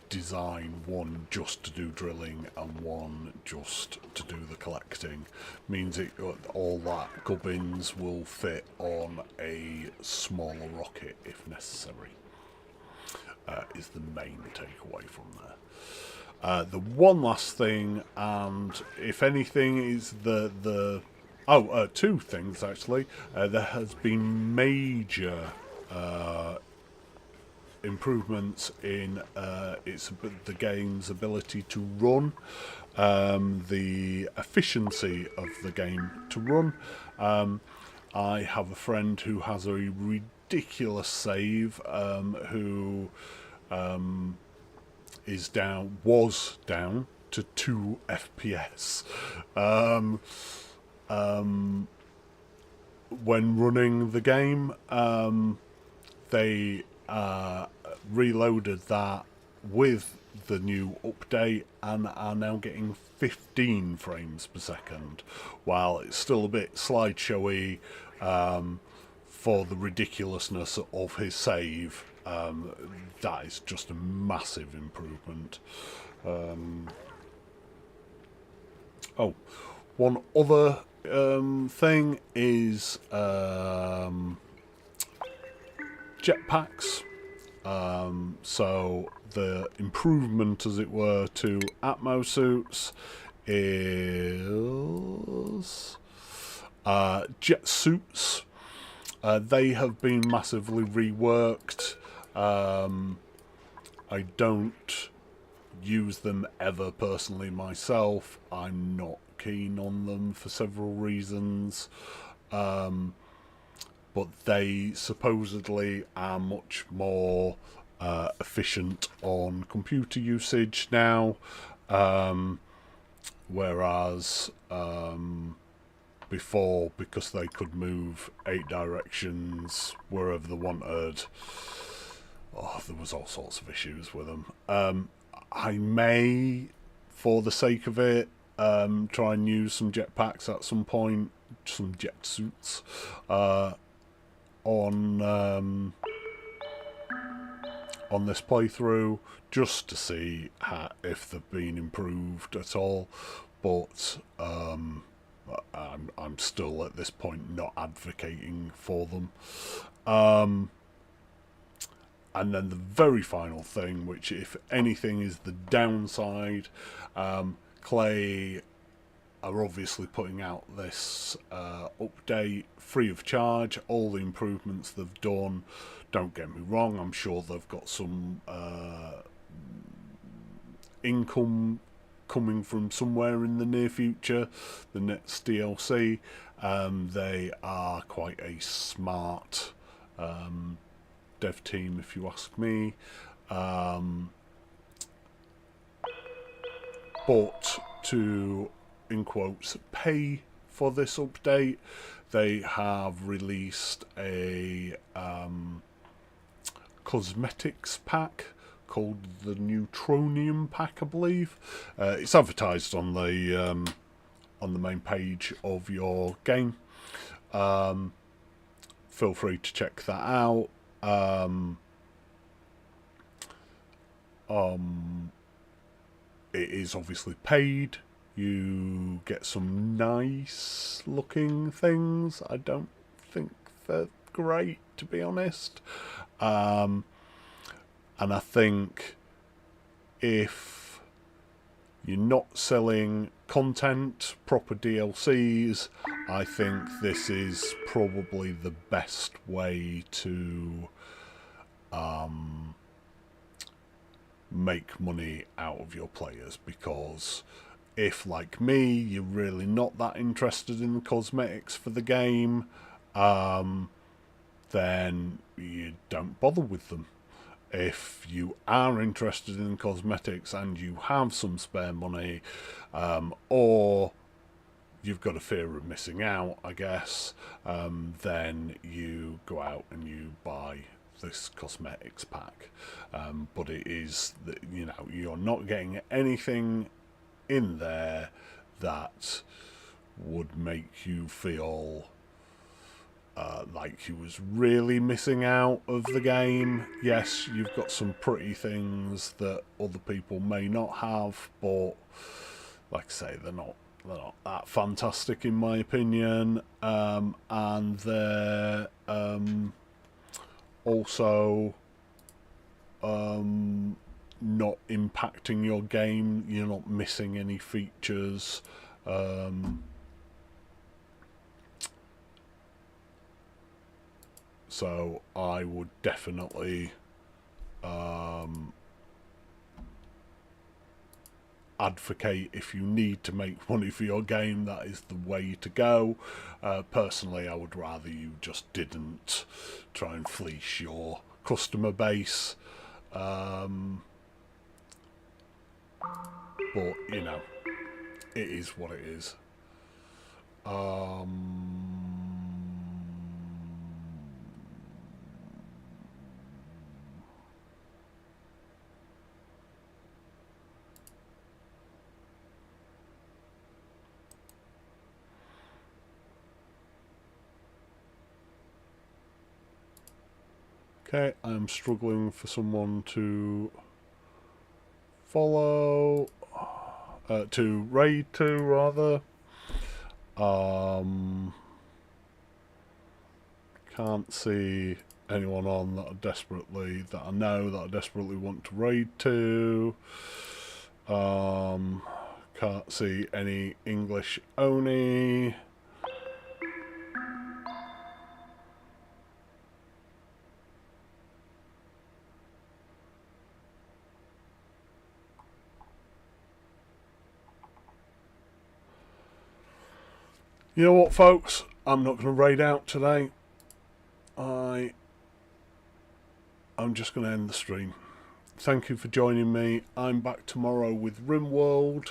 design one just to do drilling and one just to do the collecting. Means it all that gubbins will fit on a smaller rocket if necessary. Is the main takeaway from there. The one last thing, and if anything, is two things actually. There has been major improvements in the game's ability to run, the efficiency of the game to run. I have a friend who has a ridiculous save, who was down to 2 FPS when running the game. They reloaded that with the new update and are now getting 15 frames per second. While it's still a bit slideshowy for the ridiculousness of his save, that is just a massive improvement. Oh, one other thing is jetpacks. So the improvement, as it were, to Atmo suits is jet suits. They have been massively reworked. I don't use them ever personally myself. I'm not keen on them for several reasons. But they supposedly are much more efficient on computer usage now, whereas before, because they could move 8 directions wherever they wanted, there was all sorts of issues with them. I may, for the sake of it, try and use some jetpacks at some point, some jet suits, on this playthrough, just to see if they've been improved at all. But I'm still at this point not advocating for them. And then the very final thing, which if anything is the downside, Clay are obviously putting out this update free of charge. All the improvements they've done, don't get me wrong, I'm sure they've got some income coming from somewhere in the near future, the next DLC. They are quite a smart dev team, if you ask me. But to, in quotes, pay for this update, they have released a cosmetics pack called the Neutronium pack, I believe. It's advertised on the main page of your game. Feel free to check that out. It is obviously paid. You get some nice looking things. I don't think they're great, to be honest. And I think if you're not selling content, proper DLCs, I think this is probably the best way to make money out of your players, because if, like me, you're really not that interested in the cosmetics for the game, then you don't bother with them. If you are interested in cosmetics and you have some spare money, or you've got a fear of missing out, I guess, then you go out and you buy this cosmetics pack. But it is, you're not getting anything in there that would make you feel like you was really missing out of the game. Yes, you've got some pretty things that other people may not have, but like I say, they're not that fantastic in my opinion, and they're also not impacting your game. You're not missing any features. So I would definitely advocate, if you need to make money for your game, that is the way to go. Personally, I would rather you just didn't try and fleece your customer base. But, it is what it is. Okay, I'm struggling for someone to follow. to raid to rather. Can't see anyone on that I know that I desperately want to raid to. Can't see any English Oni. You know what, folks? I'm not going to raid out today. I'm just going to end the stream. Thank you for joining me. I'm back tomorrow with RimWorld,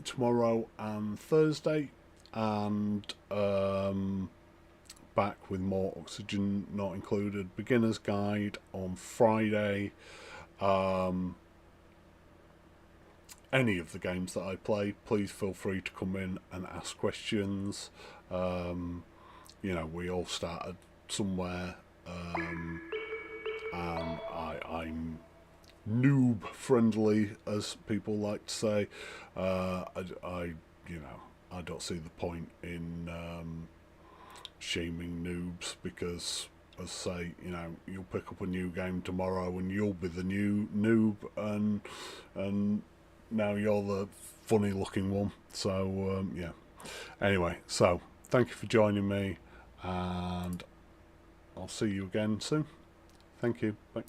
tomorrow and Thursday, and back with more Oxygen Not Included Beginner's Guide on Friday. Any of the games that I play, please feel free to come in and ask questions. You know, we all started somewhere, and I'm noob friendly, as people like to say. You know, I don't see the point in shaming noobs, because, as I say, you know, you'll pick up a new game tomorrow and you'll be the new noob, and now you're the funny looking one. So yeah, anyway, so thank you for joining me, and I'll see you again soon. Thank you. Bye.